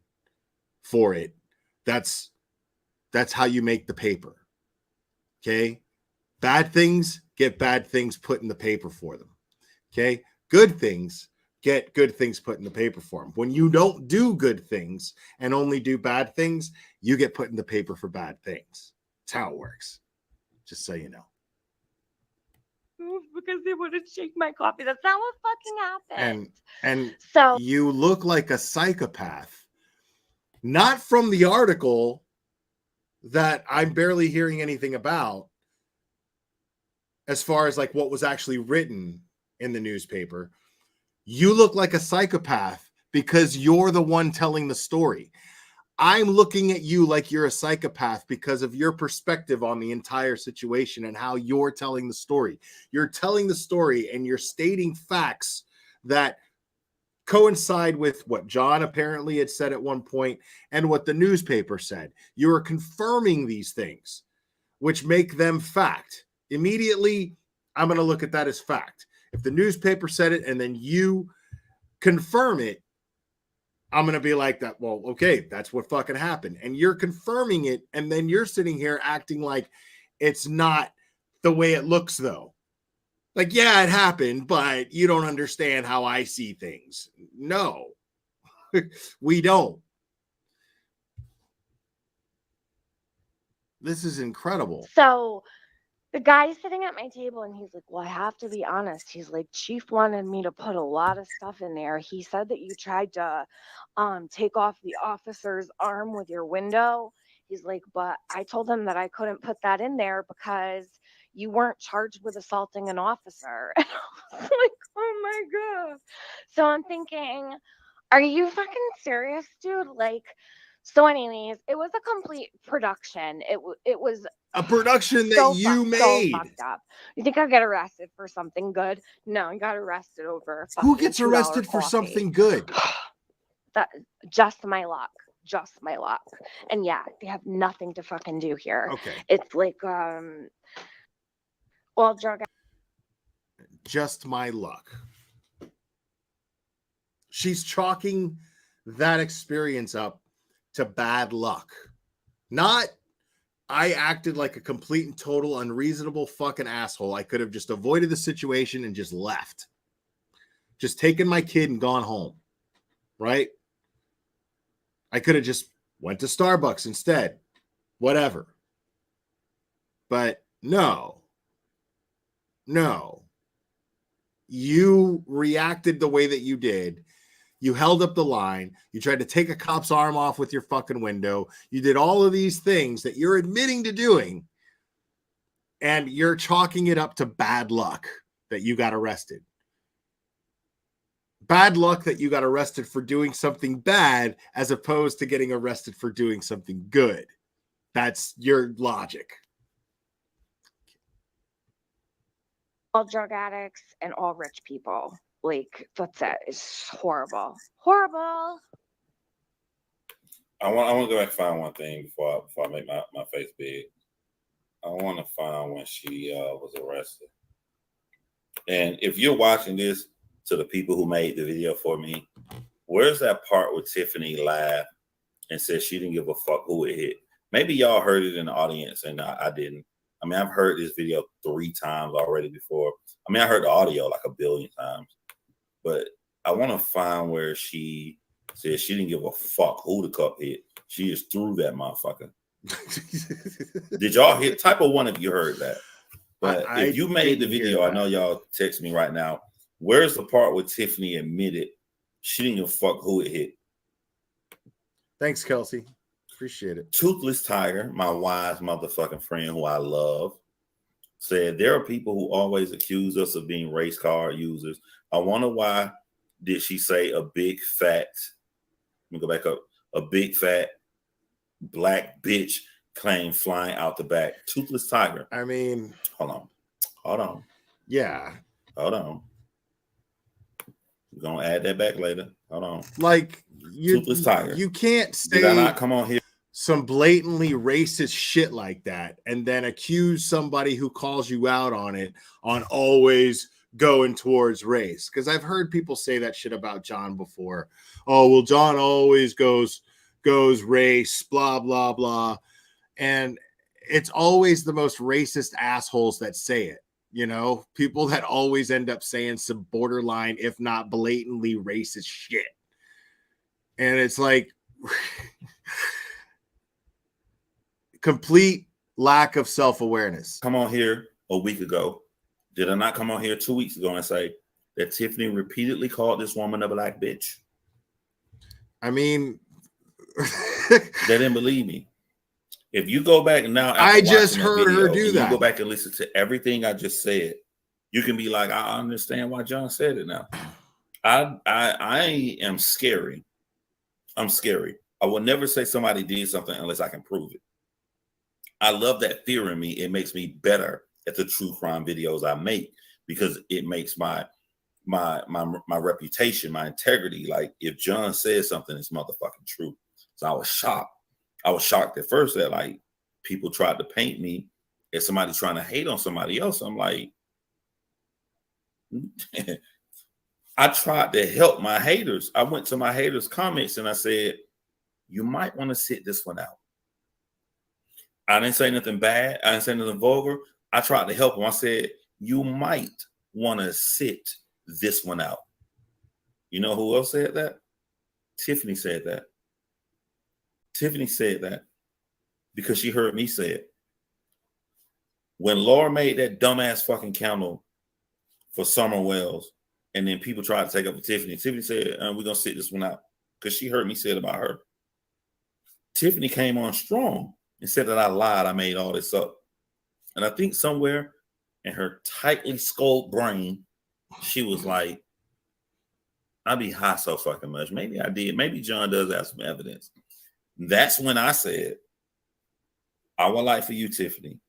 for it, that's how you make the paper. Okay. Bad things get bad things put in the paper for them. Okay. Good things get good things put in the paper for them. When you don't do good things and only do bad things, you get put in the paper for bad things. That's how it works. Just so you know. Because they wouldn't shake my coffee. That's not what fucking happened. And so you look like a psychopath. Not from the article that I'm barely hearing anything about, as far as like what was actually written in the newspaper. You look like a psychopath because you're the one telling the story. I'm looking at you like you're a psychopath because of your perspective on the entire situation and how you're telling the story. You're telling the story and you're stating facts that coincide with what John apparently had said at one point and what the newspaper said. You are confirming these things, which make them fact. Immediately, I'm going to look at that as fact. If the newspaper said it and then you confirm it, I'm going to be like that. Well, okay, that's what fucking happened. And you're confirming it. And then you're sitting here acting like it's not the way it looks, though. Like, yeah, it happened, but you don't understand how I see things. No, we don't. This is incredible. So the guy's sitting at my table and he's like, well, I have to be honest. He's like, Chief wanted me to put a lot of stuff in there. He said that you tried to take off the officer's arm with your window. He's like, but I told him that I couldn't put that in there because you weren't charged with assaulting an officer. And I was like, oh my God. So I'm thinking, are you fucking serious, dude? Like, so anyways, it was a complete production. It was a production that so you made. So fucked up. You think I'll get arrested for something good? No, I got arrested over. Who gets arrested for something good? That just my luck. Just my luck. And yeah, they have nothing to fucking do here. Okay. It's like all drug. Just my luck. She's chalking that experience up to bad luck. Not, I acted like a complete and total unreasonable fucking asshole. I could have just avoided the situation and just left. Just taken my kid and gone home. Right? I could have just went to Starbucks instead. Whatever. But no. You reacted the way that you did. You held up the line. You tried to take a cop's arm off with your fucking window. You did all of these things that you're admitting to doing. And you're chalking it up to bad luck that you got arrested. Bad luck that you got arrested for doing something bad as opposed to getting arrested for doing something good. That's your logic. All drug addicts and all rich people. Like, that's it. It's horrible. Horrible. I want to go back and find one thing before I make my face big. I want to find when she was arrested. And if you're watching this, to the people who made the video for me, where's that part where Tiffany laughed and said she didn't give a fuck who it hit? Maybe y'all heard it in the audience and I didn't. I mean, I've heard this video 3 times already before. I mean, I heard the audio like 1 billion times. But I want to find where she said she didn't give a fuck who the cup hit. She just threw that motherfucker. Did y'all hear? Type of one if you heard that. But if you made the video, I know y'all text me right now. Where's the part where Tiffany admitted she didn't give a fuck who it hit? Thanks, Kelsey. Appreciate it. Toothless Tiger, my wise motherfucking friend who I love, said there are people who always accuse us of being race car users. I wonder why did she say a big fat, let me go back up, a big fat black bitch claim flying out the back. Toothless Tiger. I mean, hold on. Yeah. Hold on. We're gonna add that back later. Hold on. Like Toothless Tiger. You can't say Did I not come on here? Some blatantly racist shit like that and then accuse somebody who calls you out on it on always going towards race. Because I've heard people say that shit about John before. Oh, well, John always goes race, blah, blah, blah. And it's always the most racist assholes that say it. You know, people that always end up saying some borderline, if not blatantly racist shit. And it's like complete lack of self-awareness. Come on here a week ago. Did I not come on here 2 weeks ago and say that Tiffany repeatedly called this woman a black bitch? I mean, they didn't believe me. If you go back now, I just heard her do that. You go back and listen to everything I just said. You can be like, I understand why John said it now. I am scary. I'm scary. I will never say somebody did something unless I can prove it. I love that fear in me. It makes me better at the true crime videos I make because it makes my reputation, my integrity. Like if John says something, it's motherfucking true. So I was shocked. I was shocked at first that like people tried to paint me as somebody trying to hate on somebody else. I'm like, I tried to help my haters. I went to my haters' comments and I said, you might want to sit this one out. I didn't say nothing bad. I didn't say nothing vulgar. I tried to help them. I said, you might want to sit this one out. You know who else said that? Tiffany said that. Tiffany said that because she heard me say it. When Laura made that dumbass fucking candle for Summer Wells, and then people tried to take up for Tiffany, Tiffany said, we're going to sit this one out because she heard me say it about her. Tiffany came on strong and said that I lied. I made all this up. And I think somewhere in her tightly skulled brain, she was like, I be high so fucking much. Maybe I did. Maybe John does have some evidence. That's when I said, I would like for you, Tiffany.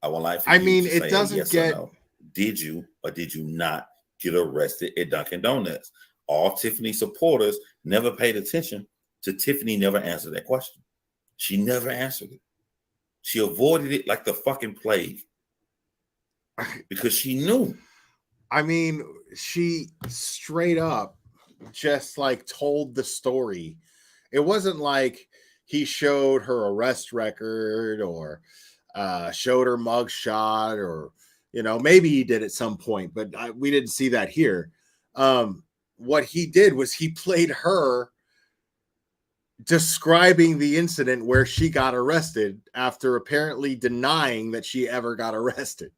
I would like for you to it say doesn't yes get. Or no. Did you or did you not get arrested at Dunkin' Donuts? All Tiffany supporters never paid attention to Tiffany never answered that question. She never answered it. She avoided it like the fucking plague because she knew. I mean, she straight up just like told the story. It wasn't like he showed her arrest record or showed her mugshot or, you know, maybe he did at some point, but we didn't see that here. What he did was he played her describing the incident where she got arrested after apparently denying that she ever got arrested.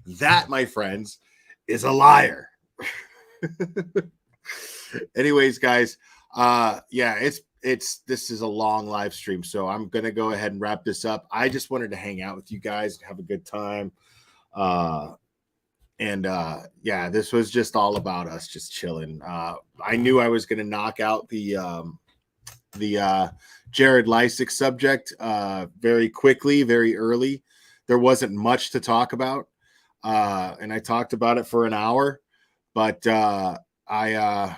That, my friends, is a liar. Anyways, guys, yeah, this is a long live stream, so I'm gonna go ahead and wrap this up. I just wanted to hang out with you guys and have a good time. Yeah, this was just all about us just chilling. I knew I was gonna knock out the Jared Leisek subject very quickly, very early. There wasn't much to talk about, and I talked about it for an hour, but I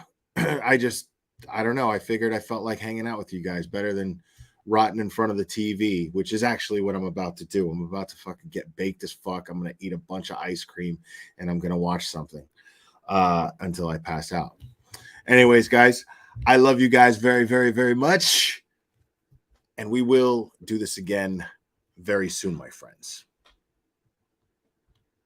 don't know. I figured I felt like hanging out with you guys better than rotting in front of the TV, which is actually what I'm about to do. I'm about to fucking get baked as fuck. I'm going to eat a bunch of ice cream and I'm going to watch something until I pass out. Anyways, guys, I love you guys very, very, very much. And we will do this again very soon, my friends.